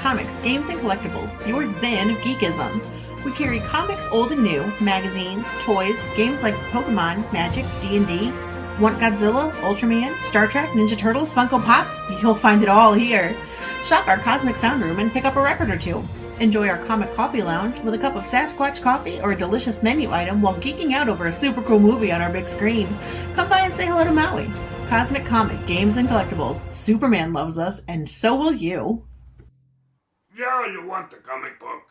Comics, Games, and Collectibles, your zen of geekism. We carry comics old and new, magazines, toys, games like Pokemon, Magic, D&D. Want Godzilla, Ultraman, Star Trek, Ninja Turtles, Funko Pops? You'll find it all here. Shop our Cosmic Sound Room and pick up a record or two. Enjoy our Comic Coffee Lounge with a cup of Sasquatch coffee or a delicious menu item while geeking out over a super cool movie on our big screen. Come by and say hello to Maui. Cosmic Comic, Games, and Collectibles. Superman loves us, and so will you. Yeah, you want the comic book.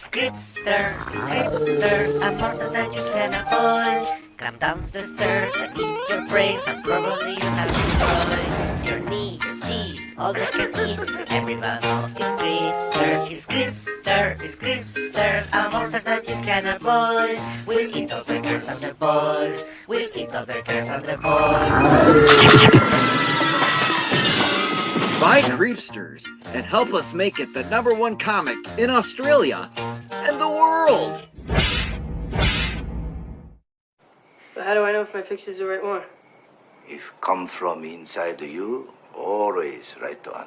Scripster, a monster that you can avoid. Come down the stairs and eat your brains, and probably you have destroyed your knee, your teeth, all they can eat. Everyone knows is Scripster, a monster that you can avoid. We'll eat all the cares of the boys, Buy Creepsters and help us make it the #1 comic in Australia and the world. But how do I know if my picture's the right one? If come from inside you, always right on.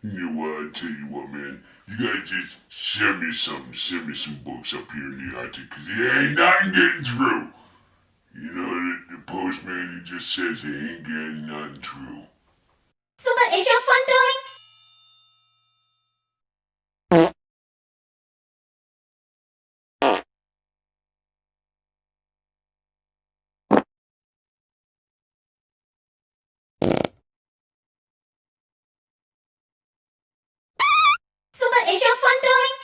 You know what, I tell you what, man, you gotta just send me some books up here in the Arctic, cause it ain't nothing getting through. You know, the postman, he just says he ain't getting nothing through. So what is your fun doing? So what is your fun doing?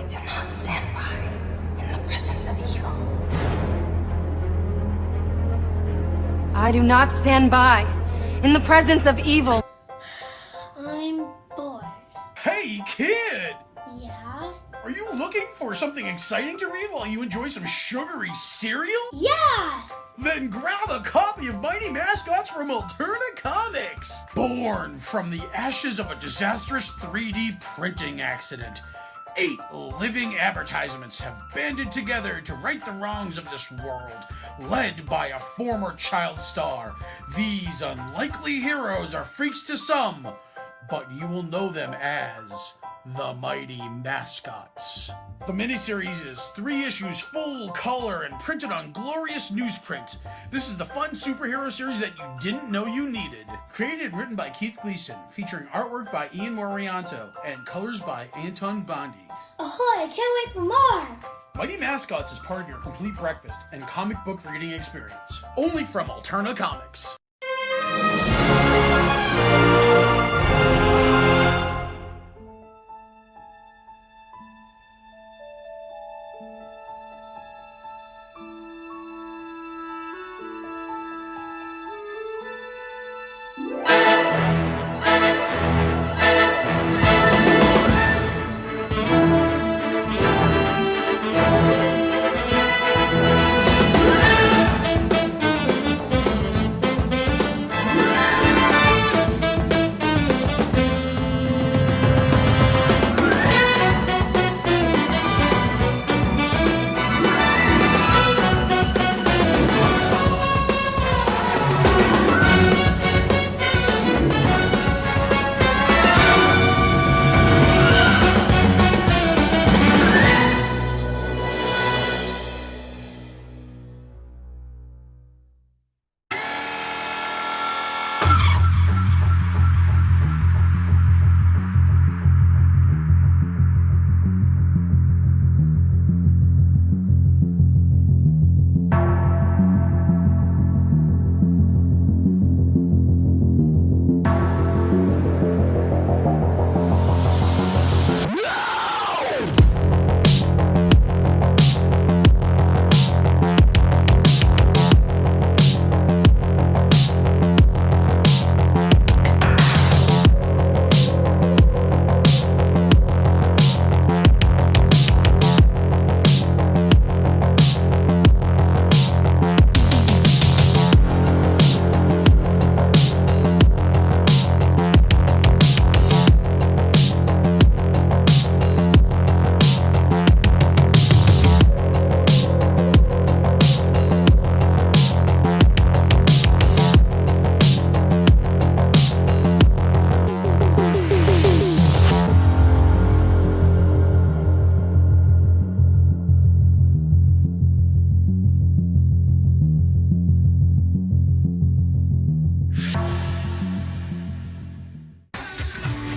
I do not stand by in the presence of evil. I do not stand by in the presence of evil. I'm bored. Hey, kid! Yeah? Are you looking for something exciting to read while you enjoy some sugary cereal? Yeah! Then grab a copy of Mighty Mascots from Alterna Comics! Born from the ashes of a disastrous 3D printing accident, 8 living advertisements have banded together to right the wrongs of this world, led by a former child star. These unlikely heroes are freaks to some, but you will know them as the Mighty Mascots. The miniseries is 3 issues full color and printed on glorious newsprint. This is the fun superhero series that you didn't know you needed. Created and written by Keith Gleason, featuring artwork by Ian Morianto and colors by Anton Bondi. Ahoy, I can't wait for more! Mighty Mascots is part of your complete breakfast and comic book reading experience. Only from Alterna Comics.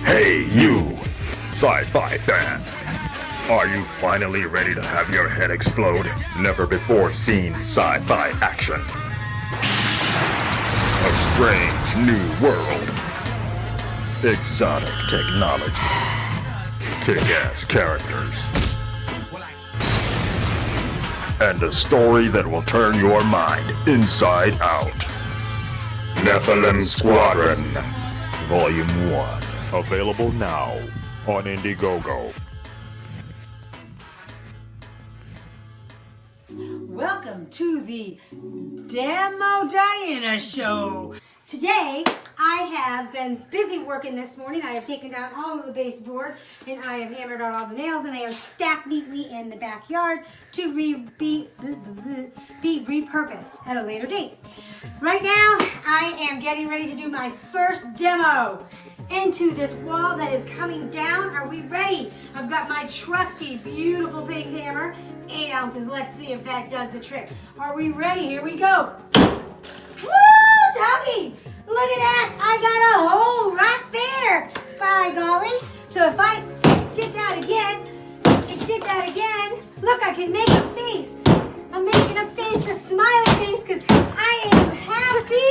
Hey, you, sci-fi fan. Are you finally ready to have your head explode? Never before seen sci-fi action. A strange new world. Exotic technology. Kick-ass characters. and a story that will turn your mind inside out. Nephilim Squadron, Volume 1. Available now on Indiegogo. Welcome to the Demo Diana Show. Today, I have been busy working this morning. I have taken down all of the baseboard and I have hammered out all the nails, and they are stacked neatly in the backyard to be repurposed at a later date. Right now, I am getting ready to do my first demo into this wall that is coming down. Are we ready? I've got my trusty, beautiful big hammer, 8 ounces. Let's see if that does the trick. Are we ready? Here we go. Woo, doggy! Look at that! I got a hole right there! By golly! So if I did that again, look, I can make a face. I'm making a face, a smiley face, because I am happy!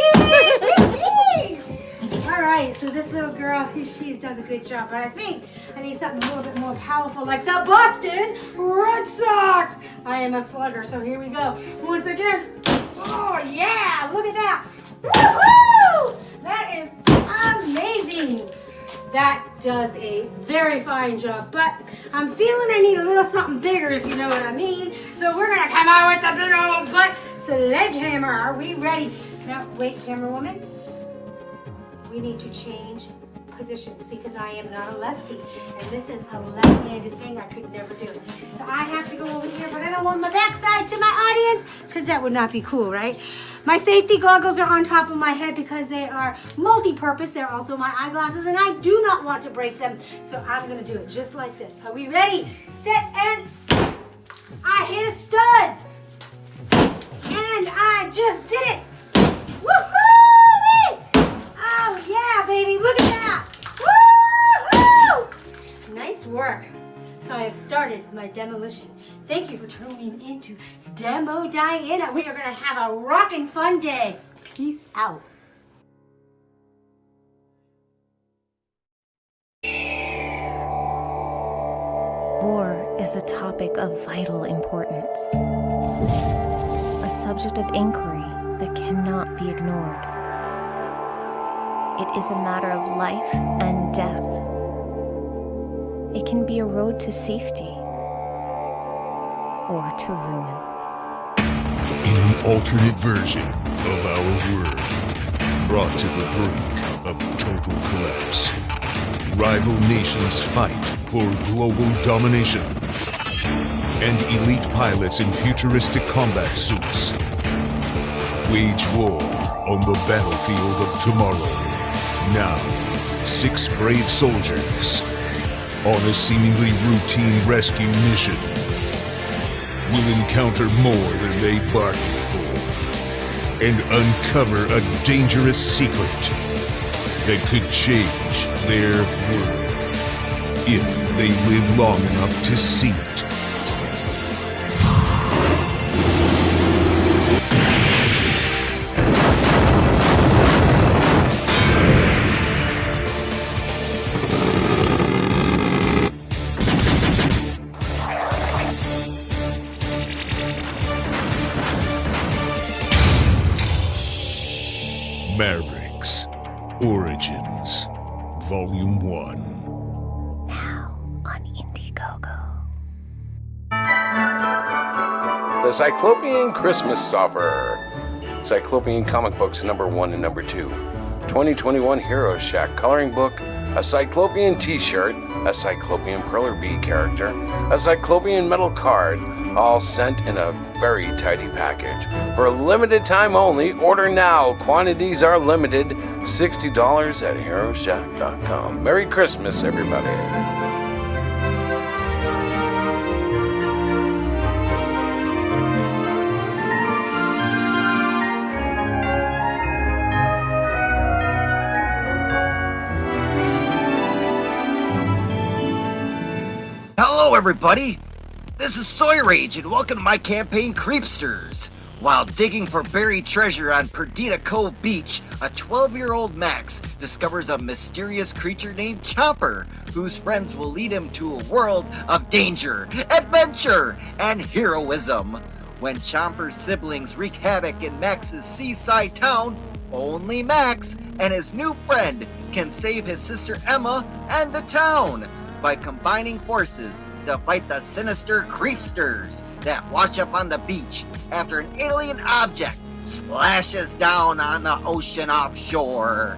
Alright, so this little girl, she does a good job, but I think I need something a little bit more powerful, like the Boston Red Sox! I am a slugger, so here we go. Once again. Oh yeah, look at that. Woohoo! That is amazing. That does a very fine job, but I'm feeling I need a little something bigger, if you know what I mean. So we're gonna come out with a big old butt sledgehammer. Are we ready? Now, wait, camera woman. We need to change positions because I am not a lefty, and this is a left-handed thing. I could never do it. So I have to go over here, but I don't want my backside to my audience because that would not be cool, right? My safety goggles are on top of my head because they are multi-purpose. They're also my eyeglasses, and I do not want to break them, so I'm going to do it just like this. Are we ready? Set, and I hit a stud, and I just did it. Woohoo! Oh yeah, baby, look at that! Woo-hoo! Nice work. So I have started my demolition. Thank you for tuning into Demo Diana. We are gonna have a rockin' fun day. Peace out. War is a topic of vital importance, a subject of inquiry that cannot be ignored. It is a matter of life and death. It can be a road to safety or to ruin. In an alternate version of our world, brought to the brink of total collapse, rival nations fight for global domination, and elite pilots in futuristic combat suits wage war on the battlefield of tomorrow. Now, 6 brave soldiers on a seemingly routine rescue mission will encounter more than they bargained for and uncover a dangerous secret that could change their world if they live long enough to see it. Mavericks Origins Volume 1. Now on Indiegogo. The Cyclopean Christmas Offer. Cyclopean Comic Books #1 and #2. 2021 Hero Shack Coloring Book. A Cyclopean T-shirt. A Cyclopean Perler Bee character. A Cyclopean metal card. All sent in a very tidy package. For a limited time only, order now. Quantities are limited. $60 at HeroShack.com. Merry Christmas, everybody. Hello, everybody! This is Soy Rage, and welcome to my campaign, Creepsters. While digging for buried treasure on Perdita Cove Beach, a 12-year-old Max discovers a mysterious creature named Chomper, whose friends will lead him to a world of danger, adventure, and heroism. When Chomper's siblings wreak havoc in Max's seaside town, only Max and his new friend can save his sister Emma and the town by combining forces to fight the sinister creepsters that wash up on the beach after an alien object splashes down on the ocean offshore.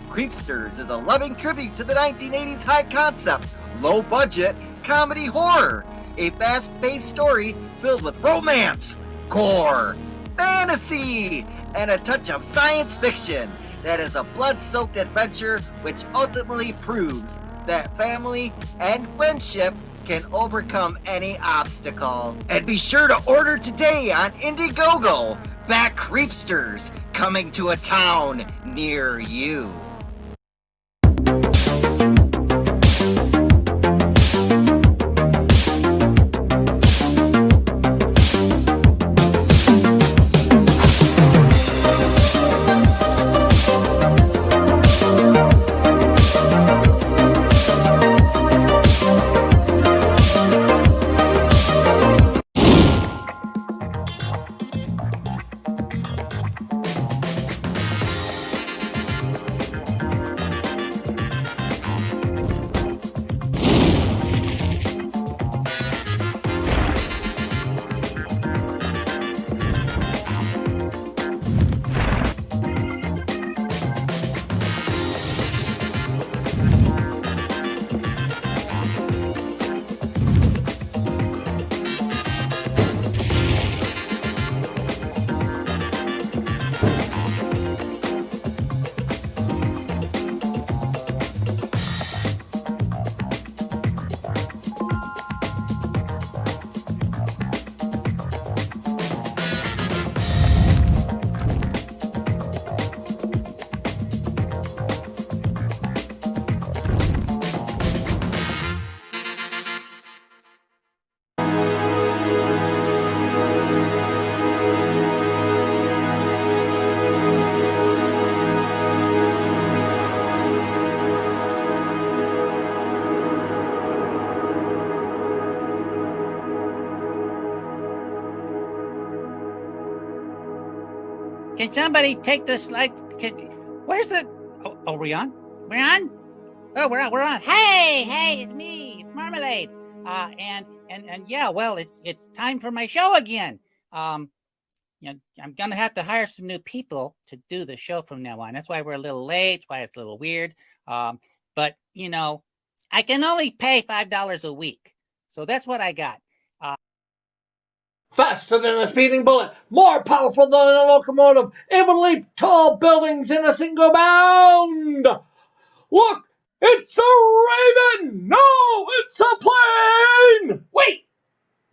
Creepsters is a loving tribute to the 1980s high concept, low budget comedy horror, a fast-paced story filled with romance, gore, fantasy, and a touch of science fiction that is a blood-soaked adventure which ultimately proves that family and friendship can overcome any obstacle. And be sure to order today on Indiegogo. Back Creepsters, coming to a town near you. Can somebody take the slide? Where's the? Oh, are we on? We're on. Oh, we're on. We're on. Hey, it's me. It's Marmalade. And yeah, well, it's time for my show again. I'm gonna have to hire some new people to do the show from now on. That's why we're a little late. That's why it's a little weird. But I can only pay $5 a week, so that's what I got. Faster than a speeding bullet, more powerful than a locomotive, able to leap tall buildings in a single bound. Look, it's a raven! No, it's a plane! Wait,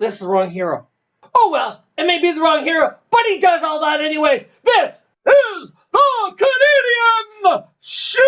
this is the wrong hero. Oh well, it may be the wrong hero, but he does all that anyways. This is the Canadian Shield!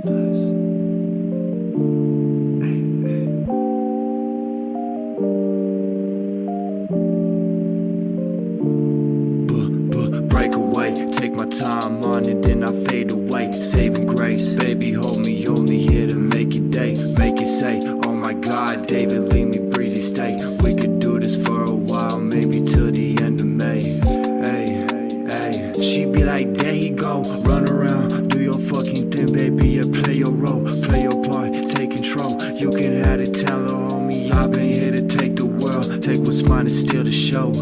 Break away, take my time on it, then I fade away. Saving grace, baby, hold me, only here to make it day. Make it say, oh my God, David, leave me breezy stay. We could do this for a while, maybe till the end of May. Hey, hey, she be like, there he go, run around, do your fucking thing, baby, yeah, play your role, play your part, take control. You can have it, tell her, homie, I've been here to take the world, take what's mine and steal the show.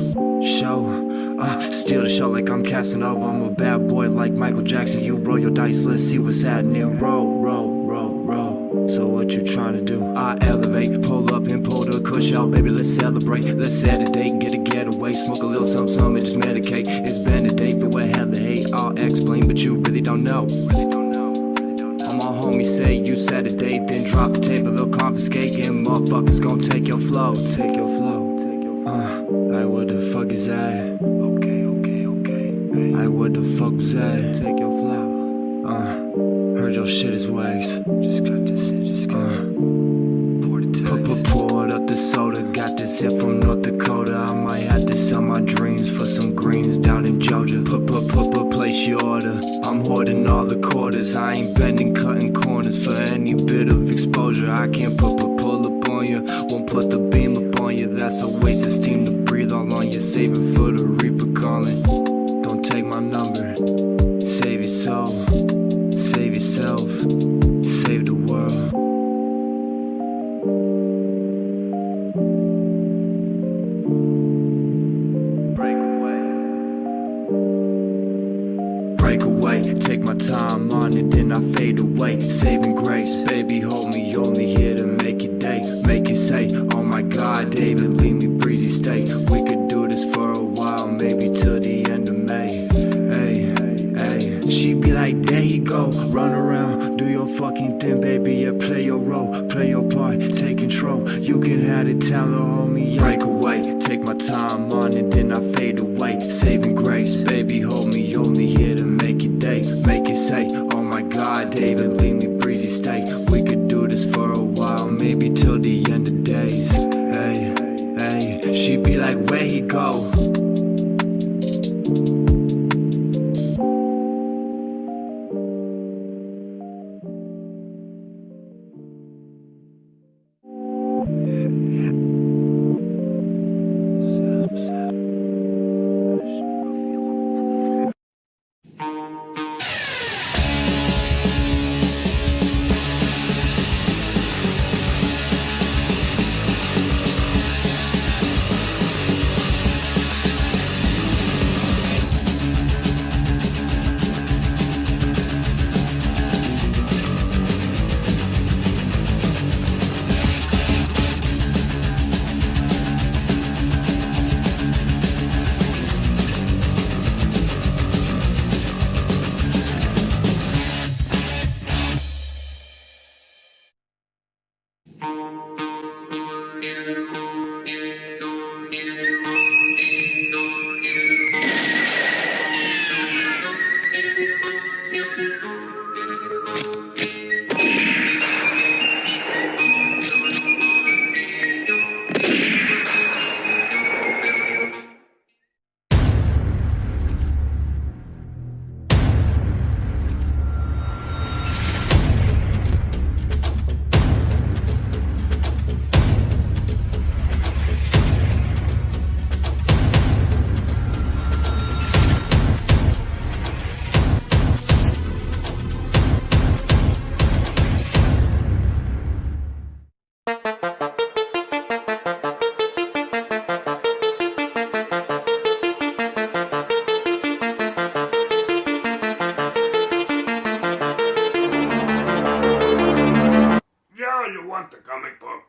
Steal the show like I'm casting over. I'm a bad boy like Michael Jackson. You roll your dice, let's see what's happening. Roll, roll, roll, roll. So what you trying to do? I elevate, pull up and pull the cush out. Baby, let's celebrate, let's set a date, get a getaway. Smoke a little something and just medicate. It's been a day for what hell the hate. I'll explain, but you really don't know. All my homies say you set a date, then drop the tape, they'll confiscate. And motherfuckers gon' take your flow, take your flow. Like what the fuck is that? Like what the fuck was that? Take your flow. Heard your shit is wax. Just got this shit, just got poured up the soda. Got this hit from North Dakota. I might have to sell my dreams for some greens down in Georgia. Place your order. I'm hoarding all the quarters. I ain't bending, cutting corners for any bit of exposure. I can't pull up on you. Won't put the beam up on you. That's a waste of steam to breathe all on you. Save it for the Reaper calling. Don't take my number. Save your soul. Save yourself. Save the world. Break away, take my time on it, then I fade away. Saving grace, baby, hold me, only here to make it day. Make it say, oh my God, David, leave me breezy stay. We could do this for a while, maybe till the end of May. Hey, hey, she be like, there he go, run around, do your fucking thing, baby, yeah, play your role, play your part, take control. You can have it, tell her, homie, break away, take my time on it, then I fade away. Saving grace, baby, hold me, only here to make it day. Make it say, oh my God, David, leave me breezy stay. We could do this for a while, maybe till the end of days. Hey, hey, she be like, where he go? The comic book.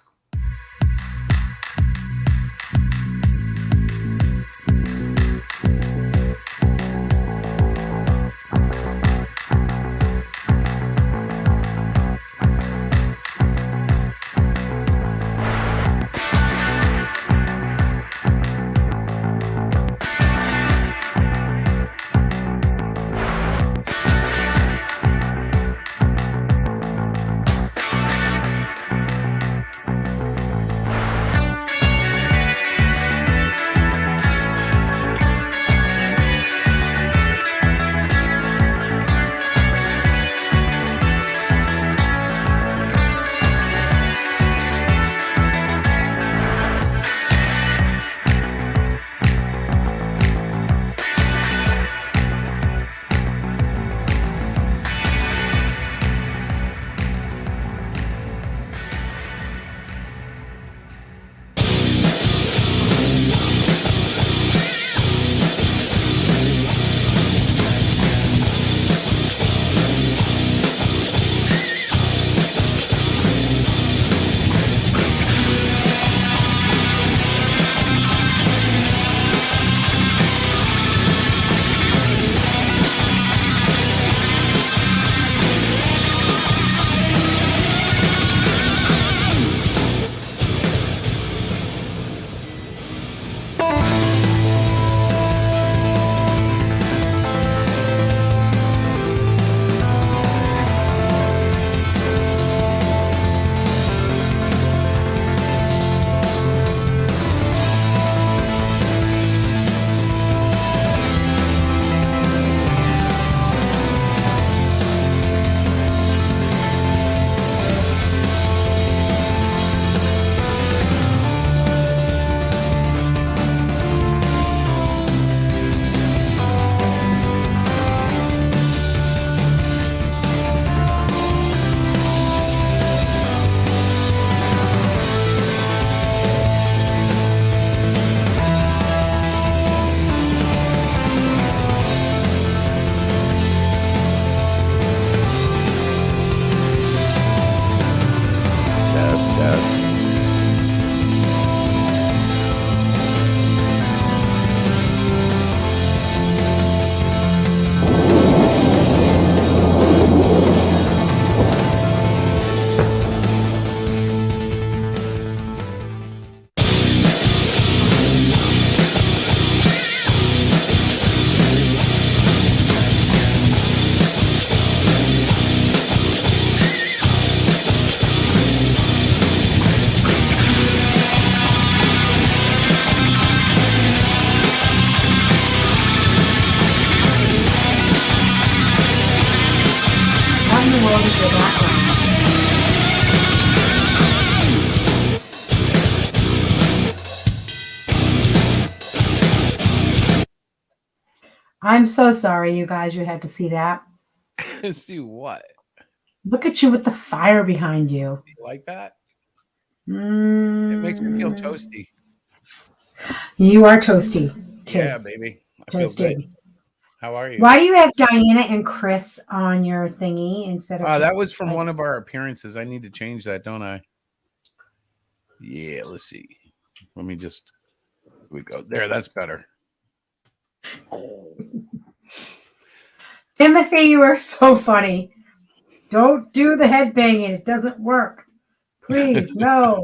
in the world is your background? I'm so sorry, you guys. You had to see that. See what? Look at you with the fire behind you. You like that? Mm. It makes me feel toasty. You are toasty. Too. Yeah, baby. I feel Toasty. good. How are you? Why do you have Diana and Chris on your thingy instead of? That just, was from like, one of our appearances. I need to change that, don't I? Yeah, let's see. Let me just. Here we go. There, that's better. Timothy, you are so funny. Don't do the head banging. It doesn't work. Please, no.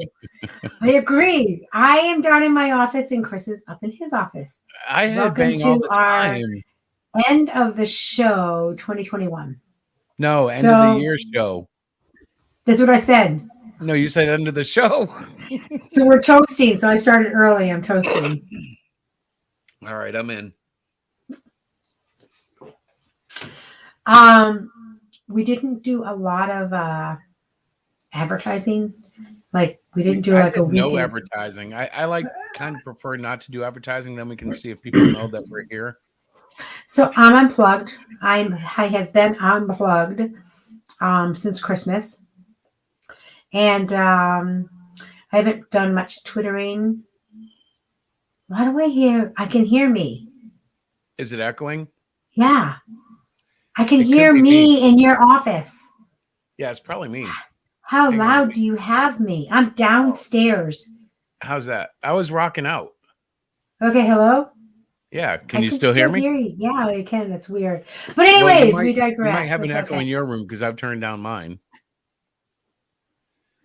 I agree. I am down in my office and Chris is up in his office. I had Welcome bang all to the time. our end of the show 2021. No, end of the year show. That's what I said. No, you said end of the show. So we're toasting. So I started early. I'm toasting. All right, I'm in. We didn't do a lot of advertising. Like we didn't do I like a did no weekend. advertising. I like kind of prefer not to do advertising. Then we can see if people know that we're here. So I'm unplugged. I have been unplugged since Christmas, and I haven't done much twittering. Why do I hear? I can hear me. Is it echoing? Yeah, I can It could hear be me in your office. Yeah, it's probably me. How Hang on. loud do you have me? I'm downstairs. How's that? I was rocking out. Okay, hello. Yeah, can I you still hear me? you. Yeah, I can. It's weird. But Well, anyways, you we digress. You might have an That's echo okay. in your room because I've turned down mine.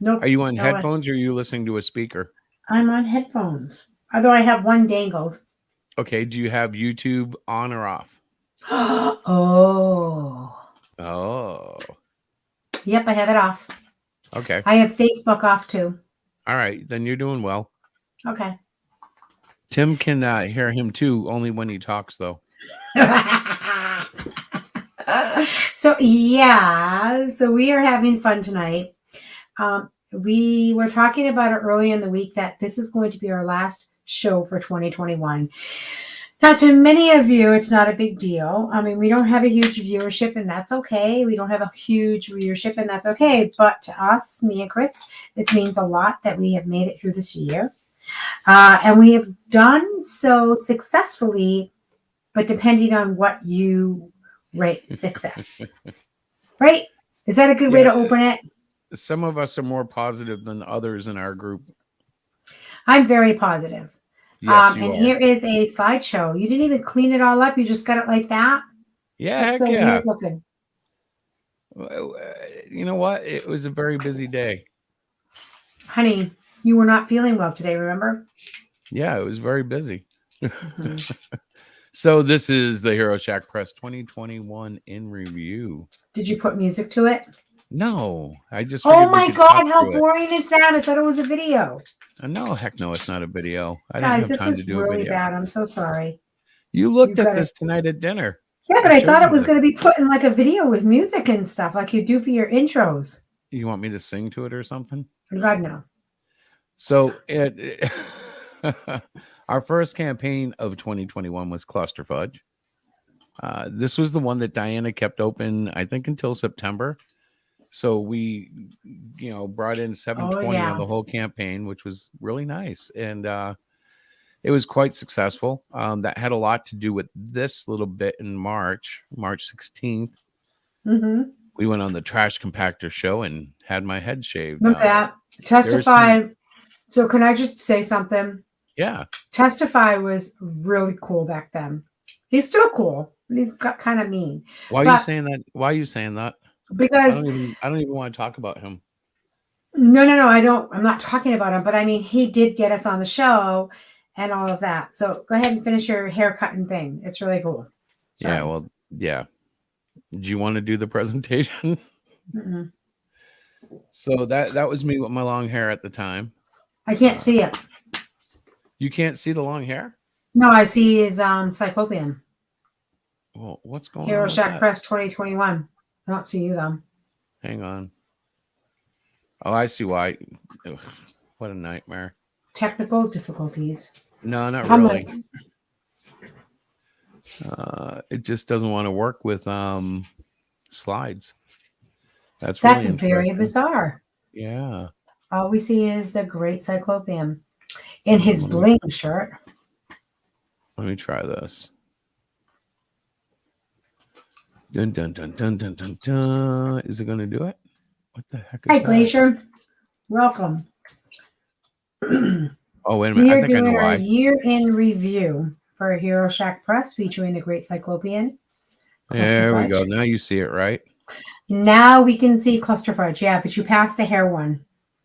Nope. Are you on No, headphones or are you listening to a speaker? I'm on headphones. Although I have one dangled. Okay, do you have YouTube on or off? Oh. Oh, Yep, I have it off. okay. I have Facebook off too. All right, then you're doing well. Okay. Tim can hear him too, only when he talks, though. So yeah, so we are having fun tonight. We were talking about it earlier in the week that this is going to be our last show for 2021. Now, to many of you, it's not a big deal. I mean, we don't have a huge viewership, and that's okay. We don't have a huge readership, and that's okay. But to us, me and Chris, it means a lot that we have made it through this year. And we have done so successfully, but depending on what you rate success. Right? Is that a good way to open it? Some of us are more positive than others in our group. I'm very positive. Yes, you and are. here is a slideshow. You didn't even clean it all up. You just got it like that. Yeah, That's heck so yeah. weird looking. You know what? It was a very busy day. Honey, you were not feeling well today, remember? Yeah, it was very busy. So this is the Hero Shack Press 2021 in review. Did you put music to it? No, I just. Oh figured we my could God, talk how through it. boring is that? I thought it was a video. No, heck no, it's not a video. I Guys, didn't have this time is to do a really video. bad. I'm so sorry. You looked You at better- this tonight at dinner. Yeah, but I showed thought you it was this. going to be put in like a video with music and stuff like you do for your intros. You want me to sing to it or something? God, no. So our first campaign of 2021 was Cluster Fudge. This was the one that Diana kept open, I think, until September. So we, brought in 720 yeah. on the whole campaign, which was really nice. And it was quite successful. That had a lot to do with this little bit in March 16th. Mm-hmm. We went on the Trash Compactor show and had my head shaved. Look at that. Testify. So can I just say something? Yeah. Testify was really cool back then. He's still cool. He got kind of mean. Why are But- you saying that? Why are you saying that? Because I don't even want to talk about him. No, I don't. I'm not talking about him, but I mean, he did get us on the show and all of that. So go ahead and finish your haircut and thing. It's really cool. Sorry. Yeah, well, yeah. Do you want to do the presentation? Mm-mm. So that was me with my long hair at the time. I can't see it. You can't see the long hair? No, I see his Cyclopean. Well, what's going Hero on? with Shack that? Press 2021. I don't see you though. Hang on. Oh, I see why. Ugh, what a nightmare. Technical difficulties. No, not I'm really. like, It just doesn't want to work with slides. That's that's really very interesting. bizarre. Yeah. All we see is the great Cyclopean in his bling shirt. Let me try this. Dun dun dun dun dun dun dun. Is it going to do it? What the heck is Hi, that? Glacier. Welcome. Oh, wait a minute. We I are think I know doing our why. year in review for Hero Shack Press featuring the great Cyclopean. There we go. Clusterfudge. Now you see it, right? Now we can see Clusterfudge. Yeah, but you passed the hair one.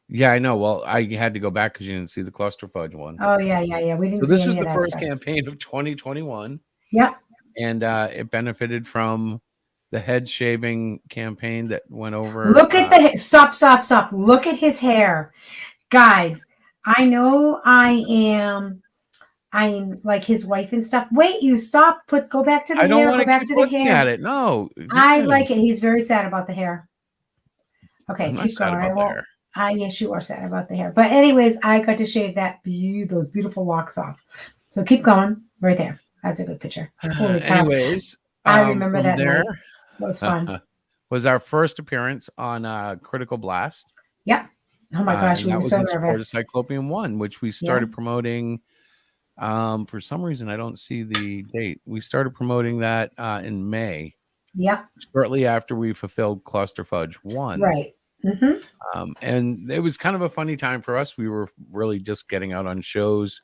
Yeah, I know. Well, I had to go back because you didn't see the cluster fudge one. Oh, yeah. We didn't So see this any was of the that first stuff. campaign of 2021. Yep. And it benefited from the head shaving campaign that went over. Look at the stop. Look at his hair. Guys, I know I'm like his wife and stuff. Wait, you stop. Go back to the I don't hair. want Go to back keep to the looking hair. at it. No. I like it. He's very sad about the hair. Okay, I'm not keep sad going. about the hair. Yes, you are sad about the hair. But anyways, I got to shave those beautiful locks off. So keep going. Right there. That's a good picture. Holy cow. Anyways, I remember from that there night. That was fun. was our first appearance on Critical Blast. Yep. Oh my gosh, and we that were was so in support of nervous. Cyclopean 1, which we started promoting. For some reason, I don't see the date. We started promoting that in May. Yep. Shortly after we fulfilled Cluster Fudge 1. Right. Mm-hmm. And it was kind of a funny time for us. We were really just getting out on shows.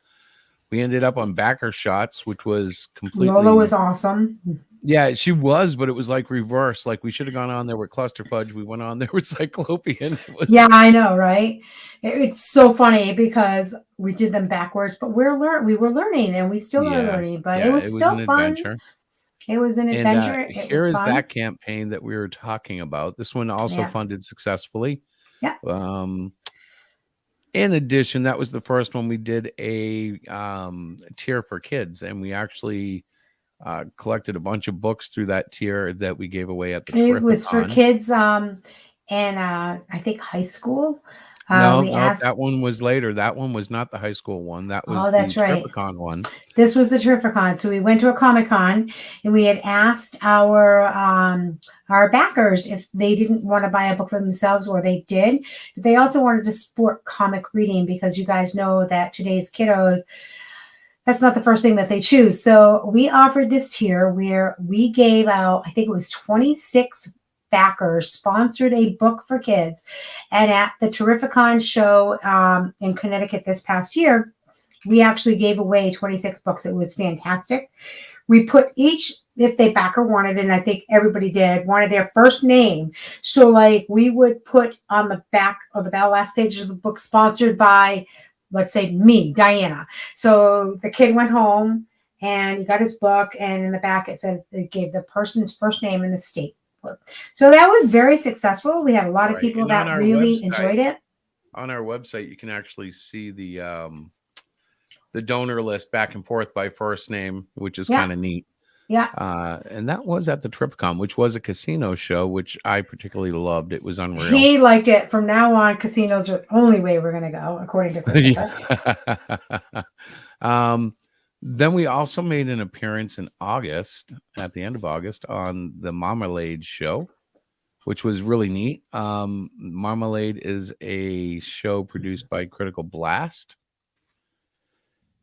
We ended up on Backer Shots, which was completely... Lola was awesome. Yeah, she was, but it was like reverse. Like we should have gone on there with Cluster Fudge. We went on there with Cyclopean. Yeah, I know, right? It's so funny because we did them backwards, but we were learning and we still are learning, but it was still an fun. adventure. It was an adventure. And It here was is fun. that campaign that we were talking about. This one also funded successfully. Yeah. In addition, that was the first one we did a tier for kids, and we actually collected a bunch of books through that tier that we gave away at the It was for Terrificon. kids and I think high school. No, We asked, that one was later. That one was not the high school one. That was that's the right. Terrificon one. This was the Terrificon. So we went to a Comic-Con and we had asked our backers if they didn't want to buy a book for themselves, or they did. But they also wanted to support comic reading because you guys know that today's kiddos, that's not the first thing that they choose. So we offered this tier where we gave out, I think it was 26 backers sponsored a book for kids. And at the Terrificon show in Connecticut this past year, we actually gave away 26 books. It was fantastic. We put each, if they backer wanted, and I think everybody did, wanted their first name. So like we would put on the back of the last page of the book, sponsored by, let's say, me, Diana. So the kid went home and he got his book, and in the back it said it gave the person's first name and the state. So that was very successful. We had a lot of people And that on our really website- enjoyed it. On our website, you can actually see the donor list back and forth by first name, which is kind of neat. Yeah. And that was at the Tripcom, which was a casino show, which I particularly loved. It was unreal. He liked it. From now on, casinos are the only way we're going to go, according to Christopher. Then we also made an appearance in August, at the end of August, on the Marmalade show, which was really neat. Marmalade is a show produced by Critical Blast.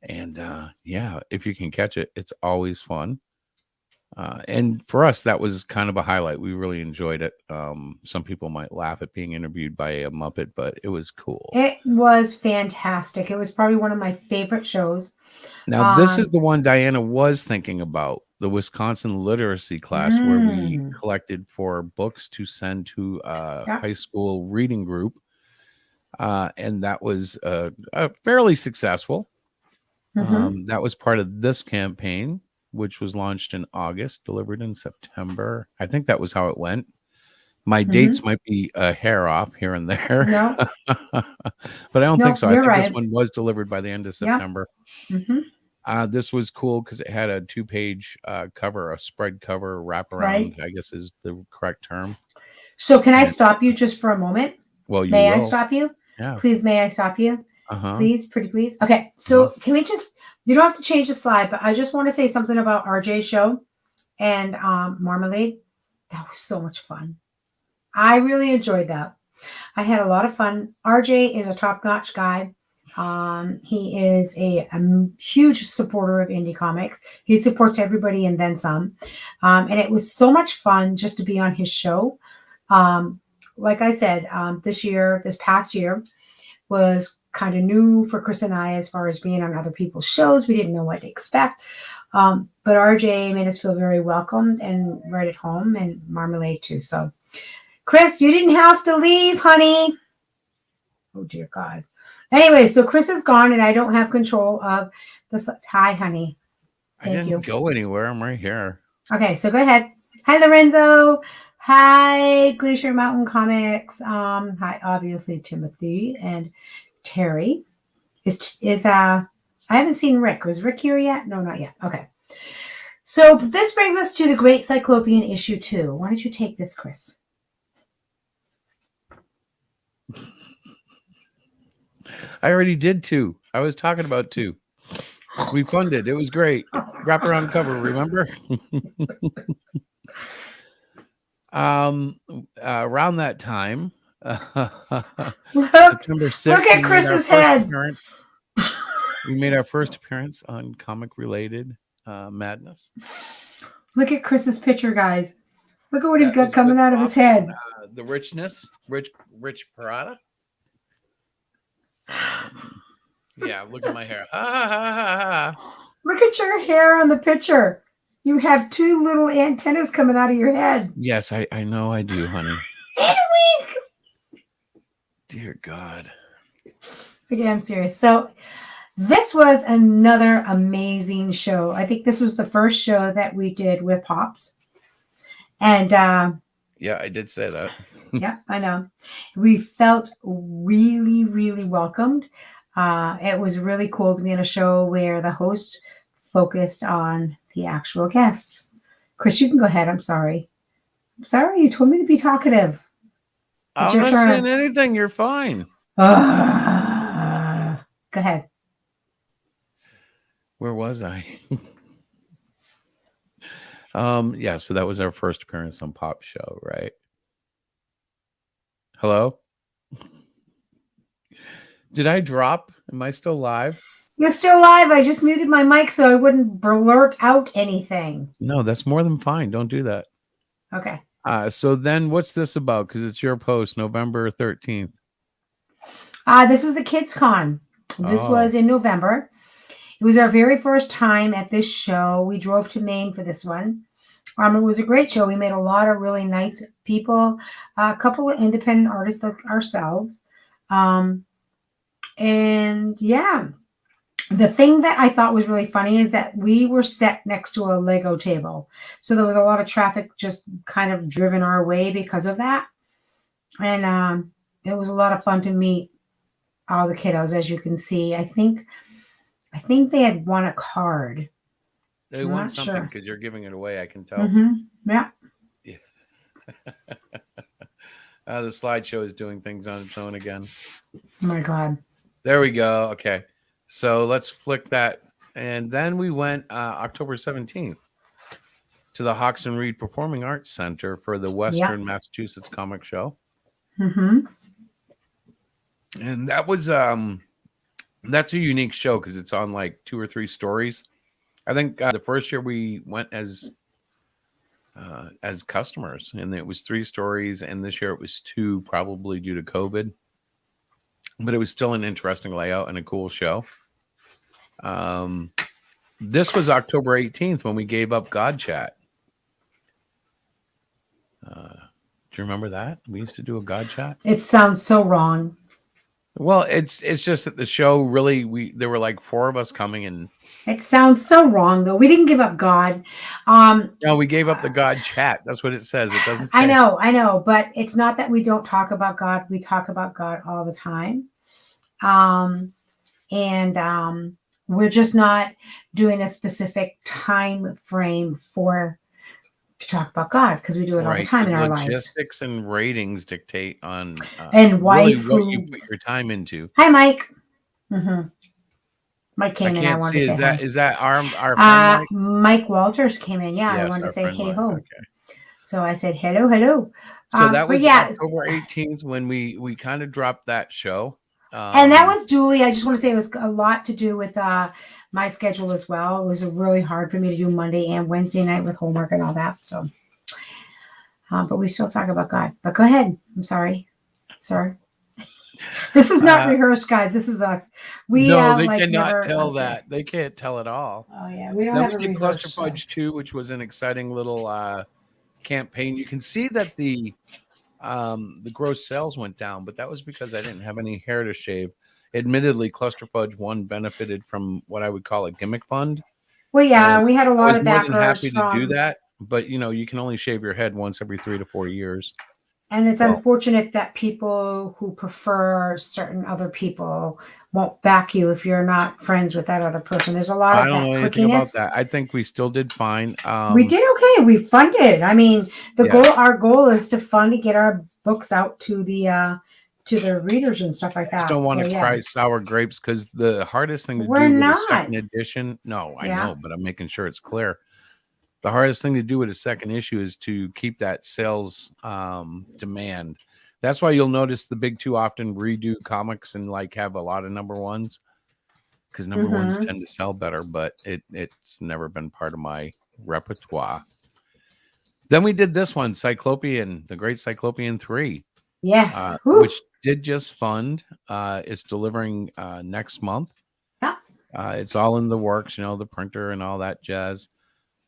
And if you can catch it, it's always fun. And for us, that was kind of a highlight. We really enjoyed it. Some people might laugh at being interviewed by a Muppet, but it was cool. It was fantastic. It was probably one of my favorite shows. Now, this is the one Diana was thinking about, the Wisconsin literacy class where we collected for books to send to a high school reading group. And that was fairly successful. That was part of this campaign, which was launched in August, delivered in September. I think that was how it went. My dates might be a hair off here and there. No. But I don't think so. I you're think right. this one was delivered by the end of September. This was cool because it had a 2-page cover, a spread cover wraparound, I guess is the correct term. So can I stop you just for a moment? Well, you may I will. stop you? Yeah. Please, may I stop you? Uh-huh. Please, pretty please. Okay, so can we just, you don't have to change the slide, but I just want to say something about RJ's show and Marmalade. That was so much fun. I really enjoyed that. I had a lot of fun. RJ is a top-notch guy. He is a huge supporter of indie comics. He supports everybody and then some. And it was so much fun just to be on his show. Like I said, this past year was kind of new for Chris and I as far as being on other people's shows. We didn't know what to expect. But RJ made us feel very welcomed and right at home, and Marmalade too. So, Chris, you didn't have to leave, honey. Oh, dear God. Anyway, so Chris is gone, and I don't have control of this. Hi, honey. I didn't go anywhere. I'm right here. Okay, so go ahead. Hi, Lorenzo. Hi, Glacier Mountain Comics. Hi, obviously, Timothy and Terry. I haven't seen Rick. Was Rick here yet? No, not yet. Okay. So this brings us to the Great Cyclopean issue 2. Why don't you take this, Chris? I already did 2. I was talking about 2. We funded. It was great. Wrap around cover, remember? Around that time, September 6th. Look at Chris's head. We made our first appearance on Comic Related Madness. Look at Chris's picture, guys. Look at what he's got coming out of his head. The richness, Rich Parada. Yeah, look at my hair. Ha, ha, ha, ha, ha. Look at your hair on the picture. You have 2 little antennas coming out of your head. Yes, I know I do, honey. And wings. Dear God. Okay, I'm serious. So this was another amazing show. I think this was the first show that we did with Pops. And yeah, I did say that. yeah, I know. We felt really, really welcomed. It was really cool to be in a show where the host focused on the actual guests. Chris, you can go ahead. I'm sorry. I'm sorry. You told me to be talkative. It's I'm your not turn. saying anything. You're fine. Go ahead. Where was I? Yeah, so that was our first appearance on Pop's show, right? Hello? Did I drop? Am I still live? You're still live. I just muted my mic so I wouldn't blurt out anything. No, that's more than fine. Don't do that. Okay. So then what's this about? Because it's your post, November 13th. This is the Kids Con. This Oh. was in November. It was our very first time at this show. We drove to Maine for this one. It was a great show. We met a lot of really nice people, a couple of independent artists like ourselves. And yeah, the thing that I thought was really funny is that we were set next to a Lego table. So there was a lot of traffic just kind of driven our way because of that. And it was a lot of fun to meet all the kiddos, as you can see. I think they had won a card. They I'm want not something sure. because you're giving it away, I can tell. Yeah. The slideshow is doing things on its own again. Oh my God. There we go. Okay. So let's flick that. And then we went October 17th to the Hawks and Reed Performing Arts Center for the Western Massachusetts Comic Show. Mm-hmm. And that was that's a unique show because it's on like 2 or 3 stories. I think the first year we went as customers, and it was 3 stories, and this year it was 2, probably due to COVID. But it was still an interesting layout and a cool show. This was October 18th when we gave up God Chat. Do you remember that? We used to do a God Chat. It sounds so wrong. Well, it's just that the show really there were like 4 of us coming, and It sounds so wrong, though. We didn't give up God. no, we gave up the God Chat. That's what it says. It doesn't say. I know, but it's not that we don't talk about God. We talk about God all the time. We're just not doing a specific time frame for to talk about God because we do it all the Right, time in 'cause our lives. logistics and ratings dictate on And really wife what you who. put your time into. Hi, Mike. Mike I came in. I can't wanted see. to say hi. Is that our friend Mike? Mike Walters came in. Yeah, I Yes, wanted to our say friend hey Mike. ho. Okay. So I said hello, hello. So that But was yeah, October 18th when we kind of dropped that show. and that was duly. I just want to say it was a lot to do with my schedule as well. It was really hard for me to do Monday and Wednesday night with homework and all that. So, but we still talk about God. But go ahead. I'm sorry, sir. This is not rehearsed, guys. This is us. We no, they like cannot never, tell okay. that. They can't tell it all. Oh yeah, we don't Then have we a did rehearse. Cluster Fudge 2, which was an exciting little campaign. You can see that the gross sales went down, but that was because I didn't have any hair to shave. Admittedly, Cluster Fudge 1 benefited from what I would call a gimmick fund. Well, yeah, And we had a I lot was of more than backers happy to do that, but you can only shave your head once every 3 to 4 years. And it's Well, unfortunate that people who prefer certain other people won't back you if you're not friends with that other person. There's a lot I of don't that know anything about clickiness. that. I think we still did fine. We did okay. We funded. I mean, Yes. our goal is to fund to get our books out to the readers and stuff like I just that. don't want So, to yeah. cry sour grapes because the hardest thing to We're do with a not. second edition. No, I Yeah. know, but I'm making sure it's clear. The hardest thing to do with a second issue is to keep that sales demand. That's why you'll notice the big two often redo comics and like have a lot of number ones because number ones Mhm. tend to sell better, but it's never been part of my repertoire. Then we did this one, Cyclopean, the Great Cyclopean 3. Yes. Woo. Which did just fund. It's delivering next month. Yeah. It's all in the works, the printer and all that jazz.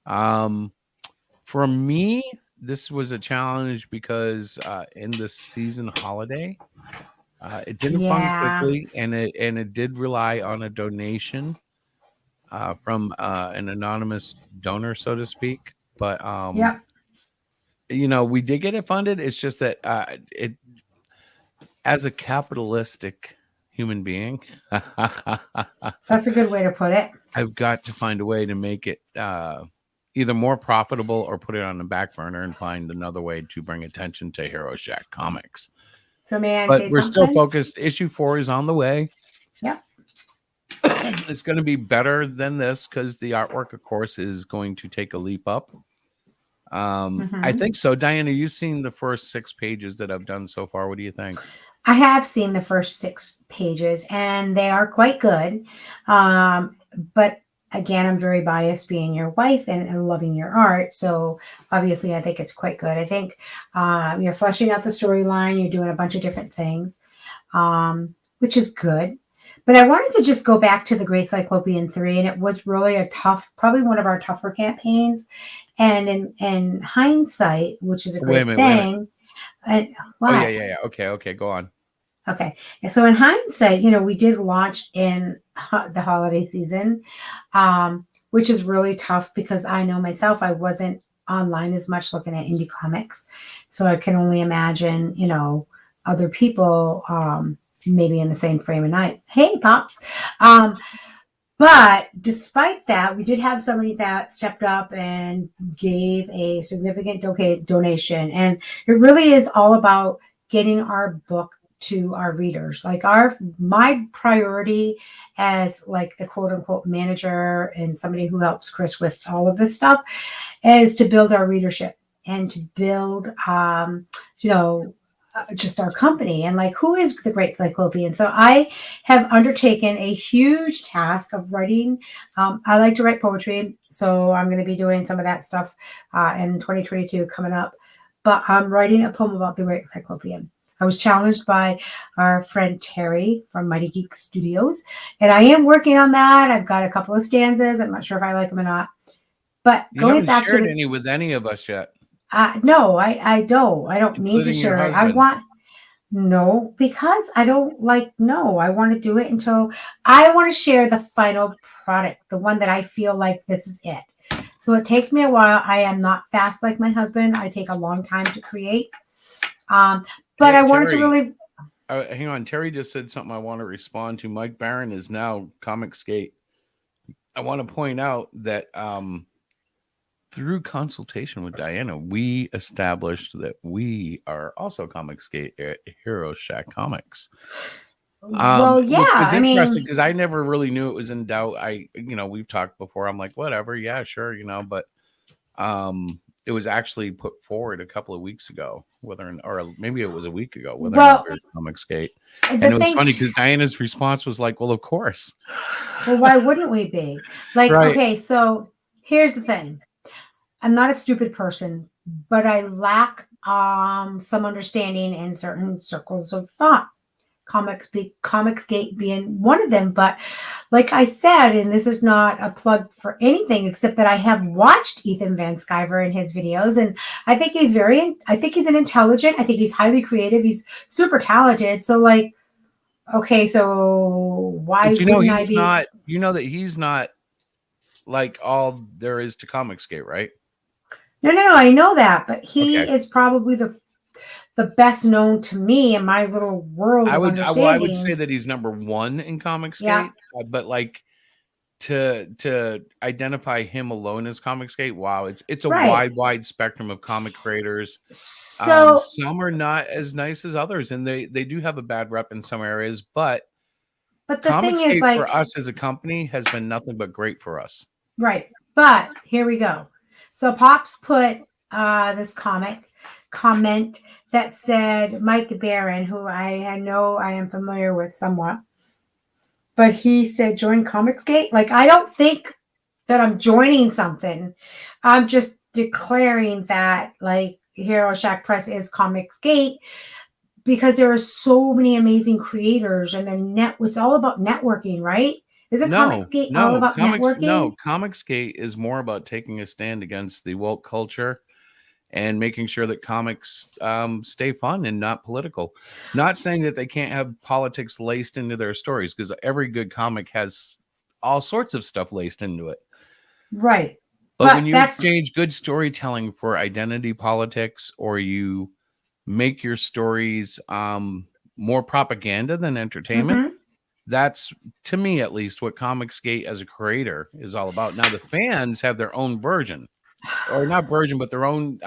For me, this was a challenge because in the season holiday, it didn't fund Yeah. quickly, and it did rely on a donation from an anonymous donor, so to speak. But Yep. we did get it funded. It's just that it, as a capitalistic human being, That's a good way to put it. I've got to find a way to make it either more profitable or put it on the back burner and find another way to bring attention to Hero Shack Comics. So may I But say we're something? still focused. Issue 4 is on the way. Yep. It's going to be better than this because the artwork, of course, is going to take a leap up. I think so. Diana, you've seen the first 6 pages that I've done so far. What do you think? I have seen the first 6 pages and they are quite good. But again, I'm very biased being your wife and loving your art. So obviously I think it's quite good. I think you're fleshing out the storyline. You're doing a bunch of different things, which is good. But I wanted to just go back to the Great Cyclopean 3, and it was really a tough, probably one of our tougher campaigns. And in hindsight, which is a great thing. And Oh, yeah. Okay, go on. Okay. So in hindsight, we did launch in the holiday season, which is really tough because I know myself, I wasn't online as much looking at indie comics. So I can only imagine, other people maybe in the same frame of night. Hey, Pops. But despite that, we did have somebody that stepped up and gave a significant donation. And it really is all about getting our book to our readers. Like my priority as like the quote unquote manager and somebody who helps Chris with all of this stuff is to build our readership and to build, just our company and like who is the Great Cyclopean. So I have undertaken a huge task of writing. I like to write poetry, so I'm going to be doing some of that stuff in 2022 coming up. But I'm writing a poem about the Great Cyclopean. I was challenged by our friend Terry from Mighty Geek Studios, and I am working on that. I've got a couple of stanzas. I'm not sure if I like them or not. But You going haven't back shared to any with any of us yet. no, I don't. I don't need to Including your share it. husband. No, because I don't I want to do it until I want to share the final product, the one that I feel like this is it. So it takes me a while. I am not fast like my husband. I take a long time to create. But Hey, I wanted to Terry. really Hang on. Terry just said something I want to respond to. Mike Barron is now Comicsgate. I want to point out that through consultation with Diana, we established that we are also Comicsgate at Hero Shack Comics. Well, Which yeah, was I interesting mean, because I never really knew it was in doubt. We've talked before. I'm like, whatever, yeah, sure, but it was actually put forward a couple of weeks ago, or maybe it was a week ago, whether or not well, there's Comicsgate. the And it was thing, funny because Diana's response was like, well, of course. well, why wouldn't we be? Like, Right. okay, so here's the thing. I'm not a stupid person, but I lack some understanding in certain circles of thought. Comicsgate being one of them. But like I said, and this is not a plug for anything except that I have watched Ethan Van Sciver and his videos, and I think he's an intelligent, I think he's highly creative, he's super talented. So like, okay, so why But wouldn't I he's be? not, that he's not like all there is to Comicsgate, right? No, I know that, but he Okay. is probably the best known to me in my little world of understanding. I would say that he's number one in Comicsgate, Yeah. But like to identify him alone as Comicsgate, wow, it's a Right. wide spectrum of comic creators. So Some are not as nice as others, and they do have a bad rep in some areas, but the thing is, Comicsgate like, for us as a company has been nothing but great for us. right. But here we go. So Pops put this comment that said Mike Barron, who I know I am familiar with somewhat, but he said join Comicsgate. Like, I don't think that I'm joining something. I'm just declaring that like Hero Shack Press is Comicsgate because there are so many amazing creators, and it's all about networking, right? Isn't Comicsgate all about networking? No, Comicsgate is more about taking a stand against the woke culture and making sure that comics stay fun and not political. Not saying that they can't have politics laced into their stories, because every good comic has all sorts of stuff laced into it. Right. But when you exchange good storytelling for identity politics, or you make your stories more propaganda than entertainment, that's, to me at least, what Comicsgate as a creator is all about. Now the fans have their own version, or not version, but their own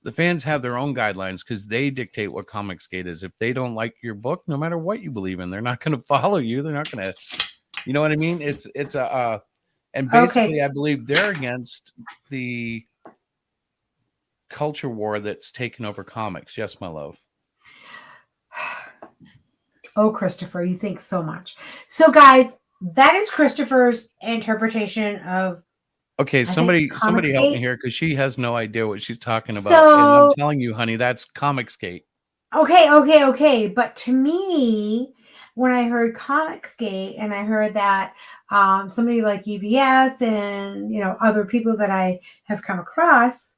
the fans have their own guidelines, because they dictate what Comicsgate is. If they don't like your book, no matter what you believe in, they're not going to follow you. They're not going to, you know what I mean? It's a and basically, okay, I believe they're against the culture war that's taken over comics. Yes, my love. Oh, Christopher, you think so much. So, guys, that is Christopher's interpretation of. Okay, somebody help me here, because she has no idea what she's talking about. So, and I'm telling you, honey, that's Comicsgate. Okay. But to me, when I heard Comicsgate and I heard that somebody like EVS and other people that I have come across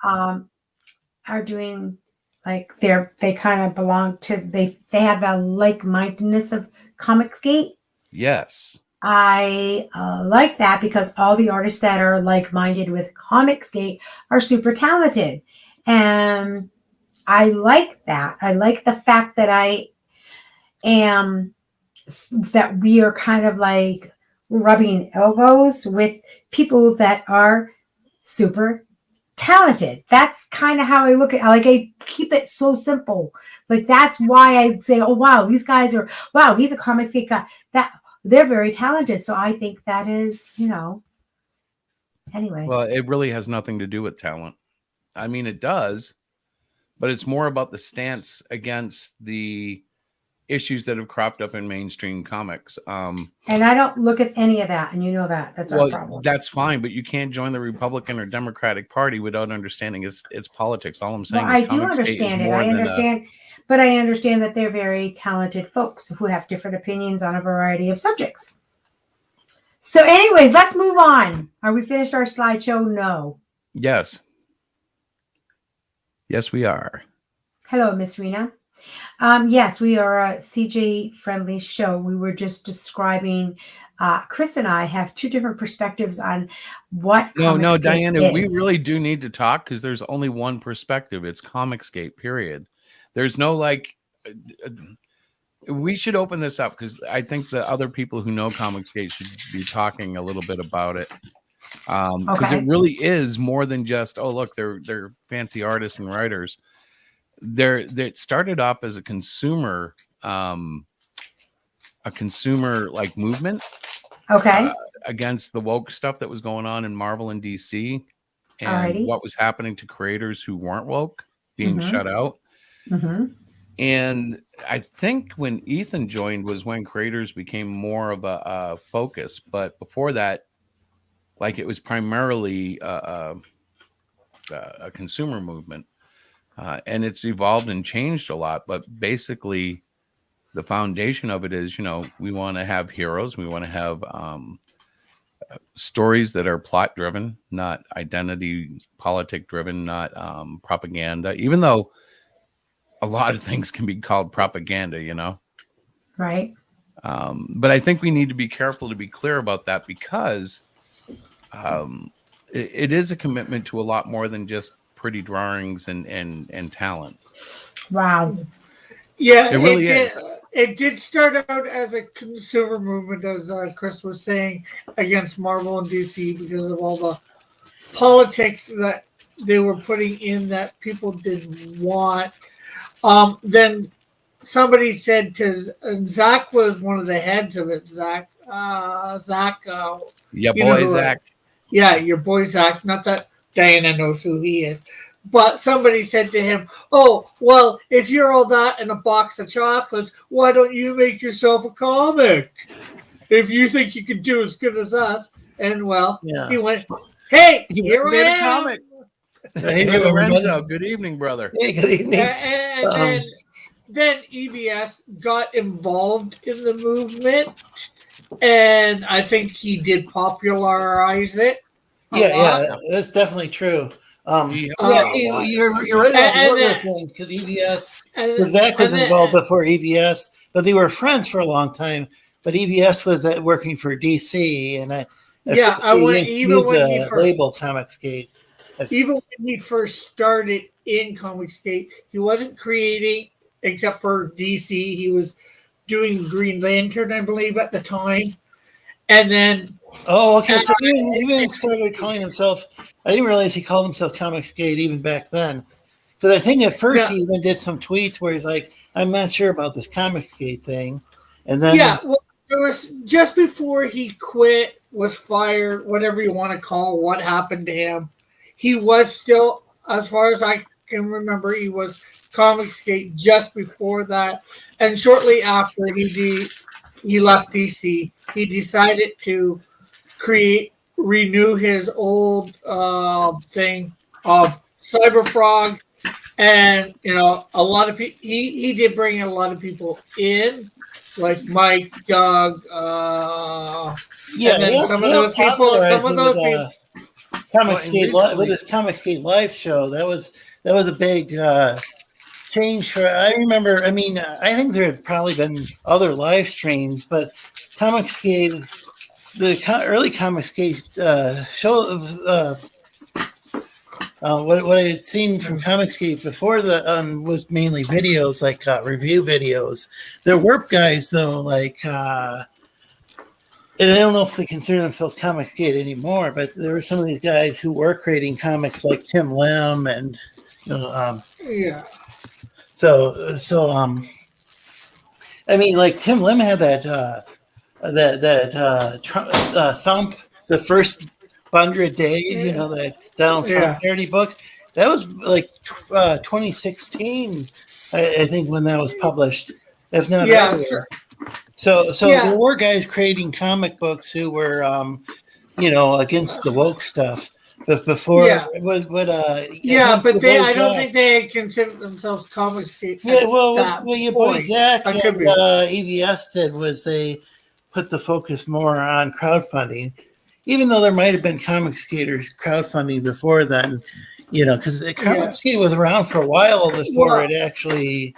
are doing, like, they kind of belong to, they have the like-mindedness of Comicsgate. Yes. I like that, because all the artists that are like-minded with Comicsgate are super talented. And I like that. I like the fact that that we are kind of like rubbing elbows with people that are super talented. That's kind of how I look at it. Like, I keep it so simple. Like, that's why I say, oh, wow, these guys are, wow, he's a Comicsgate guy. That they're very talented. So I think that is, anyways. Well, it really has nothing to do with talent. I mean, it does, but it's more about the stance against the issues that have cropped up in mainstream comics. And I don't look at any of that, and you know that. That's our problem. That's fine, but you can't join the Republican or Democratic Party without understanding its politics. All I'm saying is, I do understand it. I understand, but I understand that they're very talented folks who have different opinions on a variety of subjects. So, anyways, let's move on. Are we finished our slideshow? No. Yes. Yes, we are. Hello, Miss Rena. Yes, we are a CJ friendly show. We were just describing, Chris and I have two different perspectives on what. No, Diana, we really do need to talk, because there's only one perspective. It's Comicsgate, period. There's no we should open this up, because I think the other people who know Comicsgate should be talking a little bit about it. Because it really is more than just, oh, look, they're fancy artists and writers. It started up as a consumer like movement. Okay. Against the woke stuff that was going on in Marvel and DC, and Alrighty. what was happening to creators who weren't woke being shut out. And I think when Ethan joined was when creators became more of a focus. But before that, like, it was primarily a consumer movement, and it's evolved and changed a lot. But basically, the foundation of it is, we want to have heroes. We want to have stories that are plot driven, not identity politic driven, not propaganda, even though a lot of things can be called propaganda, Right. But I think we need to be careful to be clear about that, because it is a commitment to a lot more than just pretty drawings and talent. Wow. Yeah, It really it did start out as a consumer movement, as Chris was saying, against Marvel and DC because of all the politics that they were putting in that people didn't want. Then somebody said and Zach was one of the heads of it. Zach. Yeah, boy, Zach. Yeah, your boy Zach. Not that Diana knows who he is. But somebody said to him, "Oh, well, if you're all that in a box of chocolates, why don't you make yourself a comic? If you think you can do as good as us." And he went, "Hey, here I am." Comic. Hey, Lorenzo. Good evening, brother. Hey, good evening. And then EBS got involved in the movement, and I think he did popularize it. Yeah, that's definitely true. You're right about one of the things, because EBS, because Zach was involved before EBS, but they were friends for a long time. But EBS was working for DC, and I went even when he label Comicsgate. Even when he first started in Comicsgate, he wasn't creating except for DC. He was doing Green Lantern, I believe, at the time, and then. Oh, okay. So he even started calling himself. I didn't realize he called himself Comicsgate even back then, because I think at first he even did some tweets where he's like, "I'm not sure about this Comicsgate thing," and then it was just before he quit, was fired, whatever you want to call what happened to him. He was still, as far as I can remember, he was Comicsgate just before that, and shortly after he left DC, he decided to renew his old thing of Cyberfrog, and a lot of people. He did bring a lot of people in, like Mike, Doug, and then some of those people. Comicsgate with his Comicsgate live show. That was a big change for. I remember. I mean, I think there had probably been other live streams, but Comicsgate. The early Comicsgate show what I had seen from Comicsgate before was mainly videos, like review videos. There were guys though, like and I don't know if they consider themselves Comicsgate anymore, but there were some of these guys who were creating comics, like Tim Lim and I mean, like Tim Lim had that. Thump, the first 100 days, that Donald Trump parody book. That was like 2016, I think, when that was published, if not earlier. So there were guys creating comic books who were, against the woke stuff. But before, I don't think they considered themselves Comicsgate. Yeah, what your boy Zach and EBS did was they put the focus more on crowdfunding, even though there might have been Comicsgaters crowdfunding before then, because Comicsgate was around for a while before it actually.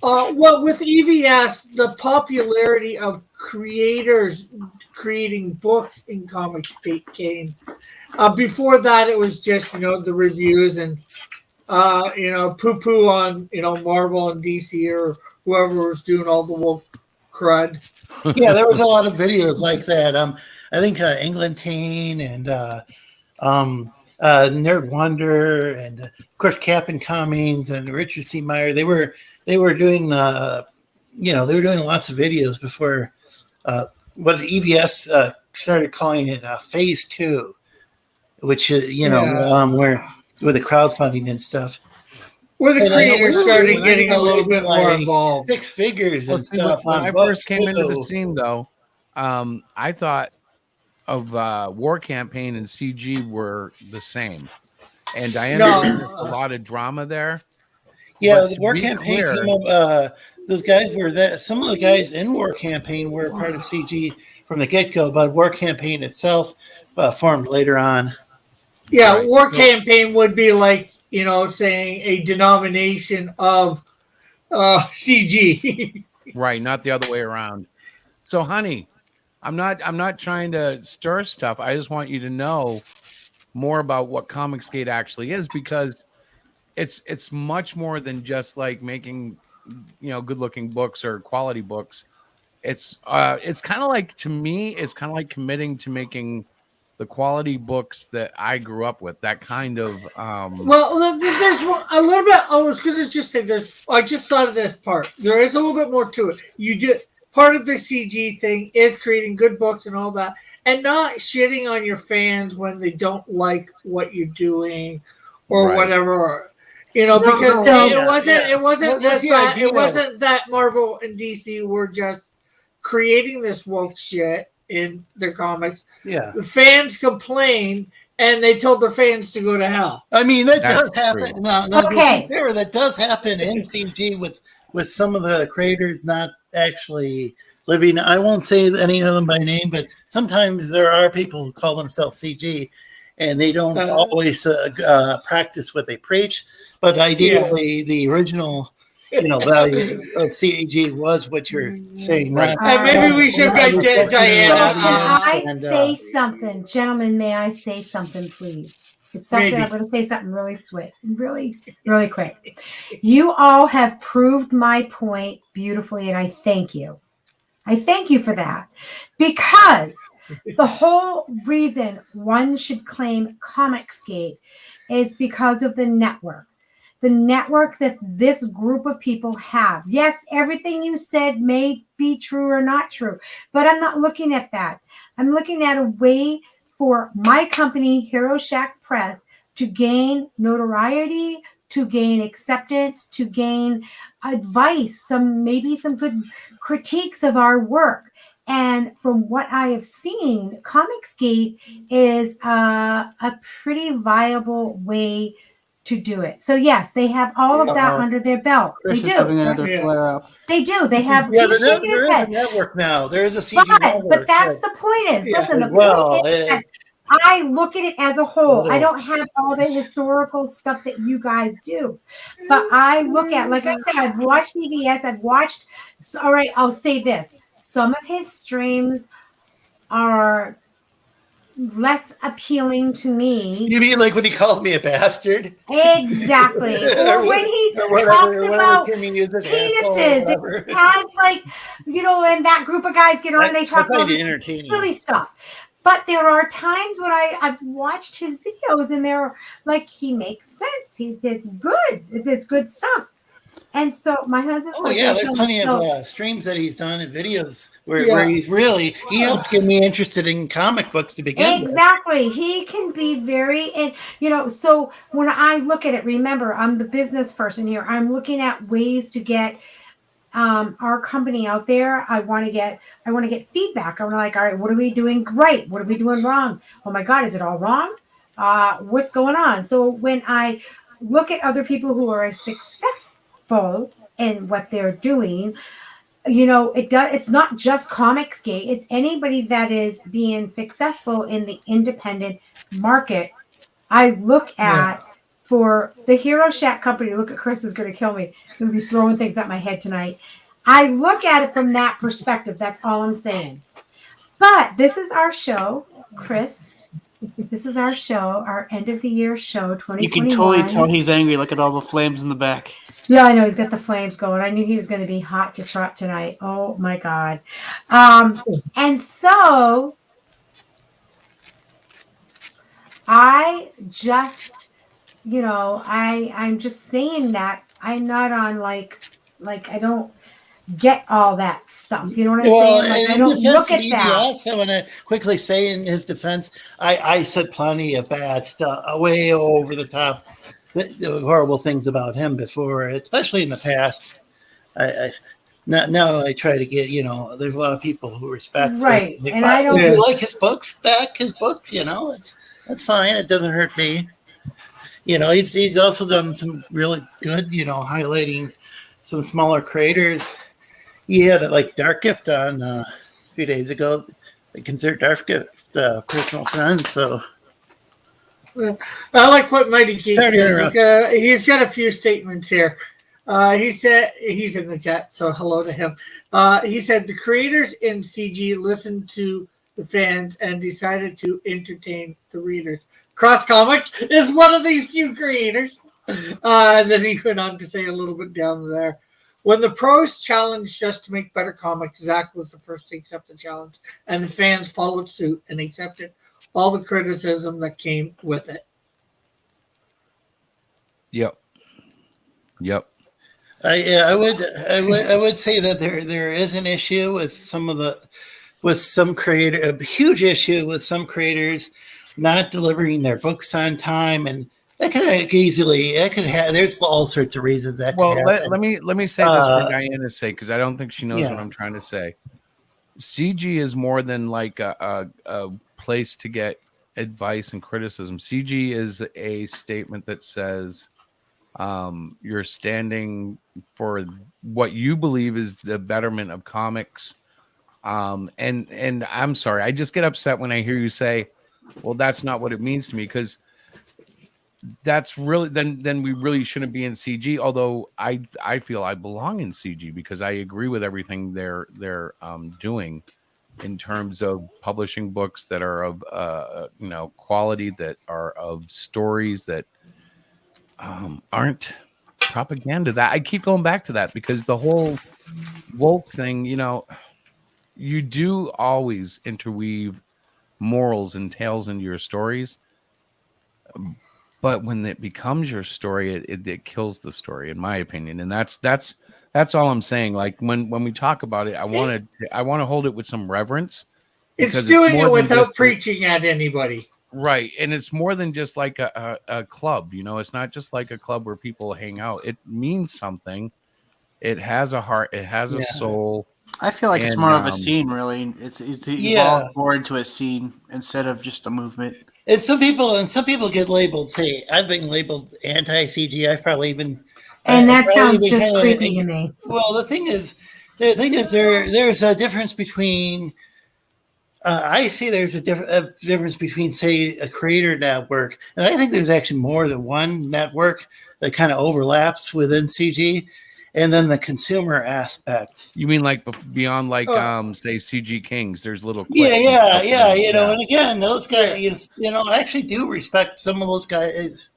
With EVS, the popularity of creators creating books in Comicsgate came. Before that, it was just the reviews and poo-poo on Marvel and DC or whoever was doing all the woke crud. Yeah, there was a lot of videos like that. I think Englentine and Nerd Wonder and of course Captain Cummings and Richard C. Meyer. They were doing they were doing lots of videos before what EBS started calling it Phase 2, which is where with the crowdfunding and stuff. Where the creators started getting a little bit more like involved. 6 figures and stuff. When on I books, first came into the too. scene, though, I thought of War Campaign and CG were the same, and I understand there's a lot of drama there. Yeah, but the to War be Campaign clear- came up. Those guys were that. Some of the guys in War Campaign were a part of CG from the get-go, but War Campaign itself formed later on. Yeah, Right. War Campaign would be like, saying a denomination of CG. Right, not the other way around. So, honey, I'm not trying to stir stuff. I just want you to know more about what Comicsgate actually is, because it's much more than just like making good-looking books or quality books. It's kind of like, to me, it's kind of like committing to making the quality books that I grew up with. That kind of Well, there's a little bit. I was going to just say this. I just thought of this part. There is a little bit more to it. You do part of the CG thing is creating good books and all that, and not shitting on your fans when they don't like what you're doing or Right. whatever. Because it wasn't What's the that idea? it wasn't that Marvel and DC were just creating this woke shit in their comics. Yeah. The fans complained, and they told their fans to go to hell. I mean, that That's does happen. true. No, Okay. to be fair, that does happen in CG with some of the creators not actually living. I won't say any of them by name, but sometimes there are people who call themselves CG, and they don't always practice what they preach. But ideally, the original value of CG was what you're saying. Right. And maybe we should get Diana. May I say something? Gentlemen, may I say something, please? It's something Maybe. I'm going to say something really swift, really, really quick. You all have proved my point beautifully, and I thank you. I thank you for that, because the whole reason one should claim Comicsgate is because of the network. The network that this group of people have. Yes, everything you said may be true or not true, but I'm not looking at that. I'm looking at a way for my company, Hero Shack Press, to gain notoriety, to gain acceptance, to gain advice, maybe some good critiques of our work. And from what I have seen, Comicsgate is a pretty viable way to do it. So yes, they have all of that under their belt. Chris they is do. having another flare up. They do. They have. Yeah, he's there shaking his is a head. network now. There is a CG network. But that's the point. Is listen. The point is that I look at it as a whole. I don't have all the historical stuff that you guys do, but I look at, like I said, I've watched EVS. I've watched. All right, I'll say this: some of his streams are less appealing to me. You mean like when he calls me a bastard? Exactly. Or when he talks about penises, it has like, and that group of guys get on and they talk about this silly stuff. But there are times when I've watched his videos and they're like, he makes sense. It's good. It's good stuff. And so my husband. Oh yeah, there's plenty of streams that he's done and videos where he's really helped get me interested in comic books to begin with. Exactly. He can be very, and so when I look at it, remember, I'm the business person here. I'm looking at ways to get our company out there. I want to get feedback. I'm like, all right, what are we doing right? What are we doing wrong? Oh my God, is it all wrong? What's going on? So when I look at other people who are successful in what they're doing, it's not just Comicsgate. It's anybody that is being successful in the independent market. I look at for the Hero Shack company. Look at Chris is going to kill me. I'm going to be throwing things at my head tonight. I look at it from that perspective. That's all I'm saying. But this is our show, Chris. This is our show, our end of the year show, 2021. You can totally tell he's angry. Look at all the flames in the back. Yeah, I know he's got the flames going. I knew he was going to be hot to trot tonight. Oh my God. And so I just, I'm just saying that I'm not on like I don't get all that stuff. You know what I'm Well, saying? Like I in don't defense look of at that. EBS, I want to quickly say in his defense, I said plenty of bad stuff, way over the top, the horrible things about him before, especially in the past. Now I try to get, there's a lot of people who respect. Right, Like, and I don't- if you like his books, back his books. That's fine. It doesn't hurt me. He's also done some really good, highlighting some smaller creators. He had like Dark Gift on a few days ago. I consider Dark Gift a personal friend, so. I like what Mighty Geek Sorry to says. interrupt. He's got a few statements here. He said he's in the chat, so hello to him. He said the creators in CG listened to the fans and decided to entertain the readers. Cross Comics is one of these few creators. And then he went on to say a little bit down there. When the pros challenged us to make better comics, Zach was the first to accept the challenge, and the fans followed suit and accepted all the criticism that came with it. Yep. I would say that there is an issue with some creator, a huge issue with some creators not delivering their books on time, and that could have. There's all sorts of reasons that. Well, could let happen. me say this for Diana's sake, because I don't think she knows Yeah. what I'm trying to say. CG is more than like a place to get advice and criticism. CG is a statement that says you're standing for what you believe is the betterment of comics. And I'm sorry, I just get upset when I hear you say, well, that's not what it means to me, because that's really then we really shouldn't be in CG. Although I feel I belong in CG because I agree with everything they're doing in terms of publishing books that are of quality, that are of stories that aren't propaganda. That I keep going back to that because the whole woke thing, you do always interweave morals and tales into your stories. But when it becomes your story, it kills the story, in my opinion. And that's all I'm saying. Like when we talk about it, I want to hold it with some reverence. It's because doing more it than without just preaching at anybody. right. And it's more than just like a club, it's not just like a club where people hang out. It means something. It has a heart, it has a soul. I feel like it's And, more of a scene, really. It's evolved more into a scene instead of just a movement. And some people get labeled. Say, I've been labeled anti-CG. I've probably even. And that I've probably sounds even just kinda- creepy to me. Well, the thing is, there's a difference between. I see there's a difference between, say, a creator network, and I think there's actually more than one network that kind of overlaps within CG, and then the consumer aspect. You mean like beyond like say CG Kings? There's little clips Yeah. and stuff in there. And again, those guys, I actually do respect some of those guys.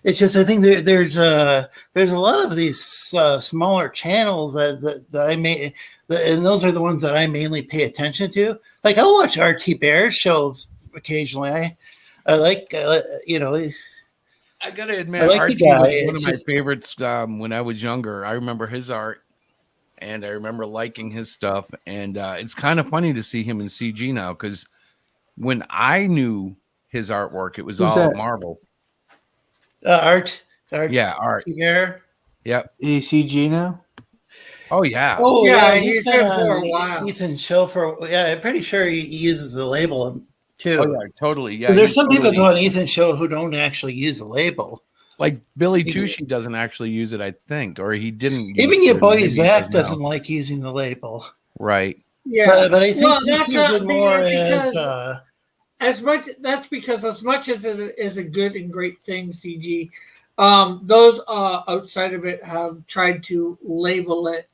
It's just I think there's a lot of these smaller channels that I may, and those are the ones that I mainly pay attention to. Like I'll watch RT Bear's shows occasionally. I like I gotta admit, I like RT the guy. was one It's of my just- favorites when I was younger. I remember his art, and I remember liking his stuff. And it's kind of funny to see him in CG now, because when I knew his artwork, it was Who's all that? Marvel. Art. Yeah, Art. Bear. Yep. CG now? Oh yeah. Oh Yeah, yeah, he's been been for a on while. Ethan's show I'm pretty sure he uses the label too. Oh yeah, totally. Yeah. Because there's he's some people totally- go on Ethan's show who don't actually use the label. like Billy Tushy doesn't actually use it, I think, or he didn't. Even use your it, boy maybe he Zach does now. doesn't like using the label. Right. Yeah, But I think well, he that's sees not it more because as as much. That's because as much as it is a good and great thing, CG, those outside of it have tried to label it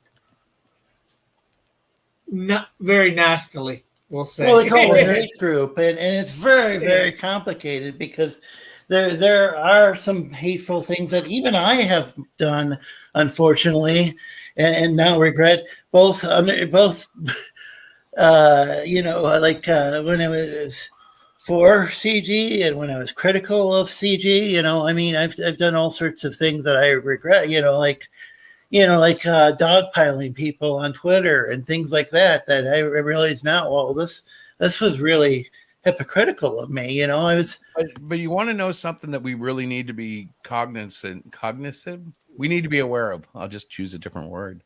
not very nastily. We'll say. well, they call it a hate group, and it's very, very complicated because there are some hateful things that even I have done, unfortunately, and now regret both when I was for CG and when I was critical of CG, I mean, I've done all sorts of things that I regret, dogpiling people on Twitter and things like that I realize now, well, this was really hypocritical of me, I was. But you want to know something that we really need to be cognizant? We need to be aware of. I'll just choose a different word.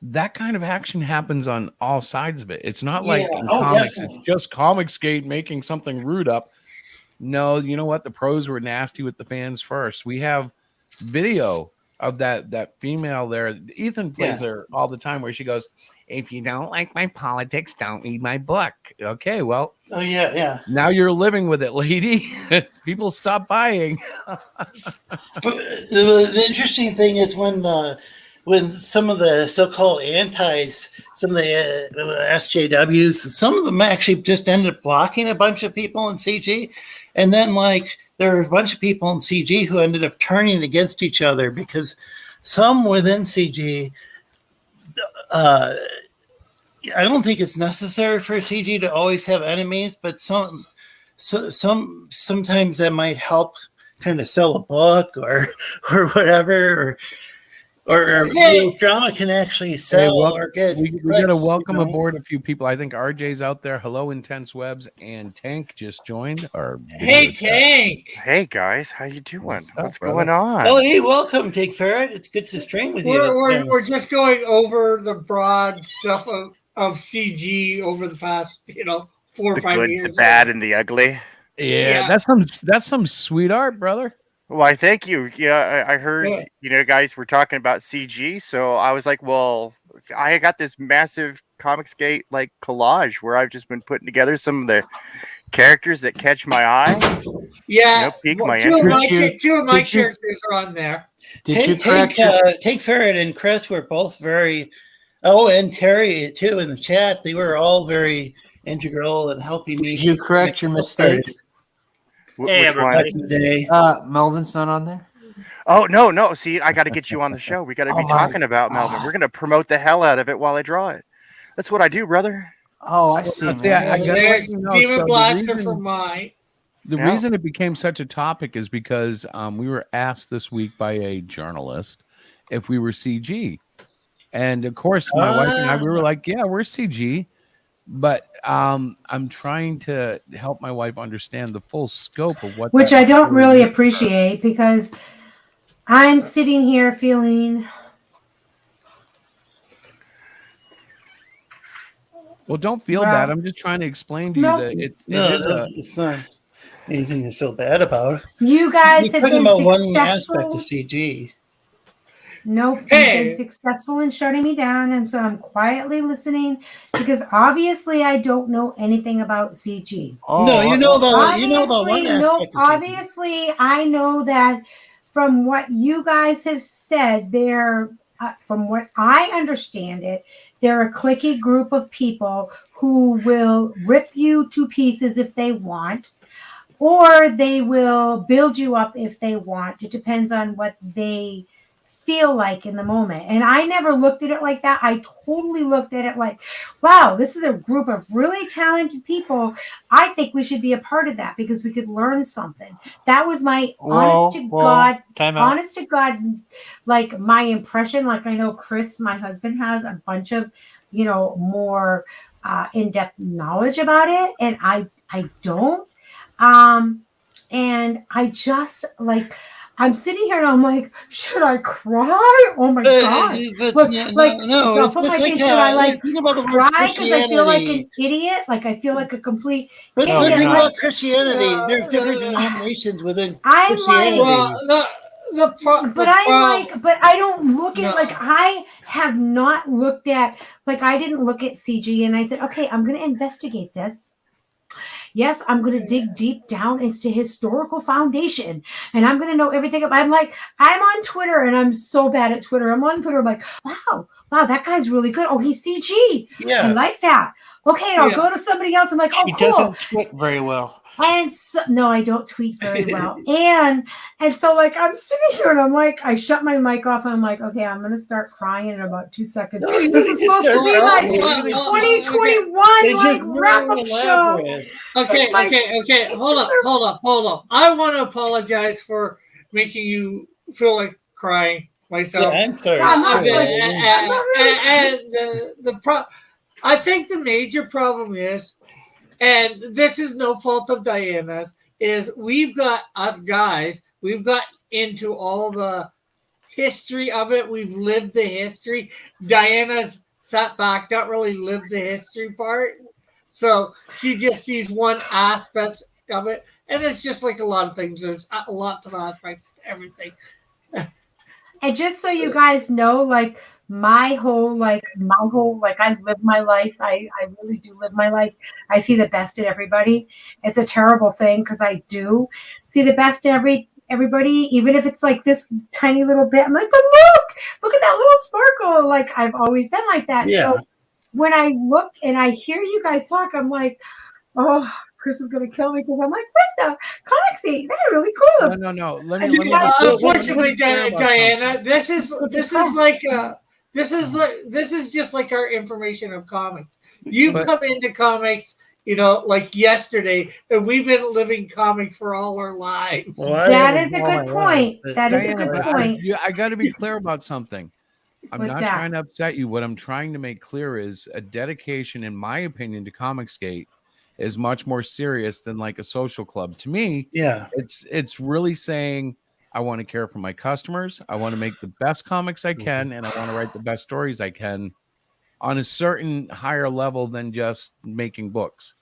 That kind of action happens on all sides of it. It's not like in comics, definitely. It's just Comicsgate making something rude up. No, you know what? The pros were nasty with the fans first. We have video of that female there. Ethan plays her all the time where she goes, "If you don't like my politics, don't read my book." Okay, well. Oh, yeah. Now you're living with it, lady. People stop buying. But the interesting thing is when some of the so-called antis, some of the SJWs, some of them actually just ended up blocking a bunch of people in CG. And then, there were a bunch of people in CG who ended up turning against each other because some within CG, I don't think it's necessary for CG to always have enemies, but sometimes that might help kind of sell a book or whatever, or drama can actually sell or get. We got to welcome aboard a few people. I think RJ's out there. Hello, Intense Webs, and Tank just joined. Hey, Tank. Hey guys, how you doing? What's brother? going on? Oh, hey, welcome, Tank Ferret. It's good to stream with you. We're just going over the broad stuff of CG over the past 4 or 5 good, years. the bad, and the ugly. Yeah, that's some sweet art, brother. Why, thank you. Yeah, I heard guys were talking about CG, so I was like, well, I got this massive Comicsgate collage where I've just been putting together some of the characters that catch my eye. Yeah, pique my two interest. of my characters are on there. Tank Ferret and Chris were both very. Oh, and Terry too in the chat. They were all very integral in helping me. Did you correct your mistake? Hey, everybody. Melvin's not on there? Oh, no. See, I got to get you on the show. We got to be talking about Melvin. We're going to promote the hell out of it while I draw it. That's what I do, brother. Oh, I see. There's Demon Blaster for mine. The reason it became such a topic is because we were asked this week by a journalist if we were CG. And, of course, my wife and I, we were like, yeah, we're CG. But I'm trying to help my wife understand the full scope of what. Which I don't really appreciate because I'm sitting here feeling. Well, don't feel bad. I'm just trying to explain to you that it's not anything to feel bad about. You guys You're have talking been about one successful. aspect of CG. Nope, you've been successful in shutting me down, and so I'm quietly listening because obviously I don't know anything about CG. No, you know about one aspect of CG. Obviously, I know that from what you guys have said, from what I understand it, they're a cliquey group of people who will rip you to pieces if they want, or they will build you up if they want. It depends on what they feel like in the moment. And I never looked at it like that. I totally looked at it like, wow, this is a group of really talented people. I think we should be a part of that because we could learn something. That was my honest to God, like my impression. Like I know Chris, my husband, has a bunch of, more in-depth knowledge about it. And I don't. And I just I'm sitting here and I'm like, should I cry? Oh my god! No, it's like should I think about the word cry because I feel like Christianity. an idiot? Like I feel like a complete But idiot. think about Christianity. There's different denominations within I'm Christianity. But I don't look at I have not looked at I didn't look at CG and I said, okay, I'm going to investigate this. Yes, I'm going to dig deep down into historical foundation and I'm going to know everything. I'm on Twitter and I'm so bad at Twitter. I'm on Twitter. I'm like, wow, that guy's really good. Oh, he's CG. Yeah. I like that. Okay, I'll Yeah. go to somebody else. I'm like, oh, She cool. doesn't tweet very well. And so, no, I don't tweet very well. and so like I'm sitting here and I'm like, I shut my mic off and I'm like, okay, I'm gonna start crying in about 2 seconds. No, you This need is to supposed to start be my crying. 2021 It's just like wrap really up show. elaborate. Okay, It's like- okay. Hold up. I want to apologize for making you feel like crying myself. Yeah, I'm sorry. I'm not I think the major problem is, and this is no fault of Diana's, is we've got us guys, we've got into all the history of it. We've lived the history. Diana's sat back, not really lived the history part. So she just sees one aspect of it. And it's just like a lot of things. There's lots of aspects to everything. And just so you guys know, like my whole like I live my life. I really do live my life. I see the best in everybody. It's a terrible thing because I do see the best in everybody, even if it's like this tiny little bit. I'm like, but look at that little sparkle. Like I've always been like that. Yeah. So when I look and I hear you guys talk, I'm like, oh, Chris is gonna kill me because I'm like, what the comics? They're really cool. No. Let And me. you guys- Unfortunately, Diana, this is just like our information of comics. You've come into comics, like yesterday, and we've been living comics for all our lives. Well, that is a good point. That is a Diana, good point. I got to be clear about something. I'm What's not that? trying to upset you. What I'm trying to make clear is a dedication, in my opinion, to Comicsgate is much more serious than like a social club. To me, Yeah. it's really saying I want to care for my customers. I want to make the best comics I can, and I want to write the best stories I can on a certain higher level than just making books.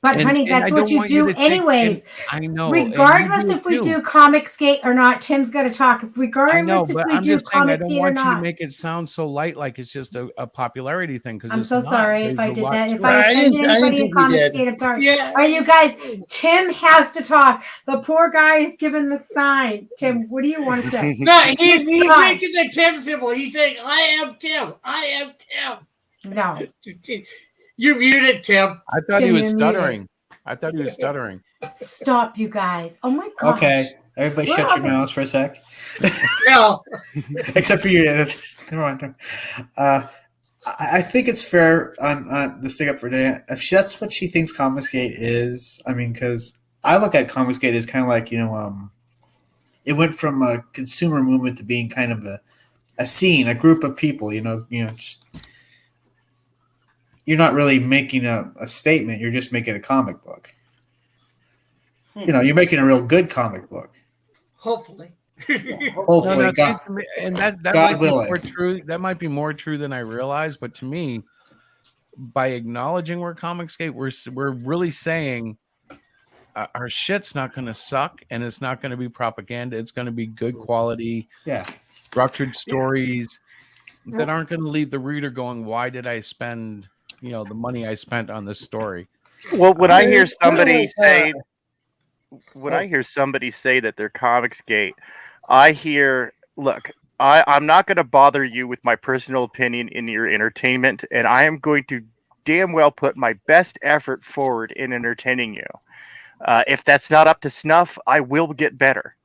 But And- honey, and that's I what don't you want do to think- anyways. and I know. and you Regardless do if we too. do Comicsgate or not, Tim's gonna talk. Regardless I know, if but we I'm do just saying I don't Comicsgate or want you to not. make it sound so light, like it's just a popularity thing. Because I'm so sorry if I did that. If I I offended didn't anybody in think we did. Comicsgate, I'm sorry. Yeah. All right, you guys, Tim has to talk. The poor guy is given the sign. Tim, what do you want to say? No, he's Come on. making the Tim symbol. He's saying, I am Tim. I am Tim. No. You're muted, Tim. I thought he Tim, was you're muted. stuttering. I thought he was stuttering. Stop, you guys. Oh my gosh. Okay, everybody We're shut all- your mouths for a sec. No. Except for you. Never mind. I think it's fair on the stick up for Diana. If that's what she thinks Comicsgate is, I mean, because I look at Comicsgate as kind of like, it went from a consumer movement to being kind of a scene, a group of people, just you're not really making a statement. You're just making a comic book. You're making a real good comic book. Hopefully. Hopefully, No, see, God, to me- and that God might be willing. more true. That might be more true than I realize. But to me, by acknowledging we're Comicsgate, we're really saying our shit's not going to suck, and it's not going to be propaganda. It's going to be good quality, Yeah. structured stories that aren't going to leave the reader going, "Why did I spend the money I spent on this story?" Well, when I hear somebody like, say, I hear somebody say that they're Comicsgate, I hear, look, I'm not going to bother you with my personal opinion in your entertainment, and I am going to damn well put my best effort forward in entertaining you. If that's not up to snuff, I will get better.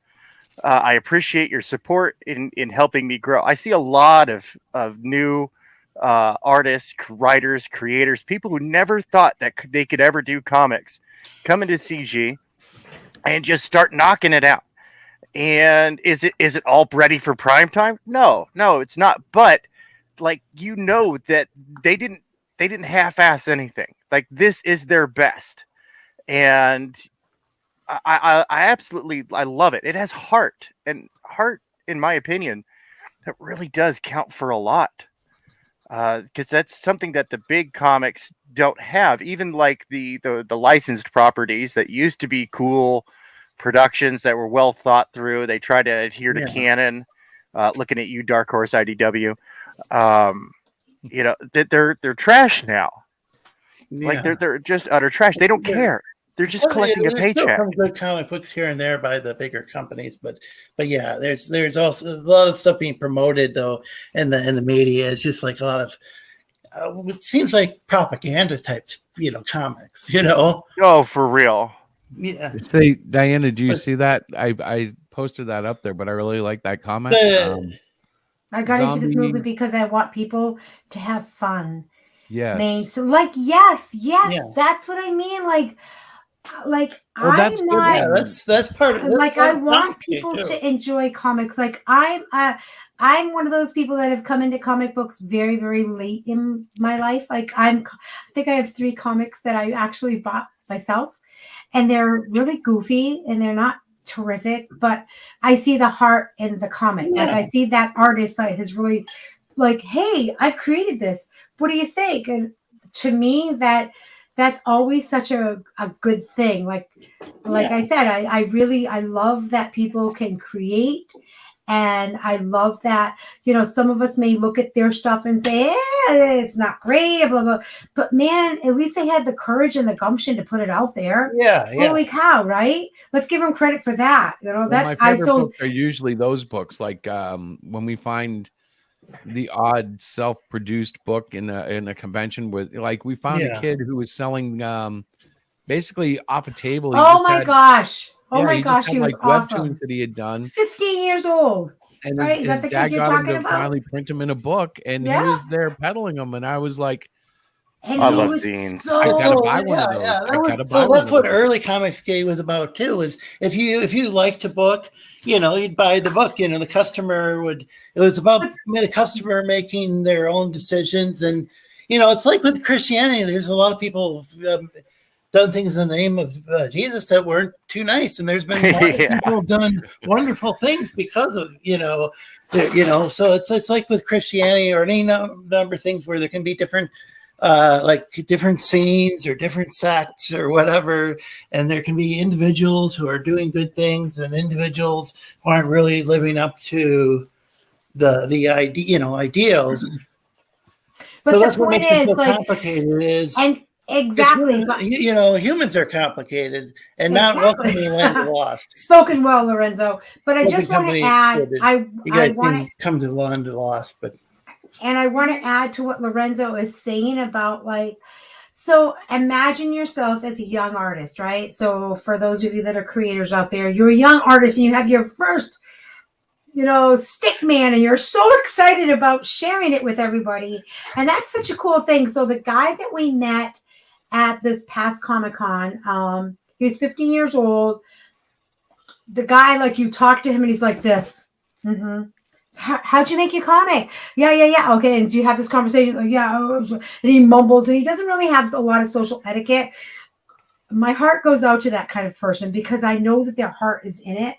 I appreciate your support in helping me grow. I see a lot of new artists, writers, creators, people who never thought that they could ever do comics come into CG and just start knocking it out. And is it all ready for prime time? No, it's not. But like, that they didn't half-ass anything. Like, this is their best. And I absolutely love it. It has heart, and heart, in my opinion, that really does count for a lot. Because that's something that the big comics don't have. Even like the licensed properties that used to be cool productions that were well thought through. They try to adhere to canon. Looking at you, Dark Horse IDW. They're trash now. Like they're just utter trash. They don't care. They're just collecting a There's still paycheck. some good comic books here and there by the bigger companies, but yeah, there's also a lot of stuff being promoted though in the media. It's just like a lot of it seems like propaganda type, comics, you know. Oh, for real. Yeah. Say, Diana, do you see that? I posted that up there, but I really like that comment. I got into this Zombie- movie because I want people to have fun. Yes. So yes, that's what I mean. Like Well, that's I'm good. not. Yeah, that's part of Like part I of want comics people too. to enjoy comics. Like I'm one of those people that have come into comic books very, very late in my life. Like I think I have 3 comics that I actually bought myself, and they're really goofy and they're not terrific, but I see the heart in the comic. Like I see that artist that has really like, hey, I've created this. What do you think? And to me, that's always such a good thing. Like I said, I love that people can create. And I love that, some of us may look at their stuff and say, it's not great, blah, blah. But man, at least they had the courage and the gumption to put it out there. Yeah. Holy cow, right? Let's give them credit for that. Well, my favorite books are usually those books, like when we find the odd self-produced book in a convention with, like, we found a kid who was selling basically off a table. He Oh my gosh. Oh my he gosh, just had he was like awesome. webtoons that he had done. 15 years old. And right? Is that his the dad kid you're got him talking to about? finally print them in a book, and he Yeah. was there peddling them, and I was like, And I he love was zines. so- I gotta So, buy one of those. yeah, I gotta buy so one that's of what those. early Comicsgate was about too. Is if you liked a book, you'd buy the book. The customer would. It was about the customer making their own decisions, and it's like with Christianity. There's a lot of people done things in the name of Jesus that weren't too nice, and there's been a lot of people done wonderful things because of So it's like with Christianity or any number of things where there can be different. Like different scenes or different sects or whatever, and there can be individuals who are doing good things and individuals who aren't really living up to the idea, ideals. But so the that's what point makes it is, so like, complicated. Is and exactly, humans are complicated and not welcome to the land of lost. Spoken well, Lorenzo. But I Well, just the want to company add, quoted, you I guys want can come to the land of lost, but. And I want to add to what Lorenzo is saying about so imagine yourself as a young artist, right? So for those of you that are creators out there, you're a young artist and you have your first, stick man, and you're so excited about sharing it with everybody. And that's such a cool thing. So the guy that we met at this past Comic-Con, he was 15 years old. The guy, like, you talk to him and he's like this. Mm-hmm. How'd you make your comic? Yeah. Okay. And do you have this conversation? Like, yeah. And he mumbles, and he doesn't really have a lot of social etiquette. My heart goes out to that kind of person because I know that their heart is in it.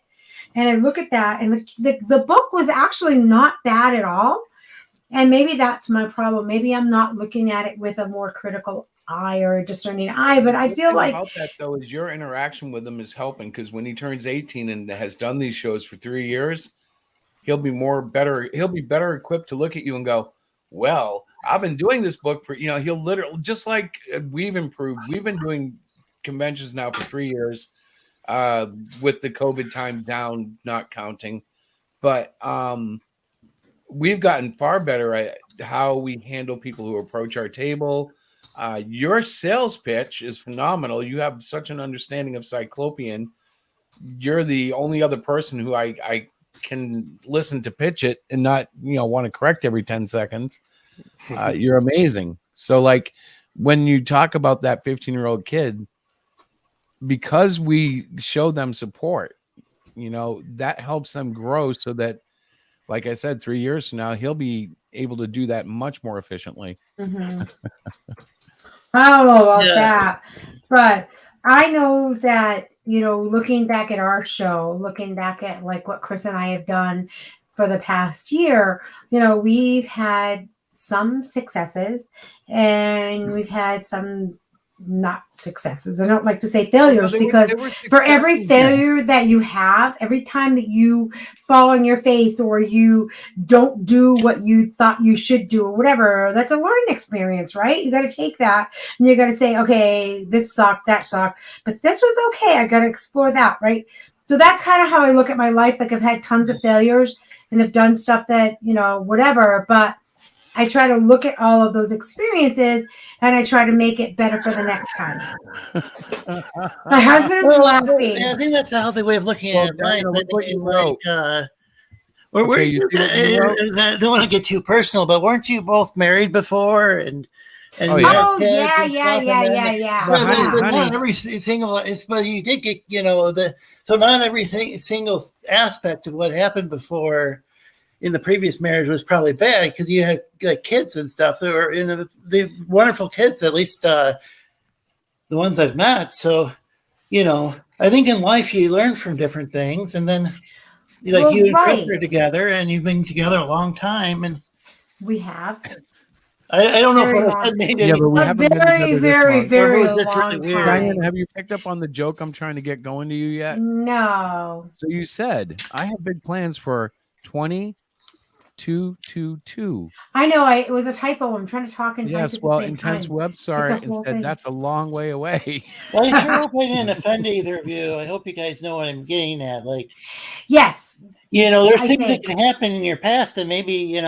And I look at that, and the book was actually not bad at all. And maybe that's my problem. Maybe I'm not looking at it with a more critical eye or a discerning eye, but I feel like about that though is your interaction with him is helping, because when he turns 18 and has done these shows for 3 years, he'll be better equipped to look at you and go, well, I've been doing this book for, he'll literally, just like we've improved. We've been doing conventions now for 3 years with the COVID time down, not counting. But we've gotten far better at how we handle people who approach our table. Your sales pitch is phenomenal. You have such an understanding of Cyclopean. You're the only other person who I can listen to pitch it and not want to correct every 10 seconds. You're amazing. So like when you talk about that 15-year-old kid, because we show them support, that helps them grow, so that, like I said, 3 years from now he'll be able to do that much more efficiently. Mm-hmm. I don't know about that, but I know that, looking back at our show, looking back at like what Chris and I have done for the past year, we've had some successes and we've had some not successes. I don't like to say failures, because for every failure that you have, every time that you fall on your face or you don't do what you thought you should do or whatever, that's a learning experience, right? You got to take that and you got to say, okay, this sucked, that sucked, but this was okay. I got to explore that, right? So that's kind of how I look at my life. Like I've had tons of failures and have done stuff that, whatever, but I try to look at all of those experiences and I try to make it better for the next time. My husband is laughing. I think that's a healthy way of looking at it. Diana, look what you wrote. I don't want to get too personal, but weren't you both married before? And Oh, yeah. Oh, yeah. But not every single, but you did get, so not everything, single aspect of what happened before in the previous marriage was probably bad because you had like kids and stuff. They were the wonderful kids, at least the ones I've met. So, I think in life you learn from different things, and then you and Chris are together, and you've been together a long time, and we have. I don't know if I said made yeah, but we haven't been together very this month. long time. Diane, have you picked up on the joke I'm trying to get going to you yet? No. So you said I have big plans for 2022. I know. It was a typo. I'm trying to talk and yes. type at Well, the same Intense time. website It's a whole said thing. that's a long way away. Well, I sure hope I didn't offend either of you. I hope you guys know what I'm getting at. Like, yes, there's I things think. that can happen in your past, and maybe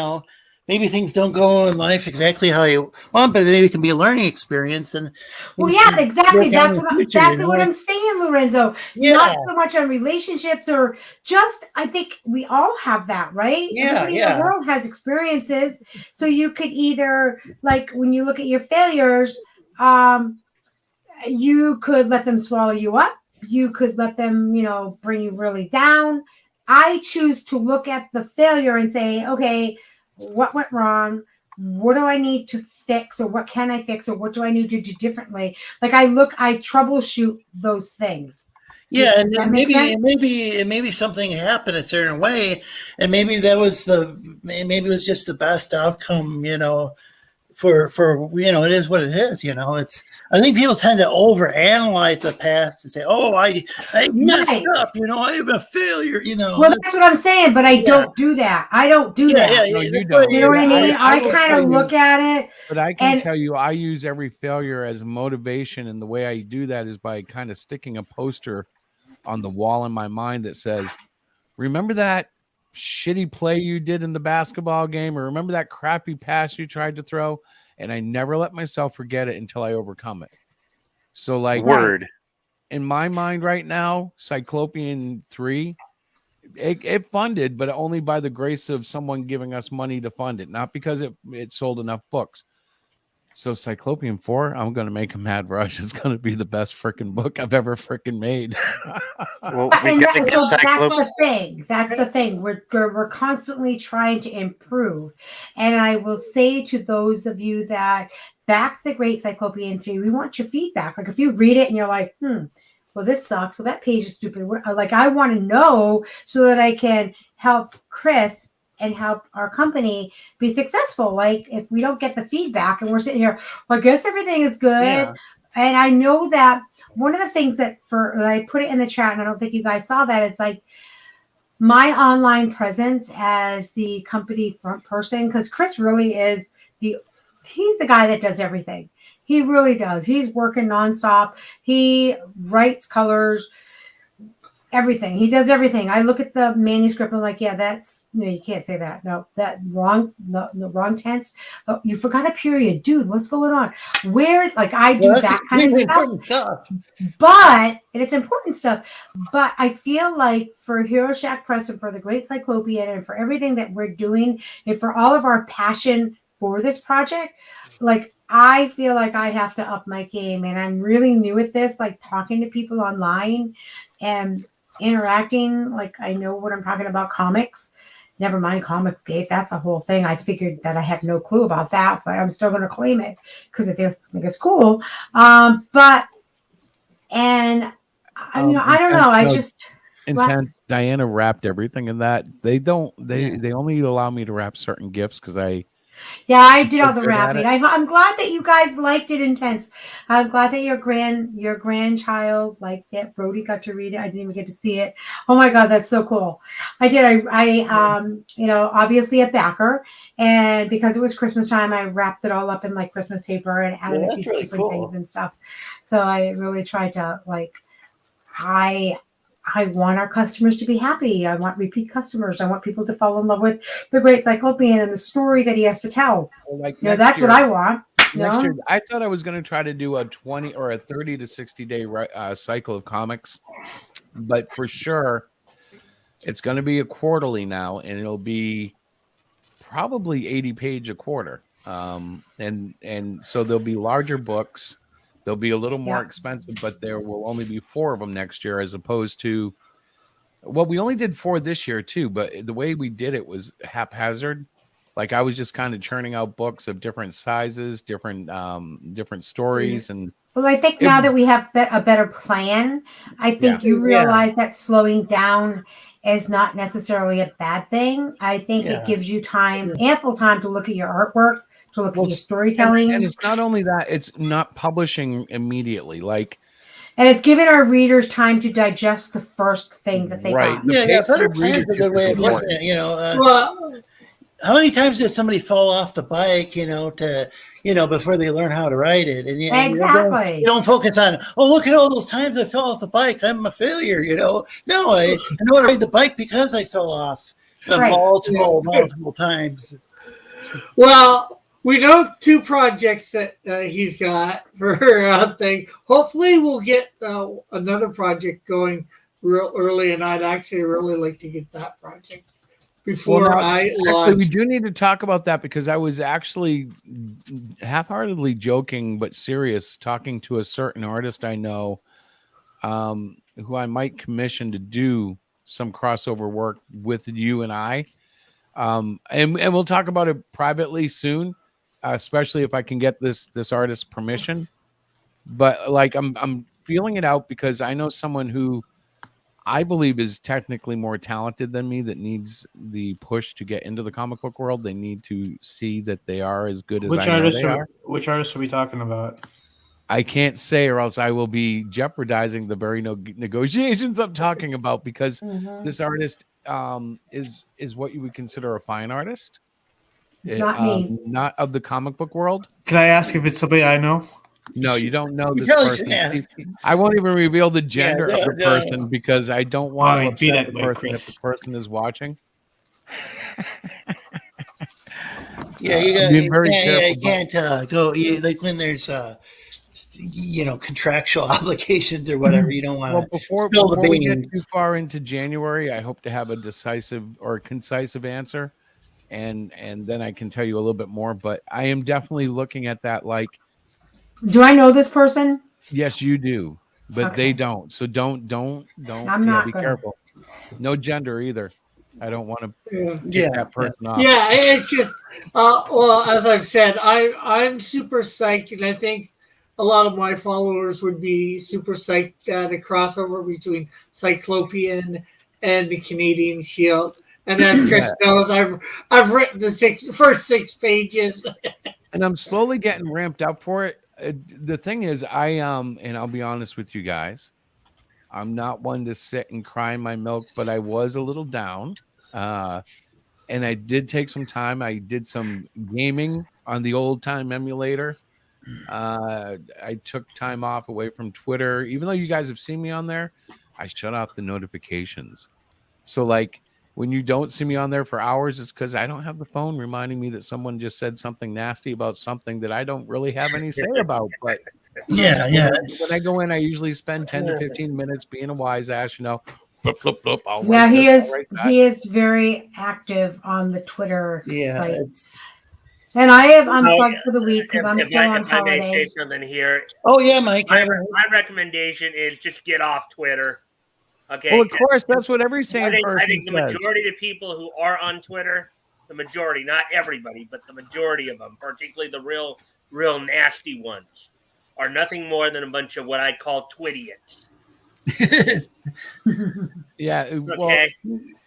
maybe things don't go in life exactly how you want, but maybe it can be a learning experience. And Well, yeah, exactly. That's future, what I'm saying, Lorenzo. Yeah. Not so much on relationships or just. I think we all have that, right? Yeah, Everybody in the world has experiences, so you could either like when you look at your failures, you could let them swallow you up. You could let them, bring you really down. I choose to look at the failure and say, okay, what went wrong? What do I need to fix, or what can I fix, or what do I need to do differently? Like I troubleshoot those things. Yeah, Does and that make sense? maybe something happened a certain way, and maybe it was just the best outcome, for it is what it is, it's. I think people tend to overanalyze the past and say, "Oh, I messed up, I'm a failure," Well, that's what I'm saying, but I don't do that. I don't do that. No, you don't. You know what I mean? I will kind tell of you- look at it. But I can tell you, I use every failure as motivation, and the way I do that is by kind of sticking a poster on the wall in my mind that says, "Remember that shitty play you did in the basketball game, or remember that crappy pass you tried to throw?" And I never let myself forget it until I overcome it. So, like, in my mind right now, Cyclopean 3, it funded, but only by the grace of someone giving us money to fund it, not because it sold enough books. So Cyclopean 4, I'm going to make a mad rush. It's going to be the best freaking book I've ever freaking made. Well, That's the thing. That's the thing. We're constantly trying to improve. And I will say to those of you that back the Great Cyclopean 3, we want your feedback. Like if you read it and you're like, well, this sucks. So that page is stupid. Like I want to know so that I can help Chris and help our company be successful. Like if we don't get the feedback and we're sitting here, well, I guess everything is good. Yeah. And I know that one of the things that I put it in the chat, and I don't think you guys saw that, is like my online presence as the company front person, because Chris really is he's the guy that does everything. He really does. He's working nonstop. He writes colors, everything. He does everything. I look at the manuscript and I'm like, yeah, you can't say that. No, that wrong. No, wrong tense. Oh, you forgot a period, dude. What's going on? I do that kind of stuff. But it's important stuff. But I feel like for Hero Shack Press and for the Great Cyclopean and for everything that we're doing and for all of our passion for this project, like I feel like I have to up my game, and I'm really new at this, like talking to people online and interacting. Like I know what I'm talking about. Comics, never mind Comicsgate. That's a whole thing. I figured that I had no clue about that, but I'm still going to claim it because I think it's cool. I don't know. I just Intense. Diana wrapped everything in that. They only allow me to wrap certain gifts because I did all the wrapping. I'm glad that you guys liked it. Intense. I'm glad that your grandchild liked it. Brody got to read it. I didn't even get to see it. Oh my God, that's so cool. I did. I obviously a backer, and because it was Christmas time, I wrapped it all up in like Christmas paper and added a few different things and stuff. So I really tried to I I want our customers to be happy. I want repeat customers. I want people to fall in love with the great Cyclopean and the story that he has to tell. Well, like You know, next that's what year- I want. you Next know? year, I thought I was going to try to do a 20 or a 30 to 60 day cycle of comics, but for sure, it's going to be a quarterly now, and it'll be probably 80 page a quarter. And so there'll be larger books. They'll be a little more Yeah. expensive, but there will only be 4 of them next year, as opposed to, well, we only did 4 this year too, but the way we did it was haphazard. Like I was just kind of churning out books of different sizes, different stories, and Well, I think now that we have a better plan, I think you realize that slowing down is not necessarily a bad thing. I think Yeah. it gives you time, ample time to look at your artwork, to look at your storytelling. and it's not only that, it's not publishing immediately. Like, And it's given our readers time to digest the first thing that they Right. buy. Yeah, better plan's a good way of looking at it, you know. How many times does somebody fall off the bike, before they learn how to ride it? And Exactly. you don't focus on, oh, look at all those times I fell off the bike. I'm a failure, No, I know how to ride the bike because I fell off multiple times. Well, we know 2 projects that he's got for thing. Hopefully, we'll get another project going real early, and I'd actually really like to get that project before Well, now, I actually, launch. we do need to talk about that because I was actually half-heartedly joking but serious, talking to a certain artist I know, who I might commission to do some crossover work with you and I, and we'll talk about it privately soon, especially if I can get this artist's permission. But like, I'm feeling it out because I know someone who I believe is technically more talented than me that needs the push to get into the comic book world. They need to see that they are as good as Which I know artists they are. Which artists are we talking about? I can't say, or else I will be jeopardizing the very negotiations I'm talking about, because this artist is what you would consider a fine artist. Not me. Not of the comic book world. Can I ask if it's somebody I know? No, you don't know You this probably person. shouldn't I won't even reveal the gender no, of the no. person because I don't want Fine, to be upset that the way, person if Chris. the person is watching. Yeah, I'm being very you careful, can't go. Like when there's contractual obligations or whatever, you don't want Well, to before spill the we get beans. too far into January, I hope to have a decisive or concisive answer, and then I can tell you a little bit more. But I am definitely looking at that. Like, Do I know this person? yes, you do, but Okay. they don't. So don't. I'm not be gonna. careful. No gender either. I don't want to Yeah. get that person off. Yeah, it's just well, as I've said, I'm super psyched, and I think a lot of my followers would be super psyched at a crossover between Cyclopean and the Canadian Shield. And as Chris knows, I've written the first 6 pages. And I'm slowly getting ramped up for it. The thing is, and I'll be honest with you guys, I'm not one to sit and cry my milk, but I was a little down. And I did take some time. I did some gaming on the old time emulator. I took time off away from Twitter. Even though you guys have seen me on there, I shut off the notifications. So like when you don't see me on there for hours, it's because I don't have the phone reminding me that someone just said something nasty about something that I don't really have any say about. But Yeah. when I go in, I usually spend 10 to 15 minutes being a wise ass, Flip, flip, flip. I'll Yeah, write he this, is. I'll write that. He is very active on the Twitter Yeah, site. And I have unplugged Oh, for the week because I'm if still I on if I may holiday. say something here, Oh yeah, Mike. my recommendation is just get off Twitter. Okay. Well, of course, that's what every I sane think person the says. majority of the people who are on Twitter, the majority, not everybody, but the majority of them, particularly the real nasty ones, are nothing more than a bunch of what I call twidiots. Yeah. Well, Okay.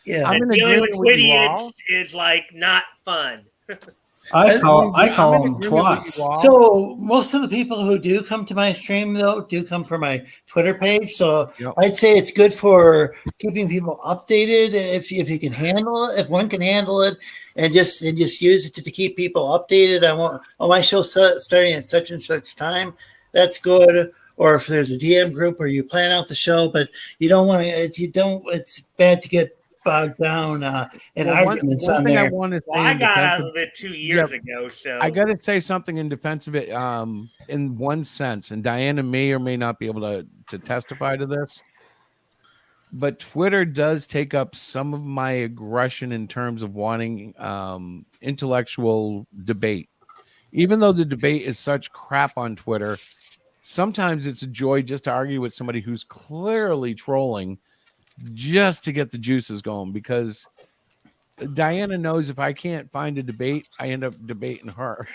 Yeah. I'm in Dealing with agreement with you twidiots all. is like not fun. I call I'm in them agreement with twats. you all. So most of the people who do come to my stream, though, do come from my Twitter page. So Yep. I'd say it's good for keeping people updated if you can handle it. If one can handle it, and just use it to keep people updated. I want my show starting at such and such time. That's good. or if there's a DM group where you plan out the show, but you don't want to. It's bad to get bogged down in arguments one on thing there. I want to say. Well, I in got defense out of it 2 years ago, so I got to say something in defense of it. In one sense, and Diana may or may not be able to testify to this, but Twitter does take up some of my aggression in terms of wanting intellectual debate. Even though the debate is such crap on Twitter, sometimes it's a joy just to argue with somebody who's clearly trolling just to get the juices going, because Diana knows if I can't find a debate, I end up debating her.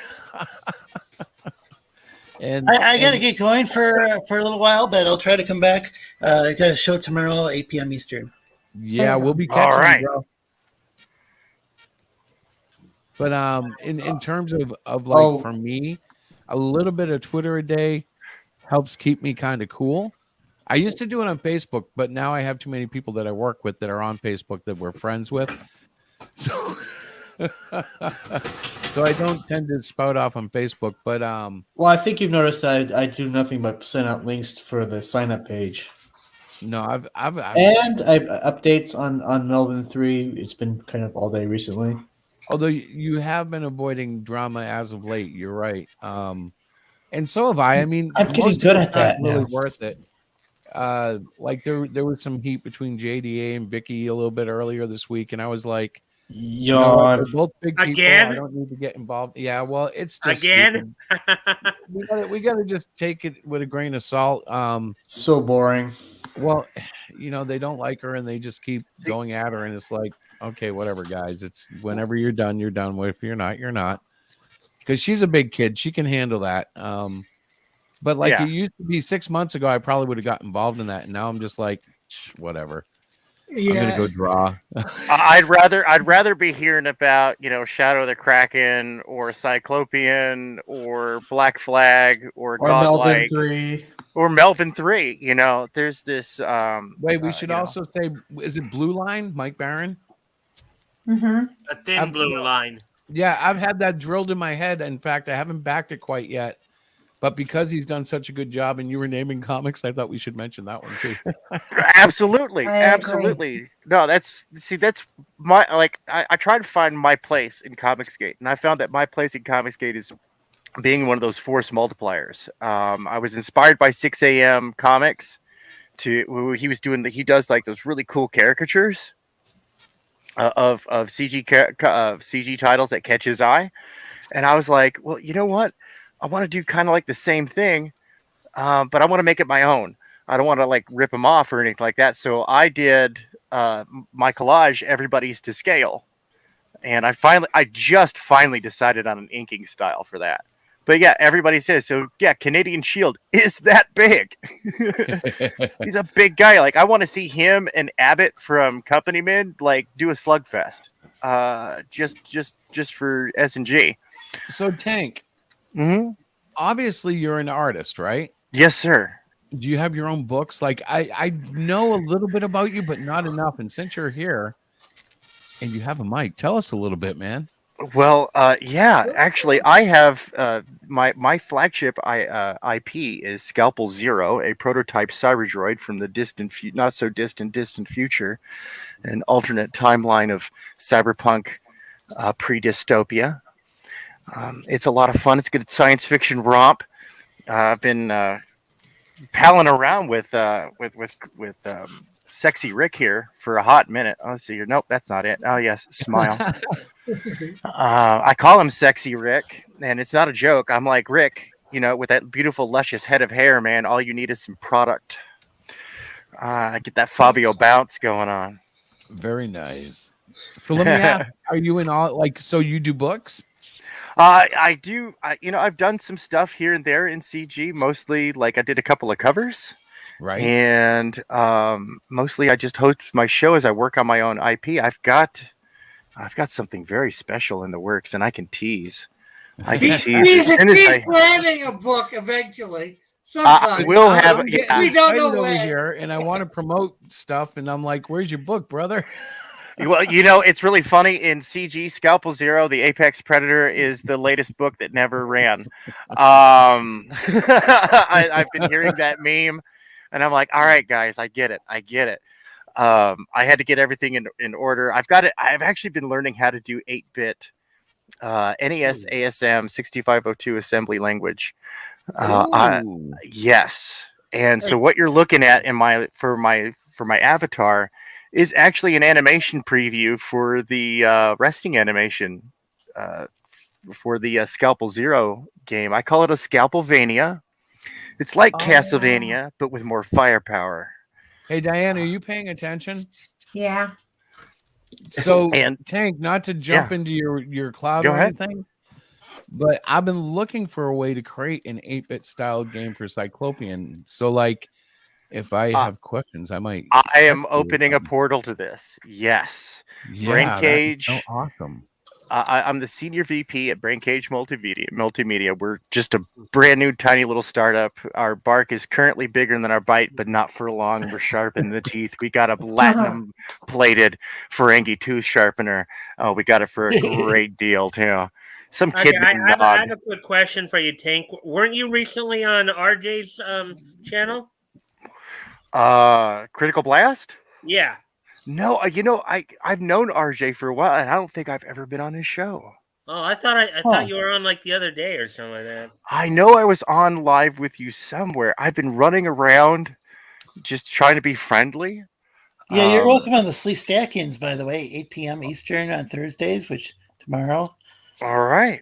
And I got to get going for a little while, but I'll try to come back. I got a show tomorrow, 8 p.m. Eastern. Yeah, we'll be catching you, bro. But in terms of like for me, a little bit of Twitter a day helps keep me kind of cool. I used to do it on Facebook, but now I have too many people that I work with that are on Facebook that we're friends with. So so I don't tend to spout off on Facebook, but Well, I think you've noticed that I do nothing but send out links for the sign up page. No, I've and I updates on Melvin 3. It's been kind of all day recently. Although you have been avoiding drama as of late, you're right. And so have I. I mean, I'm getting most of good it's at that not really now. worth it. Like there was some heat between JDA and Vicky a little bit earlier this week, and I was like, you know what, they're both big people. Again? I don't need to get involved. Yeah, well, it's just again. we gotta just take it with a grain of salt. So boring. Well, you know, they don't like her and they just keep going at her, and it's like, okay, whatever, guys. It's whenever you're done, you're done. If you're not, you're not. Because she's a big kid, she can handle that. But like it used to be 6 months ago, I probably would have got involved in that, and now I'm just like, whatever. I'm gonna go draw. I'd rather be hearing about, you know, Shadow of the Kraken or Cyclopean or Black Flag or Melvin Godlike 3. or Melvin 3. You know, there's this. Wait, we should also say, is it Blue Line, Mike Barron? Mm-hmm. A thin blue line. Yeah, I've had that drilled in my head. In fact, I haven't backed it quite yet. But because he's done such a good job and you were naming comics, I thought we should mention that one too. Absolutely. I Absolutely. No, that's my, like, I try to find my place in Comicsgate, and I found that my place in Comicsgate is being one of those force multipliers. I was inspired by 6 a.m. Comics he does like those really cool caricatures of CG titles that catch his eye. And I was like, well, you know what? I want to do kind of like the same thing, but I want to make it my own. I don't want to like rip them off or anything like that. So I did my collage, Everybody's to Scale. And I just finally decided on an inking style for that. But yeah, everybody says, so yeah, Canadian Shield is that big. He's a big guy. Like, I want to see him and Abbott from Company Men like do a slugfest. Just for S&G. So Tank, obviously you're an artist, right? Yes, sir. Do you have your own books? Like I know a little bit about you, but not enough. And since you're here and you have a mic, tell us a little bit, man. Well, yeah, actually, I have my flagship IP is Scalpel Zero, a prototype Cyberdroid from the not so distant future, an alternate timeline of cyberpunk pre-dystopia. It's a lot of fun. It's a good science fiction romp. I've been palling around with Sexy Rick here for a hot minute. Oh, let's see here. Nope, that's not it. Oh, yes, smile. I call him Sexy Rick, and it's not a joke. I'm like, Rick, you know, with that beautiful, luscious head of hair, man, all you need is some product. I get that Fabio bounce going on. Very nice. So let me ask, are you in all, like, so you do books? I do. I've done some stuff here and there in CG, mostly like I did a couple of covers. Right. And mostly I just host my show as I work on my own IP. I've got something very special in the works, and I can tease. He's planning a book eventually. We'll have. We don't know over when. here, and I want to promote stuff, and I'm like, "Where's your book, brother?" Well, it's really funny. In CG Scalpel Zero, the Apex Predator is the latest book that never ran. I've been hearing that meme, and I'm like, all right, guys, I get it. I had to get everything in order. I've got it. I've actually been learning how to do 8-bit NES ASM 6502 assembly language. Yes. And so what you're looking at for my avatar is actually an animation preview for the resting animation for the Scalpel Zero game. I call it a Scalpelvania. It's like Castlevania, but with more firepower. Hey, Diane, are you paying attention? Yeah. So, Tank, not to jump into your cloud Go or ahead. anything, but I've been looking for a way to create an 8-bit styled game for Cyclopean. So, like, if I have questions, I might. I am opening a portal to this. Yes. Yeah, Brain that'd be Cage. so awesome. I'm the senior VP at Brain Cage Multimedia. We're just a brand new, tiny little startup. Our bark is currently bigger than our bite, but not for long. We're sharp in the teeth. We got a platinum plated Ferengi tooth sharpener. Oh, we got it for a great deal too. Some kid. I have a quick question for you, Tank. Weren't you recently on RJ's channel? Critical Blast? Yeah. No, I've known RJ for a while, and I don't think I've ever been on his show. Oh, I thought you were on like the other day or something like that. I know I was on live with you somewhere. I've been running around just trying to be friendly. Yeah, you're welcome on the Sleestackians, by the way, 8 p.m. Eastern on Thursdays, which tomorrow. All right.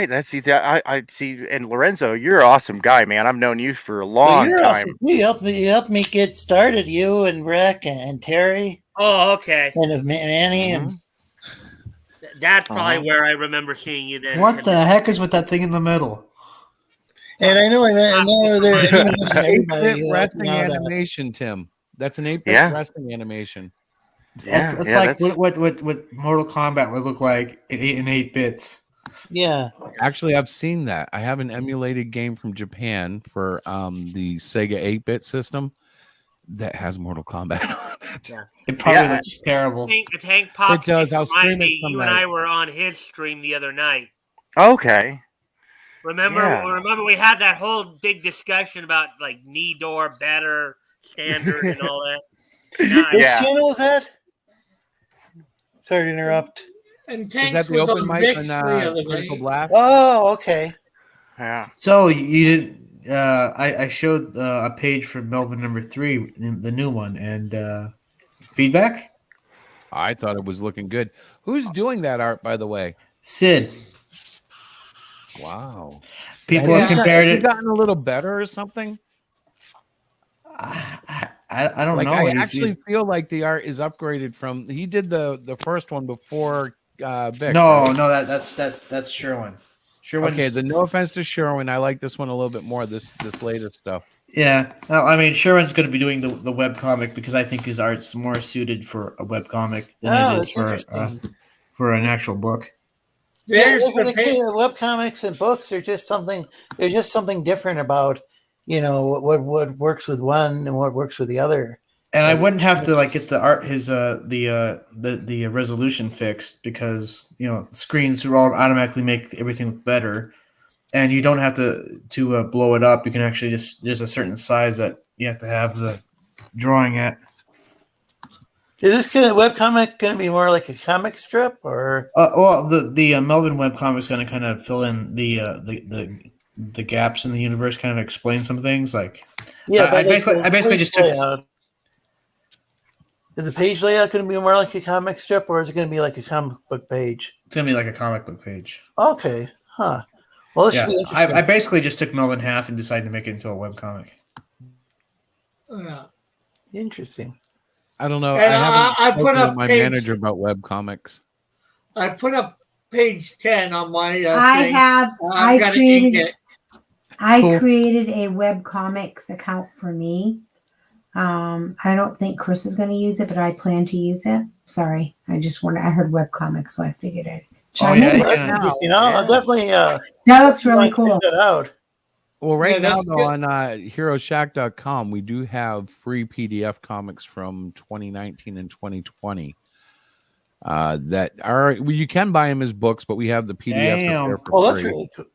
That's that. I see. And Lorenzo, you're an awesome guy, man. I've known you for a long time. Awesome. You helped me get started. You and Rick and Terry. Oh, okay. And Manny and. That's probably where I remember seeing you then. What the heck is with that thing in the middle? And I know they're 8-bit resting animation, Tim. That's an 8-bit resting animation. That's like what Mortal Kombat would look like in 8 bits. Yeah. Actually, I've seen that. I have an emulated game from Japan for the Sega 8-bit system that has Mortal Kombat on it. Yeah. It probably looks terrible. The Tank Pop. It does. I'll stream it You and I were on his stream the other night. Okay. Remember we had that whole big discussion about like knee door better standard and all that. Which channel is that? Sorry to interrupt. And Is Tanks that the was open on mic Vix on the other Critical day. Blast? Oh, okay. Yeah. So you didn't. I showed a page for Melvin #3, the new one, and feedback. I thought it was looking good. Who's doing that art, by the way? Sid. Wow. People have compared Has it. gotten a little better or something? I don't know. I He's- actually feel like the art is upgraded from. He did the first one before Vic. No, right? no, that's Sherwin. Sherwin's, Okay, no offense to Sherwin, I like this one a little bit more. This latest stuff. Yeah, well, I mean, Sherwin's going to be doing the web comic because I think his art's more suited for a web comic than it is for an actual book. Yeah, web comics and books are just something. There's just something different about what works with one and what works with the other. And I wouldn't have to get the art the resolution fixed because screens will automatically make everything look better, and you don't have to blow it up. You can actually there's a certain size that you have to have the drawing at. Is this webcomic going to be more like a comic strip, or? Well, the Melvin webcomic is going to kind of fill in the gaps in the universe, kind of explain some things. I basically just took. Is the page layout going to be more like a comic strip, or is it going to be like a comic book page? It's going to be like a comic book page. Okay, huh? Well, this should be interesting. I basically just took Melvin half and decided to make it into a webcomic. Yeah. Interesting. I don't know. And I haven't I put spoken up with my page- manager about webcomics. I put up page 10 on my I thing. have. I've got to ink it. I Cool. created a webcomics account for me. I don't think Chris is going to use it, but I plan to use it. Sorry, I heard webcomics, so I figured it. Interesting. I'll definitely. That looks really cool. Check that out. Well, right Yeah, now, that's though, good. on HeroShack.com, we do have free PDF comics from 2019 and 2020. that are you can buy them as books, but we have the PDFs. Damn. There for Oh, that's free. really cool.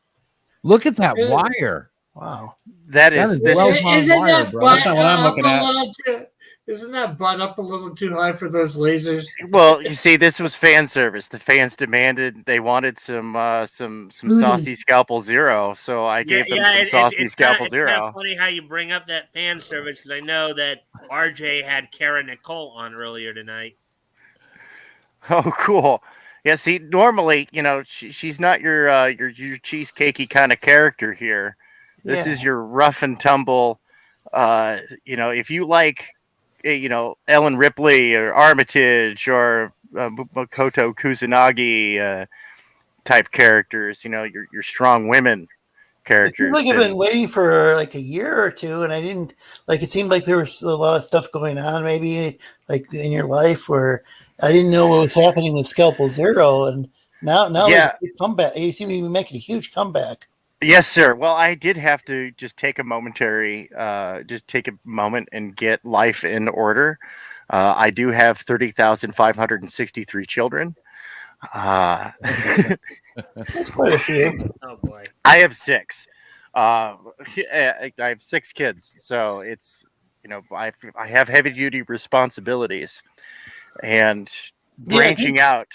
Look at that wire. Wow. That is this is Isn't wire, that bro. butt That's not what I'm up looking a at. little too? Isn't that butt up a little too high for those lasers? well. You see, this was fan service. The fans demanded they wanted some saucy Scalpel Zero, so I gave them some saucy Scalpel It's kind Zero. of funny how you bring up that fan service because I know that RJ had Kara Nicole on earlier tonight. Oh, cool. Yeah. See, normally, she's not your cheesecakey kind of character here. This is your rough and tumble. If you like, Ellen Ripley or Armitage or Makoto Kusanagi type characters, your strong women It characters. seems like I've been waiting for like a year or two, and I didn't like. It seemed like there was a lot of stuff going on, maybe like in your life, where I didn't know what was happening with Scalpel Zero, and now Yeah. there's a comeback. You seem to be making a huge comeback. Yes, sir. Well, I did have to just take a moment and get life in order. I do have 30,563 children. That's quite a few. Oh boy. I have 6. I have 6 kids, so it's I have heavy duty responsibilities and branching out.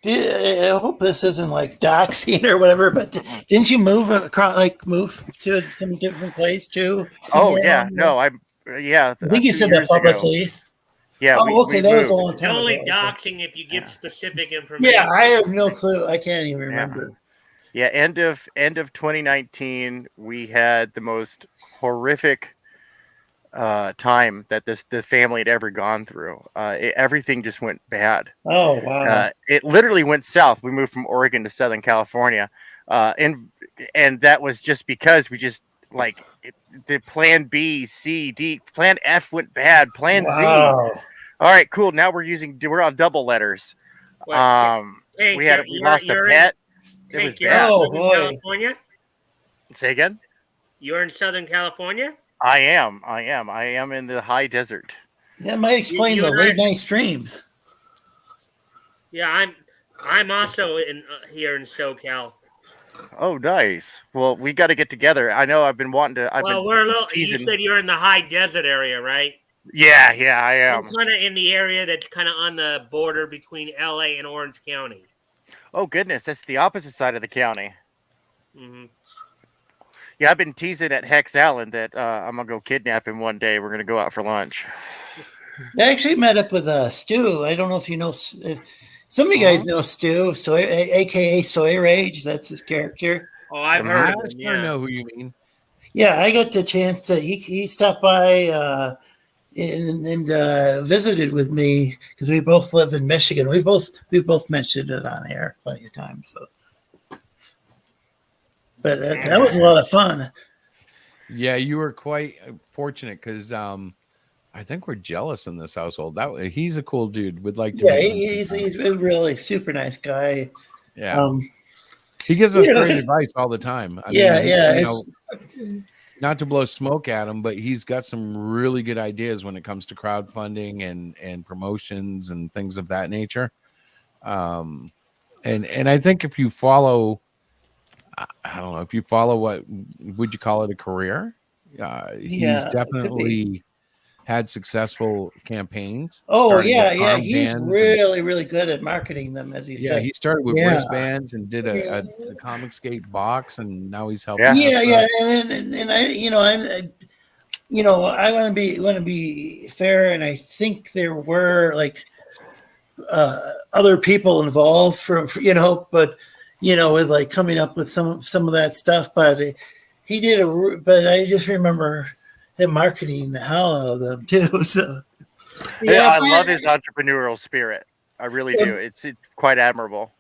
I hope this isn't like doxing or whatever, but didn't you move across, move to some different place too? Oh yeah, no, I think you said that publicly. Yeah. Oh, okay, that was a long It's time only ago. doxing if you give specific information. Yeah, I have no clue. I can't even remember. Yeah, end of 2019, we had the most horrific time that the family had ever gone through. Everything just went bad. Oh wow! It literally went south. We moved from Oregon to Southern California, and that was just because we just the plan B, C, D, plan F went bad. Plan Z. All right, cool. Now we're on double letters. Hey, We lost a pet. It was bad. Oh boy! California? Say again. You're in Southern California? I am in the high desert. That might explain the late night streams. Yeah, I'm also here in SoCal. Oh, nice. Well, we got to get together. I know I've been wanting to. We're a little. You said you're in the high desert area, right? Yeah, I am. I'm kind of in the area that's kind of on the border between LA and Orange County. Oh goodness, that's the opposite side of the county. Mm-hmm. Yeah, I've been teasing at Hex Allen that I'm gonna go kidnap him one day. We're gonna go out for lunch. I actually met up with Stu. I don't know if you know. Some of you guys know Stu, aka Soy Rage. That's his character. Oh, I've heard of him. I don't know who you mean. Yeah, I got the chance to. He stopped by and visited with me because we both live in Michigan. We've both mentioned it on air plenty of times. So, but that was a lot of fun. Yeah, you were quite fortunate because I think we're jealous in this household. He's a cool dude. Would like to. Yeah, he's a really super nice guy. Yeah. He gives us great advice all the time. I mean, not to blow smoke at him, but he's got some really good ideas when it comes to crowdfunding and promotions and things of that nature. And I think if you follow, I don't know, if you follow what would you call it, a career? He's definitely had successful campaigns. Oh yeah. He's really, really good at marketing them, as he said. He started with wristbands and did a Comicsgate box, and now he's helping. Yeah. And I want to be fair, and I think there were other people involved from but with like coming up with some of that stuff, but he did but I just remember him marketing the hell out of them too. So I love his entrepreneurial spirit. I really do. It's quite admirable.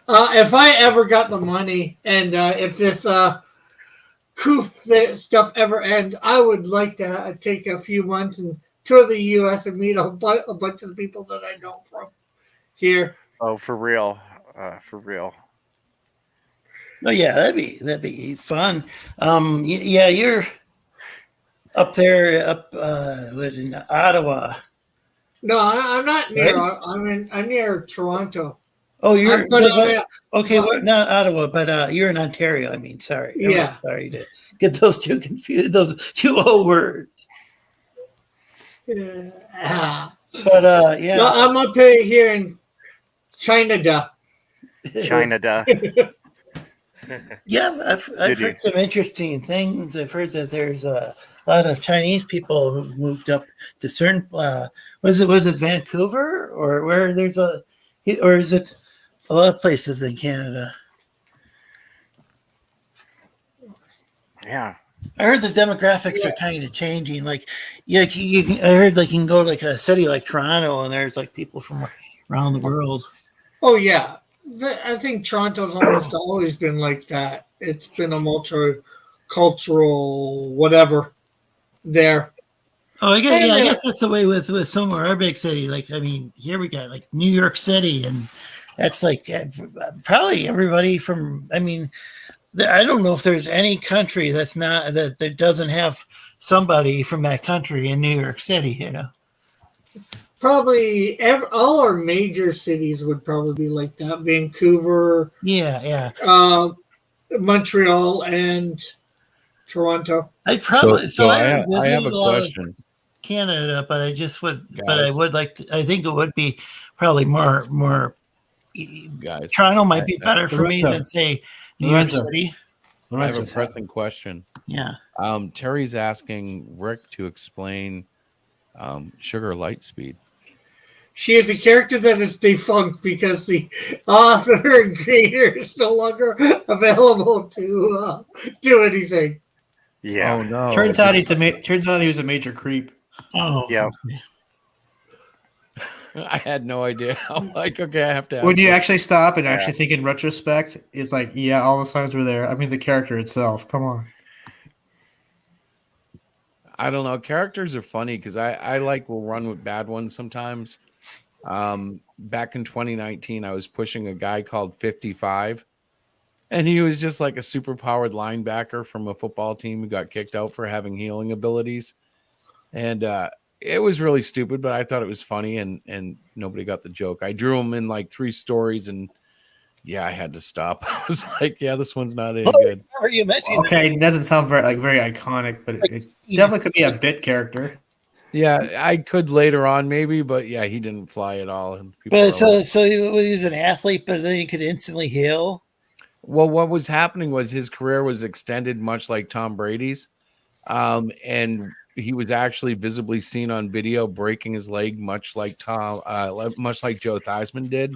If I ever got the money, and if this Koof stuff ever ends, I would like to take a few months and tour the U.S. and meet a bunch of the people that I know from here. Oh, for real, for real. Oh yeah, that'd be fun. You're up there in Ottawa. No, I'm not near. Right? I'm near Toronto. Oh, you're But, okay. Well, not Ottawa, but you're in Ontario. I mean, sorry. I'm Yeah. sorry to get those two confused. Those two old words. Yeah. But yeah, No, I'm up here in China. China. Yeah, I've heard some interesting things. I've heard that there's a lot of Chinese people who've moved up to certain. Was it Vancouver or where there's or is it a lot of places in Canada? Yeah. I heard the demographics are kind of changing. Like, yeah, I heard like you can go to like a city like Toronto and there's like people from around the world. Oh yeah, I think Toronto's almost always been like that. It's been a multicultural whatever there. Oh, I guess that's the way with some of our big cities. Like, I mean, here we got like New York City, and that's like probably everybody from. I mean, I don't know if there's any country that's not that doesn't have somebody from that country in New York City. You know, probably all our major cities would probably be like that. Vancouver, yeah, Montreal, and Toronto. I probably I have a question. Canada, but I just would, but I would like to. I think it would be probably more. Guys, Toronto might be better for me than say New York City. I have a pressing question. Yeah. Terry's asking Rick to explain Sugar Lightspeed. She is a character that is defunct because the author and creator is no longer available to do anything. Yeah. Oh no. Turns out he was a major creep. Oh. Yeah. I had no idea. I'm like, okay, I have to. When you actually stop and actually think in retrospect, it's like, yeah, all the signs were there. I mean, the character itself. Come on. I don't know. Characters are funny because I like will run with bad ones sometimes. Back in 2019, I was pushing a guy called 55, and he was just like a super powered linebacker from a football team who got kicked out for having healing abilities. And it was really stupid, but I thought it was funny, and nobody got the joke. I drew him in like 3 stories, and yeah, I had to stop. I was like, yeah, this one's not any good. Are you mentioning? Okay, it doesn't sound very iconic, but it definitely could be a bit character. Yeah, I could later on maybe, but yeah, he didn't fly at all. And But so he was an athlete, but then he could instantly heal. Well, what was happening was his career was extended much like Tom Brady's. And he was actually visibly seen on video breaking his leg, much like Joe Theismann did.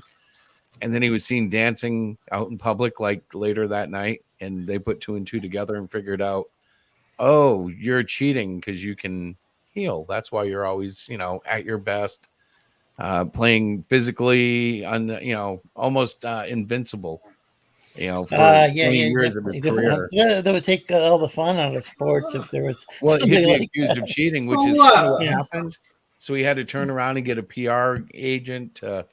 And then he was seen dancing out in public like later that night. And they put 2 and 2 together and figured out, oh, you're cheating because you can heal. That's why you're always, at your best, playing physically, almost invincible. For 20 years of his career. That would take all the fun out of sports if there was. Well, he'd be like accused of cheating, which is kind of what happened. So he had to turn around and get a PR agent to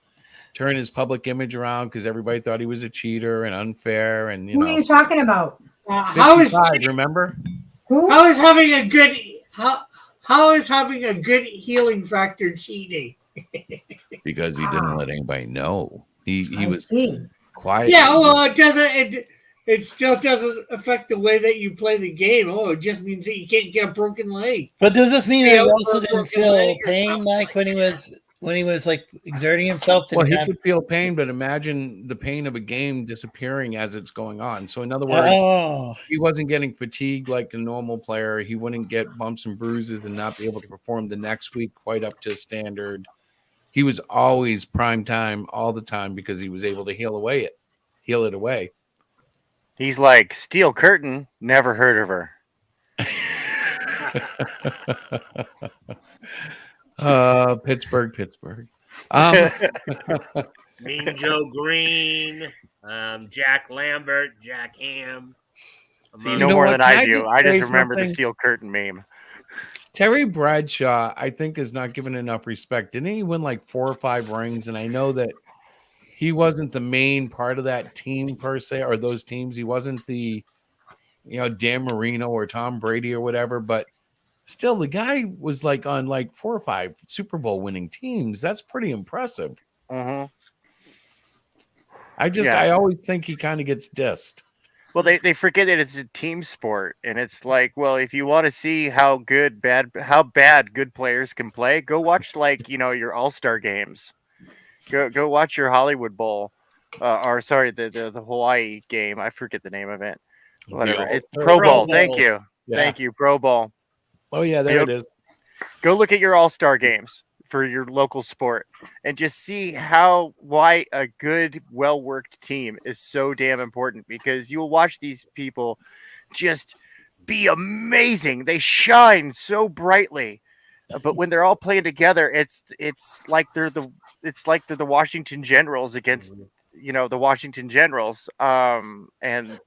turn his public image around because everybody thought he was a cheater and unfair. And Who are you talking about? How is remember? How is having a good healing factor cheating? Because he didn't let anybody know. He was quiet. Yeah, well, it still doesn't affect the way that you play the game. Oh, it just means that you can't get a broken leg. But does this mean that he also didn't feel pain like when he was like exerting himself? Well, he could feel pain, but imagine the pain of a game disappearing as it's going on. So in other words, he wasn't getting fatigued like a normal player. He wouldn't get bumps and bruises and not be able to perform the next week quite up to standard. He was always prime time all the time because he was able to heal it away. He's like Steel Curtain, never heard of her. Pittsburgh. Mean Joe Green, Jack Lambert, Jack Ham. See, you know more than I do. I just remember the Steel Curtain meme. Terry Bradshaw, I think, is not given enough respect. Didn't he win like 4 or 5 rings? And I know that he wasn't the main part of that team per se, or those teams. He wasn't the, Dan Marino or Tom Brady or whatever. But Still, the guy was like on like 4 or 5 Super Bowl winning teams. That's pretty impressive. Mhm. I always think he kind of gets dissed. Well, they forget that it's a team sport, and it's like, well, if you want to see how bad good players can play, go watch your All-Star games. Go watch your Hollywood Bowl, or sorry, the Hawaii game. I forget the name of it. Whatever. Yeah. It's Pro Bowl. Bowl. Thank you. Yeah. Thank you. Pro Bowl. Oh yeah, there it is. Go look at your All-Star games for your local sport and just see why a good, well-worked team is so damn important, because you'll watch these people just be amazing. They shine so brightly. But when they're all playing together, it's like they're the Washington Generals against the Washington Generals. And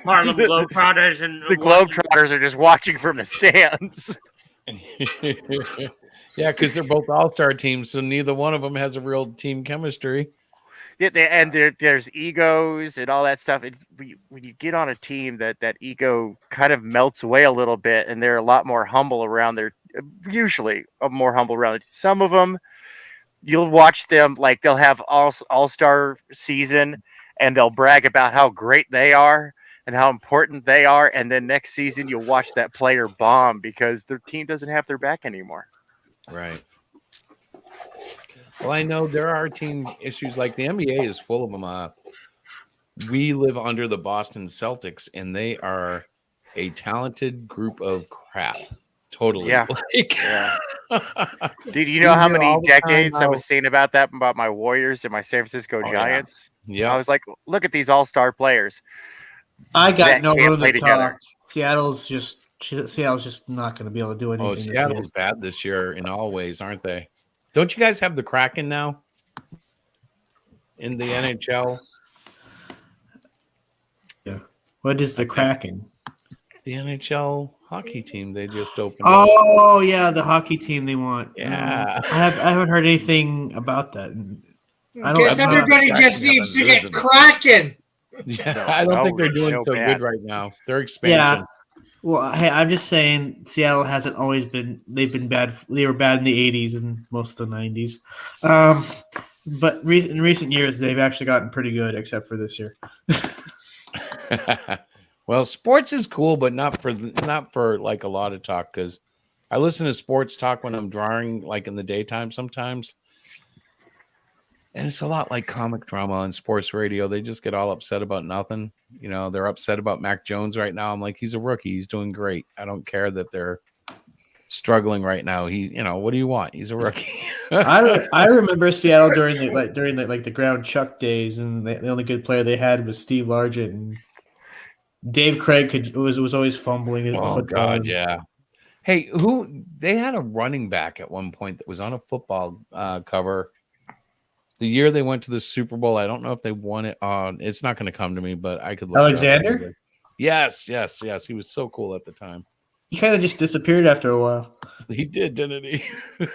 Harlem Globetrotters and the Globetrotters are just watching from the stands. Yeah, because they're both all-star teams, so neither one of them has a real team chemistry. Yeah, there's egos and all that stuff. When you get on a team, that ego kind of melts away a little bit, and they're a lot more humble around usually more humble around it. Some of them, you'll watch them, like they'll have all-star season, and they'll brag about how great they are and how important they are, and then next season you'll watch that player bomb because their team doesn't have their back anymore. Right. Well, I know there are team issues, like the NBA is full of them. We live under the Boston Celtics, and they are a talented group of crap. Totally. Yeah. Yeah. Dude, you know how many all the time decades I how- was saying about my Warriors and my San Francisco Giants? Yeah. I was like, look at these all-star players. I got that no can't room play to together. talk. Seattle's just not going to be able to do anything. Oh, this Seattle's year. bad this year in all ways, aren't they? Don't you guys have the Kraken now in the NHL? Yeah. What is the Kraken? The NHL hockey team they just opened. Oh yeah, the hockey team they want. Yeah. I haven't heard anything about that. I don't. Guess everybody just needs to get cracking. Yeah, I don't think they're doing so good right now. They're expansion. Yeah. Well, hey, I'm just saying Seattle hasn't always been. They've been bad. They were bad in the '80s and most of the '90s. But in recent years, they've actually gotten pretty good, except for this year. Well, sports is cool, but not for like a lot of talk, because I listen to sports talk when I'm drawing, like in the daytime sometimes. And it's a lot like comic drama on sports radio. They just get all upset about nothing. You know, they're upset about Mac Jones right now. I'm like, he's a rookie. He's doing great. I don't care that they're struggling right now. What do you want? He's a rookie. I remember Seattle during the ground chuck days, and the only good player they had was Steve Largent, and Dave Craig was always fumbling. Oh football. God, yeah. Hey, they had a running back at one point that was on a football cover. The year they went to the Super Bowl, I don't know if they won it. It's not going to come to me, but I could look it up. Alexander? Yes. He was so cool at the time. He kind of just disappeared after a while. He did, didn't he? He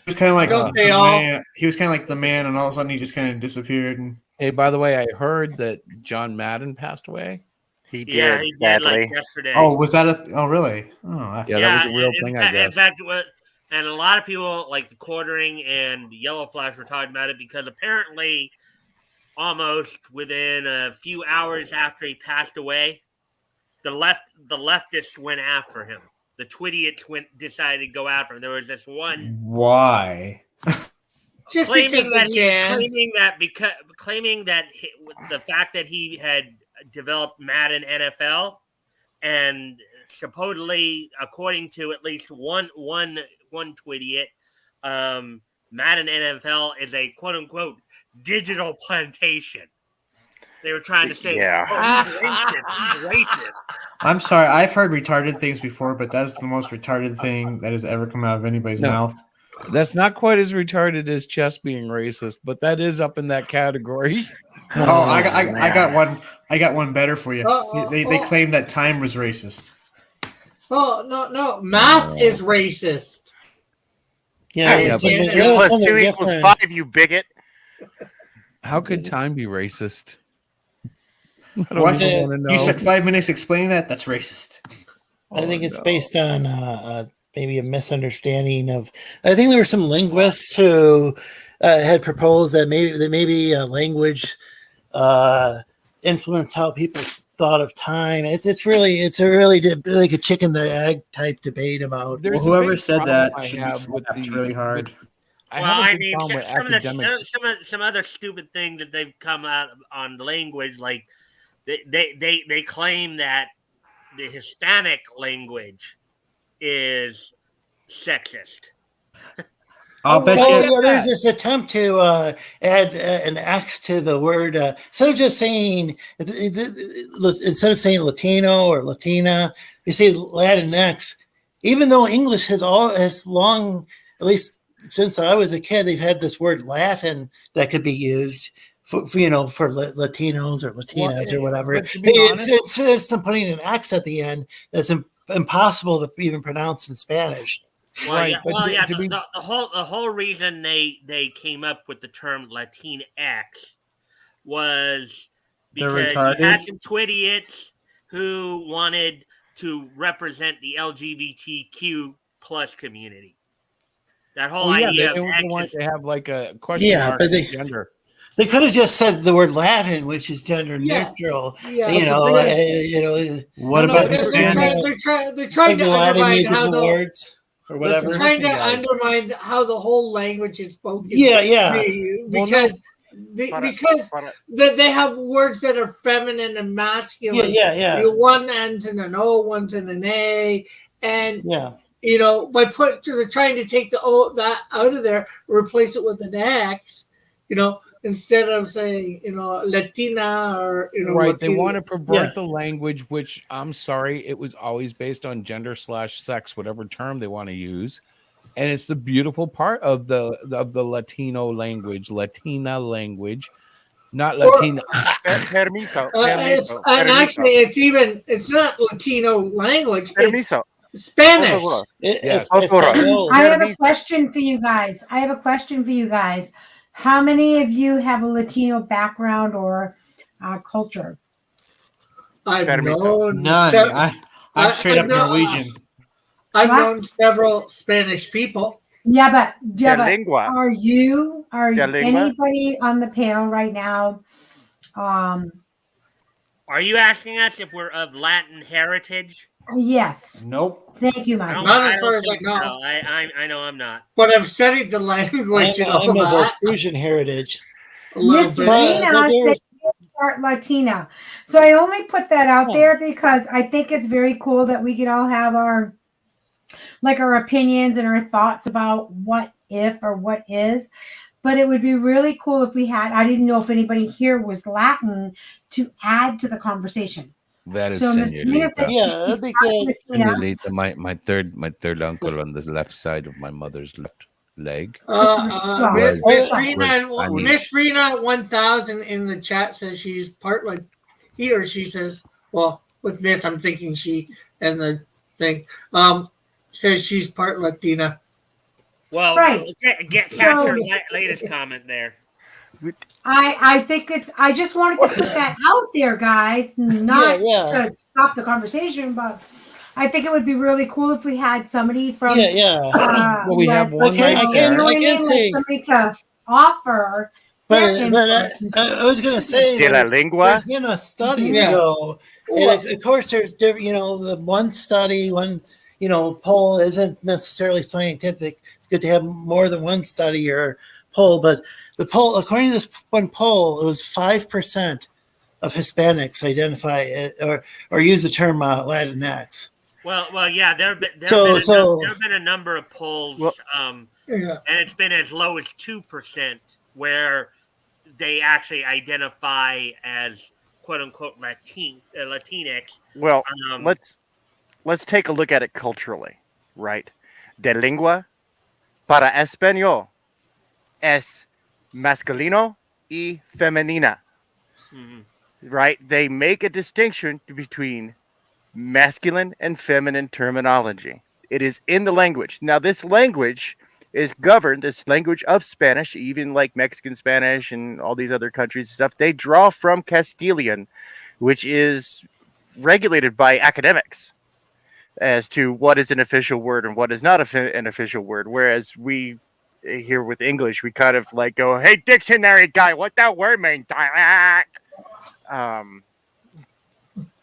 was kind of like Don't they all? man. He was kind of like the man, and all of a sudden he just kind of disappeared. And Hey, by the way, I heard that John Madden passed away. He did, Yeah, he did badly. like yesterday. oh, was that oh really? Oh, Yeah, that was a real in thing, fact, I guess. In fact, and a lot of people like the Quartering and the Yellow Flash were talking about it because apparently, almost within a few hours after he passed away, the leftists went after him. The Twidiots decided to go after him. There was this one why? Just claiming because that they can. claiming that the fact that he had developed Madden NFL, and supposedly, according to at least one Twidiot, Madden NFL is a quote unquote digital plantation. They were trying to say, Yeah. oh, he's racist. I'm sorry. I've heard retarded things before, but that's the most retarded thing that has ever come out of anybody's No. mouth. That's not quite as retarded as chess being racist, but that is up in that category. Oh, I got one. I got one better for you. Oh, They claim that time was racist. Oh no! Math is racist. Yeah, Two it's plus something- it's something two equals different. 5, you bigot. How could time be racist? I don't What? even want to You know. spent 5 minutes explaining that? That's racist. I think it's based on maybe a misunderstanding of. I think there were some linguists who had proposed that maybe language influenced how people thought of time. It's a really like a chicken the egg type debate about. Well, whoever said that should be slapped really hard. I mean, some other stupid thing that they've come out on language, like they claim that the Hispanic language is sexist. I'll bet you. Yeah, there's this attempt to add an X to the word instead of just saying Latino or Latina, you say Latinx. Even though English has long, at least since I was a kid, they've had this word Latin that could be used for Latinos or Latinas or whatever. It's putting an X at the end that's impossible to even pronounce in Spanish. Well, the whole reason they came up with the term Latinx was because you had some twidiots who wanted to represent the LGBTQ plus community. That whole idea they wanted to have like a question mark but gender. They could have just said the word Latin, which is gender neutral. What about they're trying to undermine how the words or whatever. They're trying to undermine how the whole language is spoken. Because they have words that are feminine and masculine. One ends in an O, one's in an A, and by they're trying to take the O that out of there, replace it with an X. Instead of saying, Latina or, right. They want to pervert the language, which I'm sorry, it was always based on gender/sex, whatever term they want to use. And it's the beautiful part of the Latino language, Latina language, not Latina. Permiso. And actually, it's not Latino language. It's Spanish. I have a question for you guys. How many of you have a Latino background or culture? I've known none. I'm straight up Norwegian. I've known several Spanish people. But are you anybody on the panel right now? Are you asking us if we're of Latin heritage? Yes. Nope. Thank you, Mike. Not as far as I know. I know I'm not. But I've studied the language and all that. Fusion heritage. Miss Rena said part Latina. So I only put that out there because I think it's very cool that we can all have our opinions and our thoughts about what if or what is. But it would be really cool if we had, I didn't know if anybody here was Latin to add to the conversation. That is Senorita. That'd be good. Senorita, my third uncle on the left side of my mother's left leg. Miss Rena 1000 in the chat says she's part like he or she says, well, with Miss, I'm thinking she and the thing says she's part Latina. Well, get capture latest comment there. I think I just wanted to put that out there, guys, not to stop the conversation, but I think it would be really cool if we had somebody from well, we have one I can't say somebody to offer. But I was going to say there's been a study though, and of course there's different. The one study, poll isn't necessarily scientific. It's good to have more than one study or poll, but the poll, according to this one poll, it was 5% of Hispanics identify or use the term Latinx. Well, yeah. There have been a number of polls, and it's been as low as 2% where they actually identify as "quote unquote" Latinx. Well, let's take a look at it culturally, right? De lengua para español es masculino y femenina. Right? They make a distinction between masculine and feminine terminology. It is in the language. Now, this language is governed, this language of Spanish, even like Mexican Spanish and all these other countries and stuff, they draw from Castilian, which is regulated by academics. as to what is an official word and what is not an official word. Whereas we here with English, we kind of like go, "Hey, dictionary guy, what that word mean?"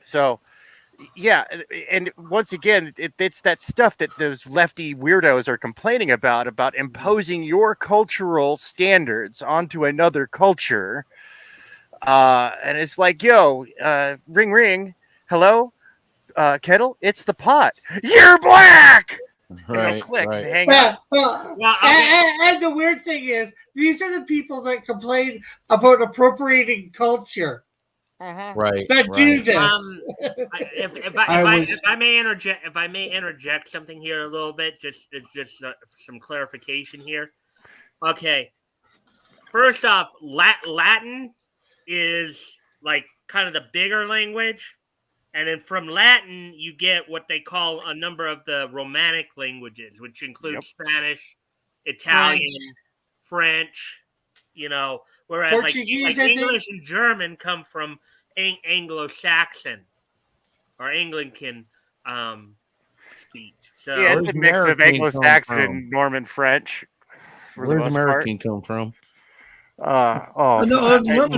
So, yeah, and once again, it's that stuff that those lefty weirdos are complaining about imposing your cultural standards onto another culture. And it's like, yo, ring, ring, hello, kettle, it's the pot. You're black. Right, click right. and hang up. And the weird thing is, these are the people that complain about appropriating culture. Right. That do this. If I may interject something here a little bit, just some clarification here. Okay. First off, Latin is like kind of the bigger language. And then from Latin, you get what they call a number of the Romanic languages, which include Spanish, Italian, French, whereas Portuguese, like English and German come from Anglo-Saxon or Anglican speech. So yeah, it's a mix of Anglo-Saxon and Norman French. Where's American come from?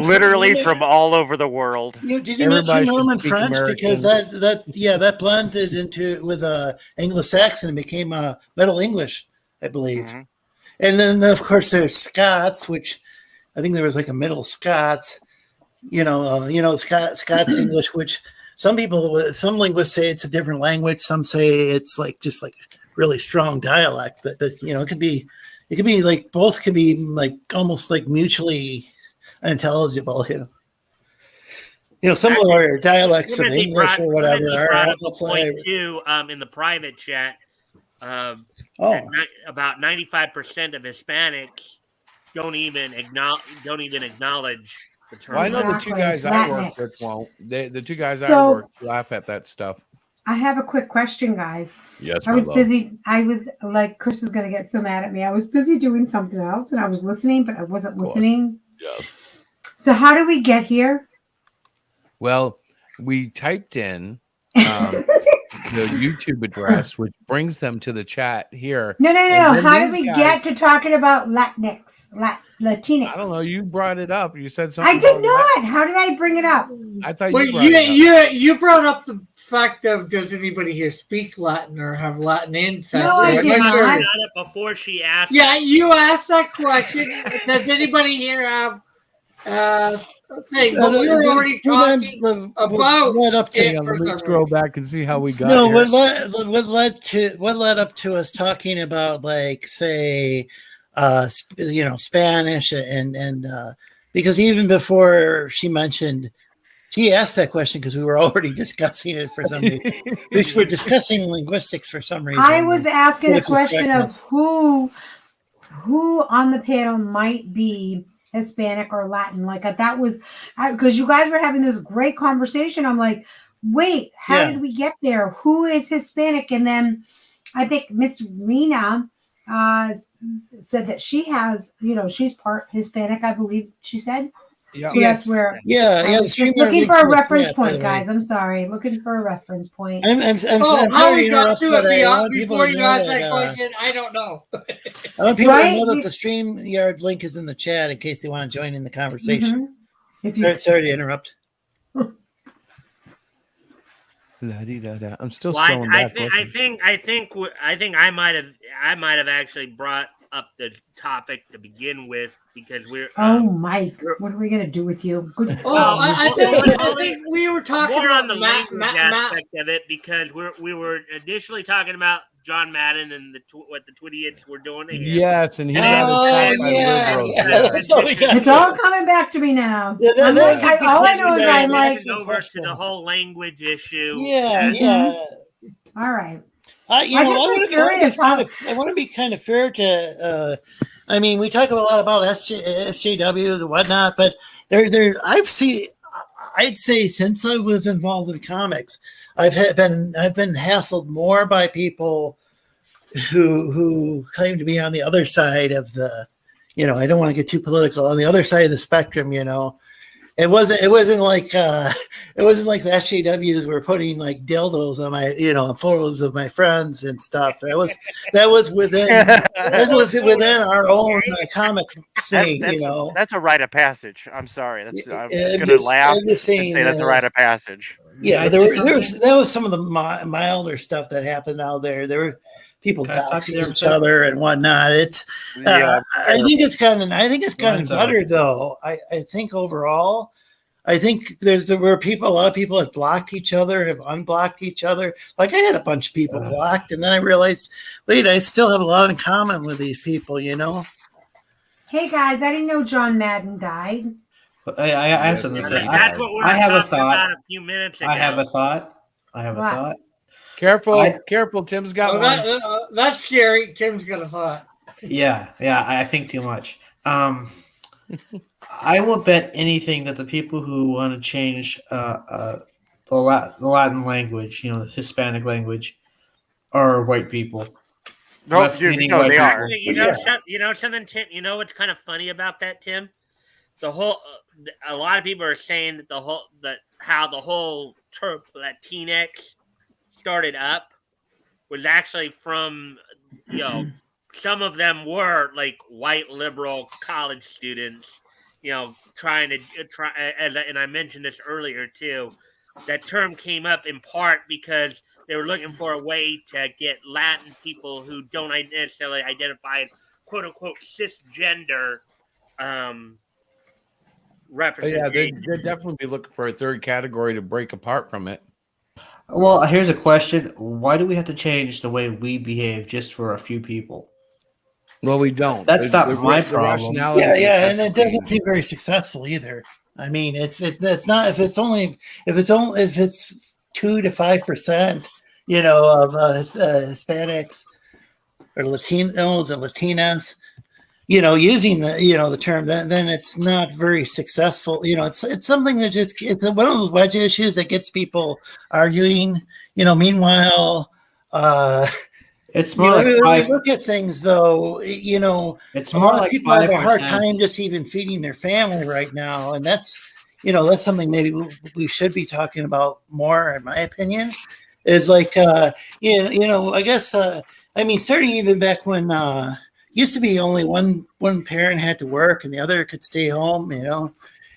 Literally from all over the world. Did you mention Norman French? Because that blended into with Anglo-Saxon and became Middle English, I believe. Mm-hmm. And then of course there's Scots, which I think there was like a Middle Scots, Scots English, which some linguists say it's a different language. Some say it's just like really strong dialect. But it could be like both can be like almost like mutually unintelligible. Some of our dialects of English or whatever are point too in the private chat. About 95% of Hispanics don't even acknowledge the term. Well, I know the two guys I work with won't. The two guys I work laugh at that stuff. I have a quick question, guys. Yes, I was busy. I was like, Chris is going to get so mad at me. I was busy doing something else, and I was listening, but I wasn't listening. Yes. So how do we get here? Well, we typed in the YouTube address, which brings them to the chat here. No. How do we get to talking about Latinx? Latinx? I don't know. You brought it up. You said something. I did not. How did I bring it up? I thought you brought up the fact of, does anybody here speak Latin or have Latin ancestry? No, I did not. Before she asked. Yeah, you asked that question. Does anybody here have thing? But we were already talking about let's scroll back and see how we got here. What led up to us talking about, like, say, Spanish and because even before she asked that question because we were already discussing it for some reason. We were discussing linguistics for some reason. I was asking a question of who on the panel might be Hispanic or Latin. Like that was because you guys were having this great conversation. I'm like, wait, how did we get there? Who is Hispanic? And then I think Miss Rena said that she has, she's part Hispanic, I believe she said. Yeah, so that's where. Looking for a reference point, guys. I'm sorry, looking for a reference point. I'm sorry to interrupt, but before you ask that question, I don't know. I want people to know that the StreamYard link is in the chat in case they want to join in the conversation. Mm-hmm. Sorry to interrupt. I'm still scrolling back. I think I might have actually brought up the topic to begin with because we're. Mike, what are we gonna do with you? Good. I think we were talking more about on the language aspect of it because we were initially talking about John Madden and what the Twidiots were doing here. Yes, and he got it's all coming back to me now. All I know is I'm like over to the whole language issue. Yeah. All right. I want to be kind of fair to. We talk a lot about SJW and whatnot, but I'd say since I was involved in comics, I've been hassled more by people who claim to be on the other side of the. I don't want to get too political, on the other side of the spectrum, It wasn't like the SJWs were putting like dildos on my, photos of my friends and stuff. That was within our own comic scene. That's a rite of passage. I'm sorry. I'm just I'm gonna just- laugh I'm just and saying, say that's a rite of passage. Yeah, that was some of the milder stuff that happened out there. There were people Can I talk to doxing you each for a other and whatnot. It's I think it's kind of better though. I think overall, I think there were a lot of people that blocked each other, have unblocked each other. Like I had a bunch of people blocked, and then I realized, wait, I still have a lot in common with these people. Hey guys, I didn't know John Madden died. I have something to say. That's what we were I have a talking thought. about a few minutes ago. I have a thought. What? Careful. Tim's got one. That's scary. Tim's got a thought. Yeah, I think too much. I will bet anything that the people who want to change the Latin language, the Hispanic language, are white people. No, Left-leaning they white are. people. You know something, Tim? You know what's kind of funny about that, Tim? The whole a lot of people are saying that how the whole term Latinx started up was actually from some of them were like white liberal college students, trying to and I mentioned this earlier too. That term came up in part because they were looking for a way to get Latin people who don't necessarily identify as quote unquote cisgender representation. They'd definitely be looking for a third category to break apart from it. Well, here's a question. Why do we have to change the way we behave just for a few people? Well, we don't. That's not my problem. Yeah, and it doesn't seem very successful either. I mean, it's not if it's 2 to 5%, of Hispanics or Latinos and Latinas, using the term, then it's not very successful. It's something that it's one of those wedge issues that gets people arguing. Meanwhile, it's more when you like look at things, though. It's a more lot of like people have a hard 5%. time just even feeding their family right now, and that's something maybe we should be talking about more, in my opinion. Is like I guess I mean, starting even back when used to be only one parent had to work and the other could stay home,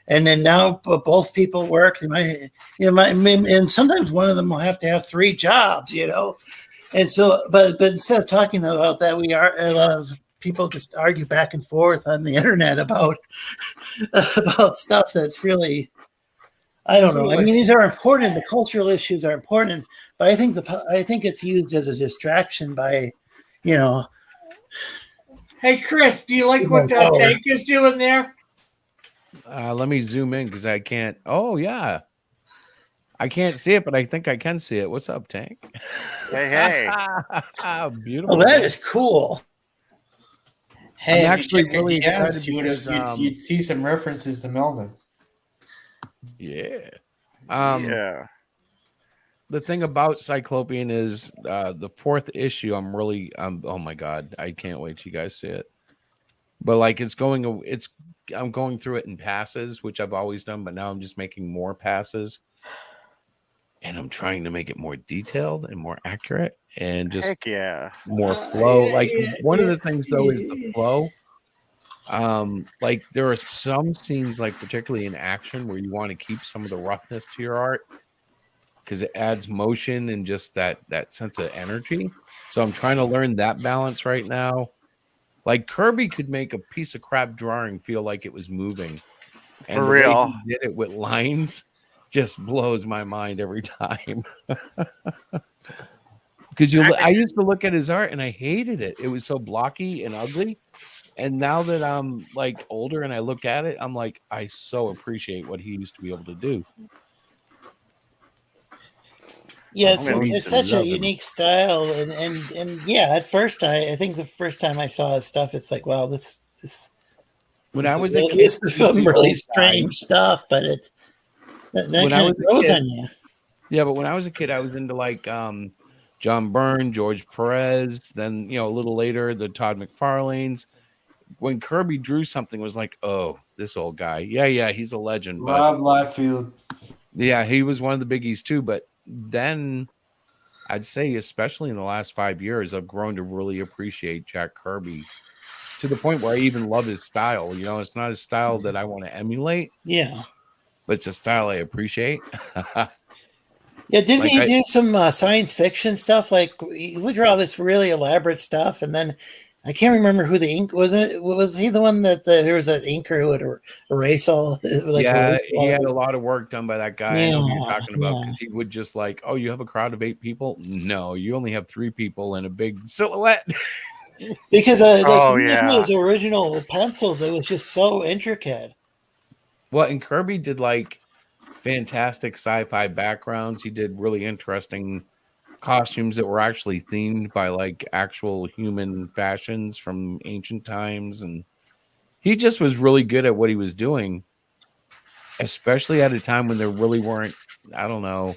and then now both people work. They might, and sometimes one of them will have to have 3 jobs, and so, but instead of talking about that, a lot of people just argue back and forth on the internet about stuff that's really, I don't know. I mean, these are important. The cultural issues are important, but I think it's used as a distraction by, Hey, Chris, do you like what Tank is doing there? Let me zoom in because I can't. Oh, yeah. I can't see it, but I think I can see it. What's up, Tank? Hey. Beautiful. Oh, that is cool. Hey, I'm actually really excited excited you'd see some references to Melvin. Yeah. Yeah. The thing about Cyclopean is the 4th issue. Oh my god, I can't wait till you guys see it. But like I'm going through it in passes, which I've always done, but now I'm just making more passes, and I'm trying to make it more detailed and more accurate, and just Heck yeah. more flow. Like one of the things though is the flow. Like there are some scenes, like particularly in action, where you want to keep some of the roughness to your art because it adds motion and just that sense of energy. So I'm trying to learn that balance right now. Like Kirby could make a piece of crap drawing feel like it was moving. And For the way real. he did it with lines just blows my mind every time. Because I used to look at his art and I hated it. It was so blocky and ugly. And now that I'm like older and I look at it, I'm like, I so appreciate what he used to be able to do. Yeah, it's such a unique style, and yeah. At first, I think the first time I saw his stuff, it's like, wow, this. When I was a kid, this is some really strange stuff, but it's that kind of grows on you. Yeah, but when I was a kid, I was into like John Byrne, George Perez, then a little later the Todd McFarlanes. when Kirby drew something, it was like, oh, this old guy. Yeah, he's a legend. Rob Liefeld. Yeah, he was one of the biggies too. But then I'd say, especially in the last 5 years, I've grown to really appreciate Jack Kirby to the point where I even love his style. You know, it's not a style that I want to emulate. Yeah. But it's a style I appreciate. Yeah, didn't he do some science fiction stuff? Like he would draw this really elaborate stuff, and then I can't remember who the ink was. Was he the one that there was an inker who would erase all? Like, yeah, he had a lot of work done by that guy. Yeah, I know who you're talking about, because he would just like, oh, you have a crowd of 8 people? No, you only have 3 people in a big silhouette. Because his original pencils, it was just so intricate. Well, and Kirby did like fantastic sci-fi backgrounds. He did really interesting costumes that were actually themed by like actual human fashions from ancient times, and he just was really good at what he was doing, especially at a time when there really weren't, I don't know,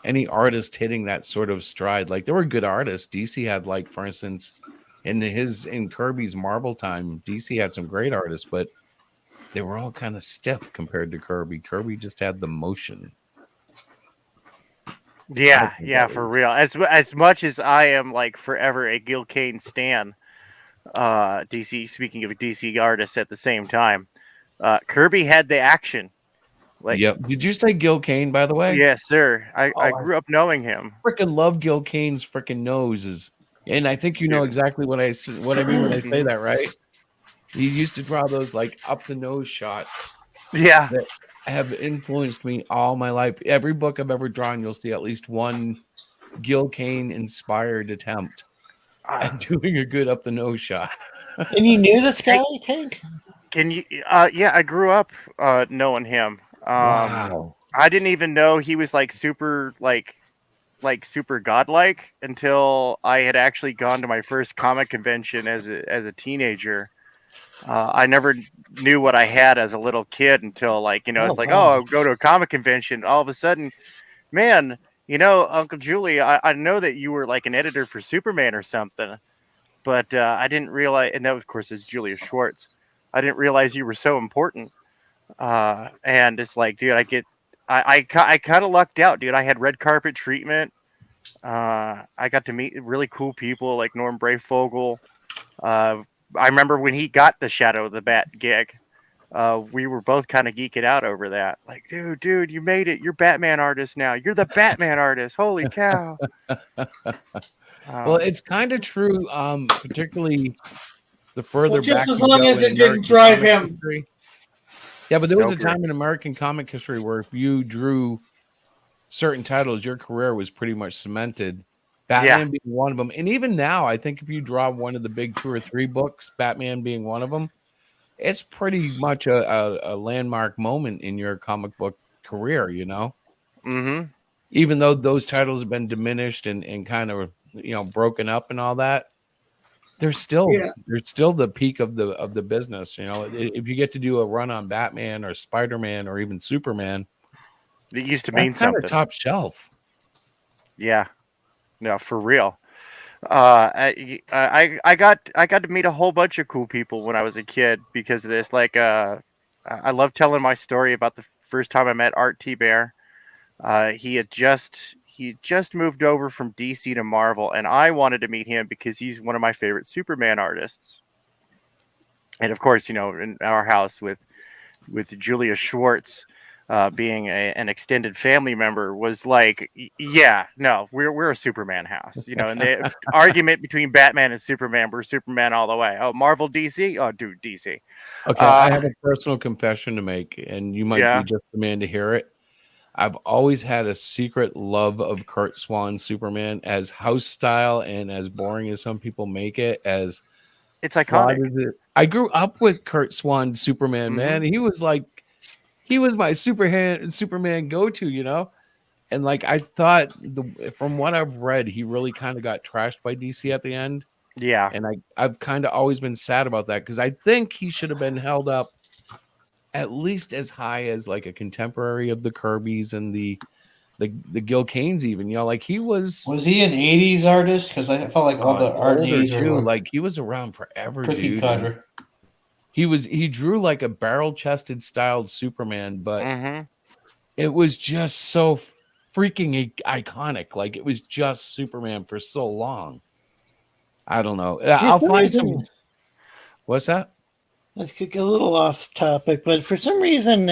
any artist hitting that sort of stride. Like there were good artists. DC had, like, for instance, in Kirby's Marvel time, DC had some great artists, but they were all kind of stiff compared to Kirby. Kirby just had the motion. Yeah, for real. As much as I am like forever a Gil Kane stan, DC. Speaking of a DC artist, at the same time, Kirby had the action. Like, yep. Did you say Gil Kane, by the way? Yes, sir. I grew up knowing him. Freaking love Gil Kane's freaking nose and I think you know exactly what I mean when I say that, right? He used to draw those like up the nose shots. Yeah. That have influenced me all my life. Every book I've ever drawn, you'll see at least one Gil Kane inspired attempt at doing a good up the nose shot. And you knew this guy, Tank? Can you? Yeah, I grew up knowing him. Wow. I didn't even know he was like super super godlike until I had actually gone to my first comic convention as a teenager. I never knew what I had as a little kid until it's like, oh, I'll go to a comic convention. All of a sudden, man, Uncle Julie, I know that you were like an editor for Superman or something, but I didn't realize, and that of course is Julia Schwartz. I didn't realize you were so important. And it's like, dude, I kind of lucked out, dude. I had red carpet treatment. I got to meet really cool people like Norm Brayfogle. I remember when he got the Shadow of the Bat gig, we were both kind of geeking out over that. Like, dude, you made it. You're Batman artist now. You're the Batman artist. Holy cow. Well, it's kind of true, particularly the further back. Just as long as it didn't drive him. History. Yeah, but there was a time in American comic history where if you drew certain titles, your career was pretty much cemented. Batman being one of them. And even now, I think if you draw one of the big 2 or 3 books, Batman being one of them, it's pretty much a landmark moment in your comic book career, Mm-hmm. Even though those titles have been diminished and kind of, broken up and all that, they're still the peak of the business. If you get to do a run on Batman or Spider-Man or even Superman, it used to mean something. Top shelf. Yeah. No, for real. I got to meet a whole bunch of cool people when I was a kid because of this. Like, I love telling my story about the first time I met Art T. Bear. He just moved over from DC to Marvel, and I wanted to meet him because he's one of my favorite Superman artists. And of course, in our house with Julia Schwartz. Being an extended family member was like, we're a Superman house, and the argument between Batman and Superman, we're Superman all the way. Oh, Marvel, DC? Oh, dude, DC. Okay, I have a personal confession to make, and you might be just the man to hear it. I've always had a secret love of Kurt Swan Superman, as house style and as boring as some people make it, as it's iconic. I grew up with Kurt Swan Superman, man. He was my Superman go-to, and like I thought, from what I've read, he really kind of got trashed by DC at the end. Yeah, and I've kind of always been sad about that because I think he should have been held up at least as high as like a contemporary of the Kirbys and the the Gil Kane's even, you know, like he was he an 80s artist? Because I felt like all the art in the older 80s too. were Like he was around forever, cookie dude. cutter. He drew like a barrel-chested styled Superman, but it was just so freaking iconic. Like it was just Superman for so long. I don't know. I'll find some. What's that? Let's get a little off topic, but for some reason,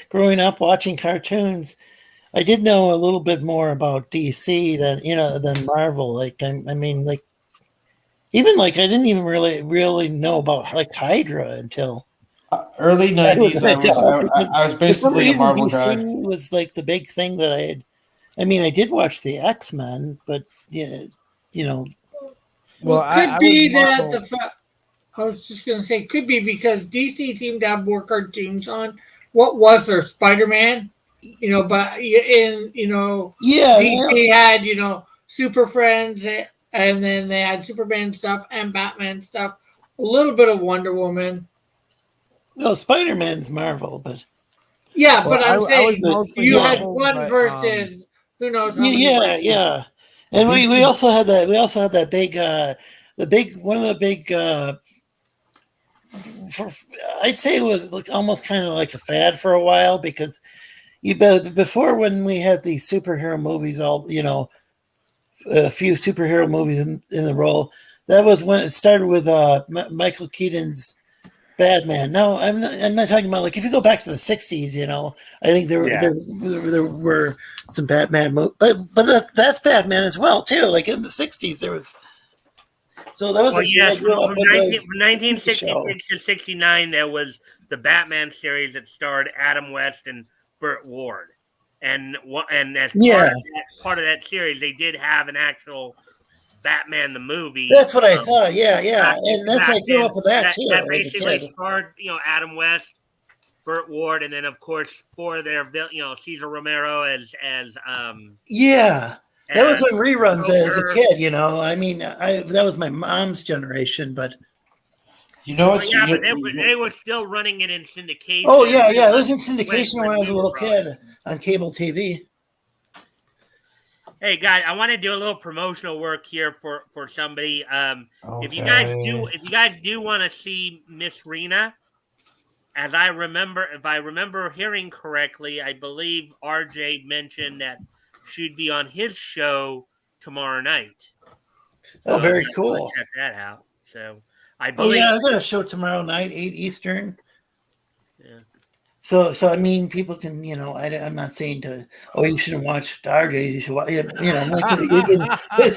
growing up watching cartoons, I did know a little bit more about DC than Marvel. Like I mean, like even like I didn't even really know about like Hydra until early 90s. I was basically a Marvel guy. DC was like the big thing that I had. I mean, I did watch the X-Men, but yeah, you know. Well, I was just going to say, could be because DC seemed to have more cartoons on. What was there? Spider-Man? You know, but DC had, Super Friends, and then they had Superman stuff and Batman stuff. A little bit of Wonder Woman. No, Spider-Man's Marvel, but... Yeah, but I'm saying you had one versus who knows how many. Yeah. And we also had that. We also had that big, one of the big. I'd say it was like almost kind of like a fad for a while because before when we had these superhero movies, a few superhero movies in the row. That was when it started with Michael Keaton's Batman. No, I'm not talking about like if you go back to the '60s. I think there were some Batman movies, but that's Batman as well too. Like in the '60s, there was. So that was from 1966 to '69. There was the Batman series that starred Adam West and Burt Ward, and as part of that series, they did have an actual Batman the movie. That's what I thought. Yeah, and that's I grew up with that too. That basically starred Adam West, Burt Ward, and then of course for their Cesar Romero as that was when reruns as a kid. I mean, that was my mom's generation, but but they were still running it in syndication. Oh yeah, it was in syndication when I was a little kid on cable TV. Hey guys, I want to do a little promotional work here for somebody. If you guys do want to see Miss Rena, if I remember hearing correctly, I believe RJ mentioned that she'd be on his show tomorrow night. Oh, very cool. Check that out. So I believe. I've got a show tomorrow night, 8 Eastern. Yeah. So I mean, people can, I'm not saying you shouldn't watch RJ. You should watch, it's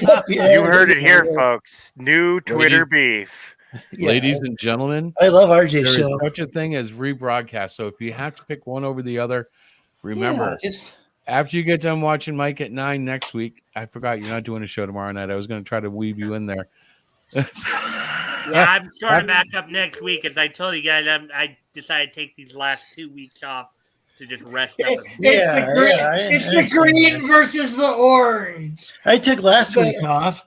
up to you. You heard it here, folks. New Twitter beef. Ladies and gentlemen, I love RJ's show. There's such a thing as rebroadcast. So if you have to pick one over the other, remember, after you get done watching Mike at 9 next week, I forgot you're not doing a show tomorrow night. I was going to try to weave you in there. I'm starting back up next week. As I told you guys, I decided to take these last 2 weeks off to just rest up. It's the green versus the orange. I took last week off.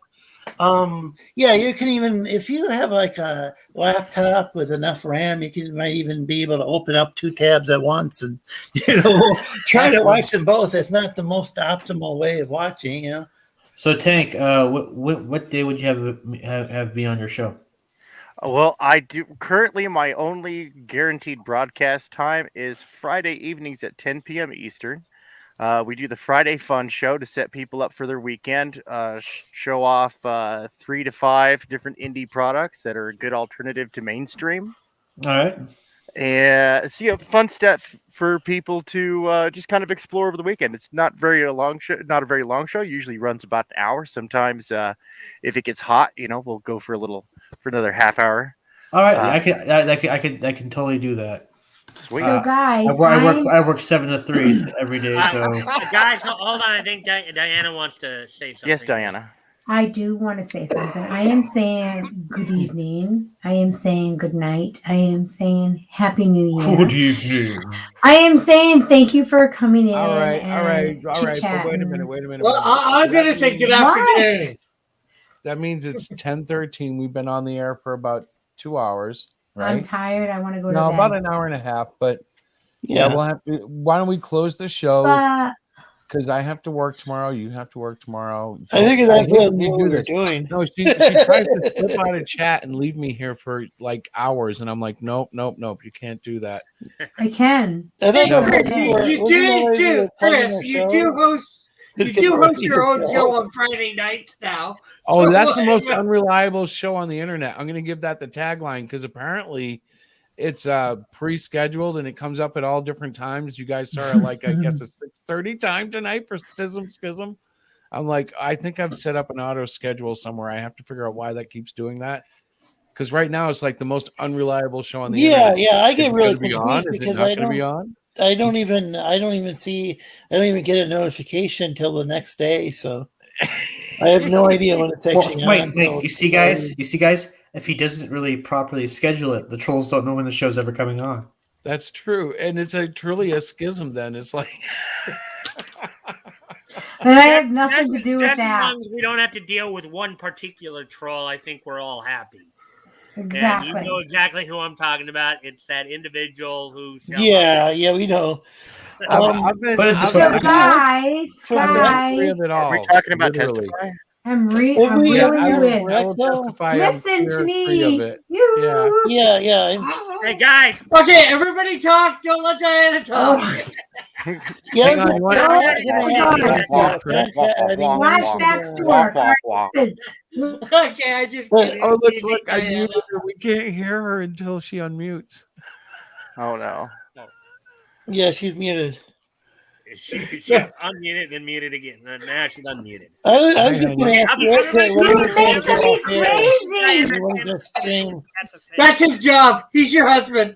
You can even, if you have like a laptop with enough RAM, you might even be able to open up 2 tabs at once and try to watch them both. It's not the most optimal way of watching. So Tank, what day would you have be on your show? Well, I do currently. My only guaranteed broadcast time is Friday evenings at 10 p.m. Eastern. We do the Friday Fun Show to set people up for their weekend, show off 3 to 5 different indie products that are a good alternative to mainstream. All right. And see a fun stuff for people to just kind of explore over the weekend. It's not a very long show. Usually runs about an hour. Sometimes if it gets hot, we'll go for another half hour. All right. I can totally do that. Sweet. So guys, I work 7 to 3 every day. So guys, hold on. I think Diana wants to say something. Yes, Diana. I do want to say something. I am saying good evening. I am saying good night. I am saying Happy New Year. Good evening. I am saying thank you for coming in. All right. But wait a minute. Well, I'm going to say good afternoon. That means it's 10:13. We've been on the air for about 2 hours. Right? I'm tired. I want to go to bed. No, about an hour and a half. But we'll have to. Why don't we close the show? because I have to work tomorrow. You have to work tomorrow. I think that's what you we do were this. doing. No, she tries to slip out of chat and leave me here for like hours, and I'm like, nope, you can't do that. I can. Hey, Chris, you do host your own show on Friday nights now. Oh, So that's the most whatever. unreliable show on the internet. I'm going to give that the tagline because apparently it's pre-scheduled and it comes up at all different times. You guys saw it like I guess a 6:30 time tonight for Schism. I'm like, I think I've set up an auto schedule somewhere. I have to figure out why that keeps doing that. Because right now it's like the most unreliable show on the internet. Yeah, I get Is it really gonna be confused on? Is it because not I gonna be don't. on? I don't even get a notification till the next day, so I have no idea when it's actually on. Wait, you see, guys, if he doesn't really properly schedule it, the trolls don't know when the show's ever coming on. That's true, and it's truly a schism. Then it's like, And I have nothing to do with As that. long as we don't have to deal with one particular troll, I think we're all happy. Exactly. And you know exactly who I'm talking about. It's that individual who. Yeah, we know. I've been guys, Are we talking about Testify? I'm reeling you in. Listen to me. You. Yeah. Hey guys. Okay, everybody talk. Don't let Diana talk. Yeah, Flashbacks to work. Okay, I just. Oh, look, I muted her. We can't hear her until she unmutes. Oh no. Yeah, she's muted. She unmuted, then muted again. Now she's unmuted. I was just going to ask crazy. That's his job. He's your husband.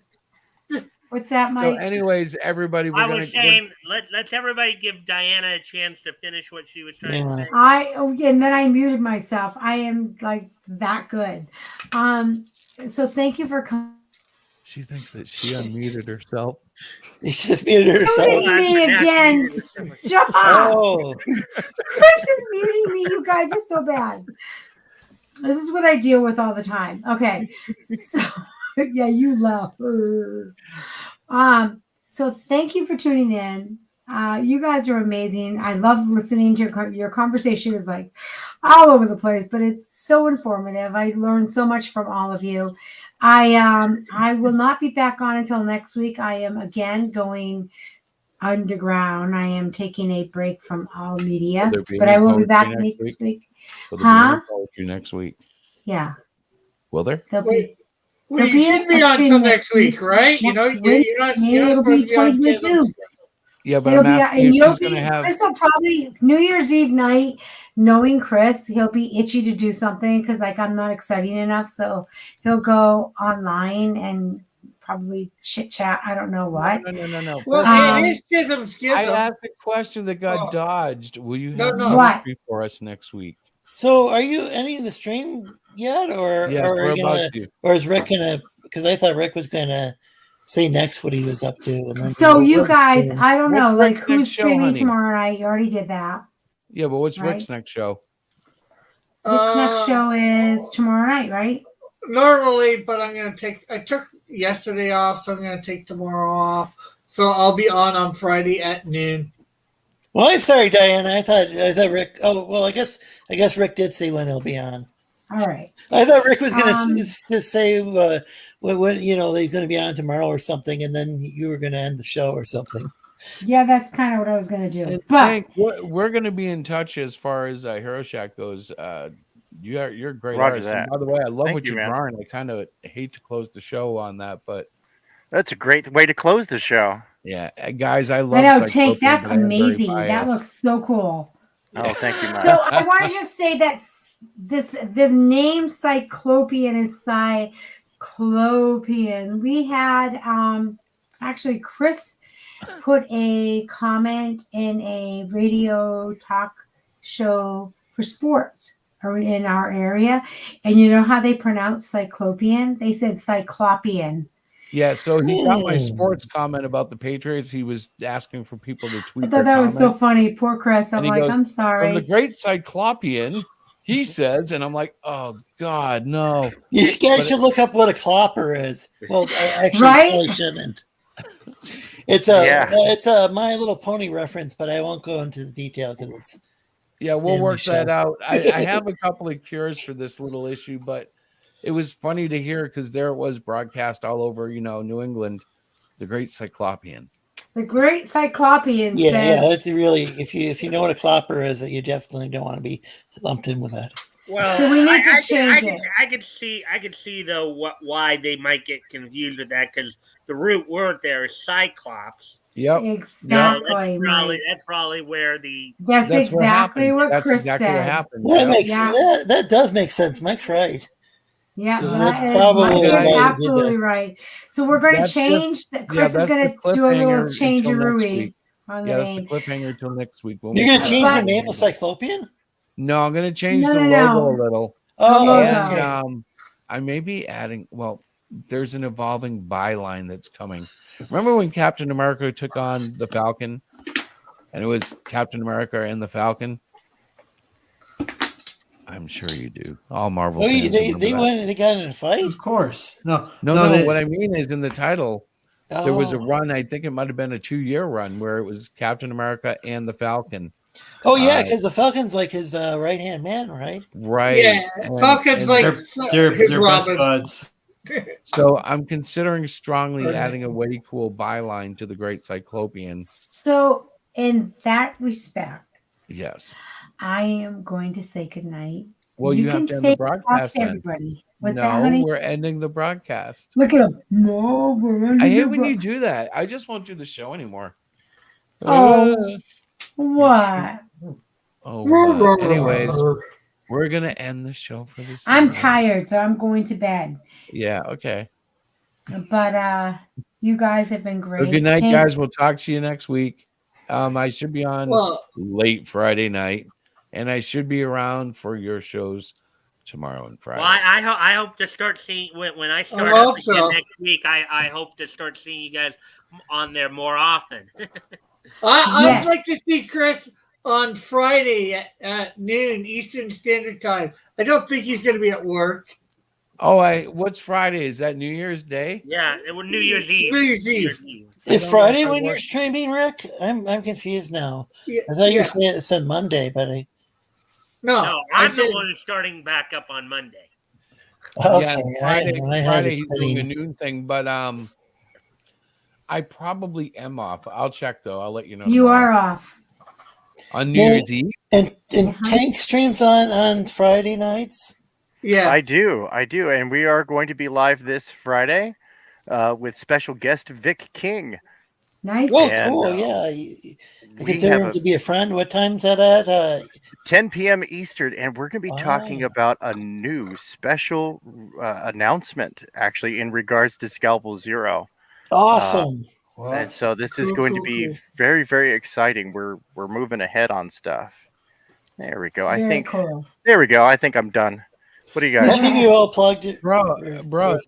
What's that, Mike? So, anyways, everybody, I was saying, let's everybody give Diana a chance to finish what she was trying to say. And then I muted myself. I am like that good. So thank you for coming. She thinks that she unmuted herself. She just muted herself. Muting me again. Stop. Oh. Chris is muting me. You guys are so bad. This is what I deal with all the time. Okay. So yeah, you laugh. So thank you for tuning in. You guys are amazing. I love listening to your conversation is like all over the place, but it's so informative. I learned so much from all of you. I will not be back on until next week. I am again going underground. I am taking a break from all media, but I will be back next week. Will there be poetry next week? Yeah. Will there? Well, you should be on until next week, right? You're not supposed to be on. Yeah, but Chris will probably New Year's Eve night. Knowing Chris, he'll be itchy to do something because like I'm not exciting enough, so he'll go online and probably chit chat. I don't know what. No. Well, it is schism. I asked a question that got dodged. Will you have poetry for us next week? So, are you ending the stream yet, or yes, or is Rick gonna? Because I thought Rick was gonna say next what he was up to. And then so you guys, I don't know, like who's streaming tomorrow night? You already did that. Yeah, but what's Rick's next show? Rick's next show is tomorrow night, right? Normally, but I took yesterday off, so I'm gonna take tomorrow off. So I'll be on Friday at noon. Well, I'm sorry, Diana. I thought Rick. Oh, well, I guess Rick did say when he'll be on. All right. I thought Rick was going to say when they're going to be on tomorrow or something, and then you were going to end the show or something. Yeah, that's kind of what I was going to do. And but Hank, we're going to be in touch as far as Hero Shack goes. You're a great artist. And by the way, I love what you're drawing. I kind of hate to close the show on that, but that's a great way to close the show. Yeah, guys, I love. I know, Tank. That's amazing. That looks so cool. Oh, thank you, Mike. So I want to just say that the name Cyclopean is Cyclopean. We had actually Chris put a comment in a radio talk show for sports in our area, and you know how they pronounce Cyclopean? They said Cyclopean. Yeah, so he got my sports comment about the Patriots. He was asking for people to tweet. I thought that was so funny. Poor Chris. I'm like, I'm sorry. From the great Cyclopean, he says, and I'm like, oh God, no. You guys should look up what a clopper is. Well, actually, right? I shouldn't. It's a My Little Pony reference, but I won't go into the detail because it's. Yeah, we'll work that out. I have a couple of cures for this little issue, but it was funny to hear because there it was broadcast all over, New England, the Great Cyclopean. The Great Cyclopean. Yeah, that's really if you know what a clopper is, you definitely don't want to be lumped in with that. Well, so we need to change it. I could see though why they might get confused with that because the root word there is Cyclops. Yep. Exactly. That's probably where the. That's exactly what Chris said. What happened. That does make sense. Mike's right. Yeah, that's probably absolutely right. So we're going to change. Chris is going to do a little change-a-rooey. That's the cliffhanger until next week. You're going to change the name of Cyclopean? No, I'm going to change the logo a little. Oh, and, I may be adding. Well, there's an evolving byline that's coming. Remember when Captain America took on the Falcon, and it was Captain America and the Falcon? I'm sure you do. All Marvel. Oh, they got in a fight? Of course. No. What I mean is in the title, there was a run. I think it might have been a 2-year run where it was Captain America and the Falcon. Oh yeah, because the Falcon's like his right-hand man, right? Right. Yeah, Falcon's like they're his best Robin. buds. So I'm considering strongly adding a way cool byline to the Great Cyclopean. So in that respect, yes, I am going to say goodnight. Well, you have to end the broadcast. Everybody. What's no, that, honey? We're ending the broadcast. Look at him. No, we're ending I hate the when you do that. I just won't do the show anymore. Oh, what? Oh, wow. Anyways, we're gonna end the show for this. I'm tired, so I'm going to bed. Yeah. Okay. But you guys have been great. So good night, guys. We'll talk to you next week. I should be on late Friday night, and I should be around for your shows tomorrow and Friday. Well, I hope to start seeing when I start up again next week. I hope to start seeing you guys on there more often. I'd like to see Chris on Friday at noon Eastern Standard Time. I don't think he's going to be at work. Oh, what's Friday? Is that New Year's Day? Yeah, it was New Year's Eve. New Year's Eve. Is Friday when you're streaming, Rick? I'm confused now. Yeah, I thought you said Monday, but No, I'm the one who's starting back up on Monday. Okay, Friday he's doing a noon thing, but I probably am off. I'll check though. I'll let you know. You are off on New Year's Eve. And Tank streams on Friday nights. Yeah, I do, and we are going to be live this Friday with special guest Vic King. Nice. Oh, cool. Yeah, I consider him to be a friend. What time's that at? 10 p.m. Eastern, and we're going to be talking about a new special announcement, actually, in regards to Scalpel Zero. Awesome. And so this is going to be very, very exciting. We're moving ahead on stuff. There we go. There we go. I think I'm done. What do you guys? I think you all plugged it, bro.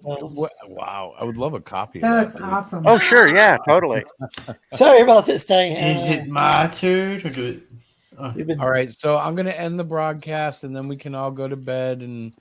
Wow, I would love a copy. That's awesome. Oh, sure, yeah, totally. Sorry about this, Diane. Is it my turn or do it? All right, so I'm gonna end the broadcast, and then we can all go to bed and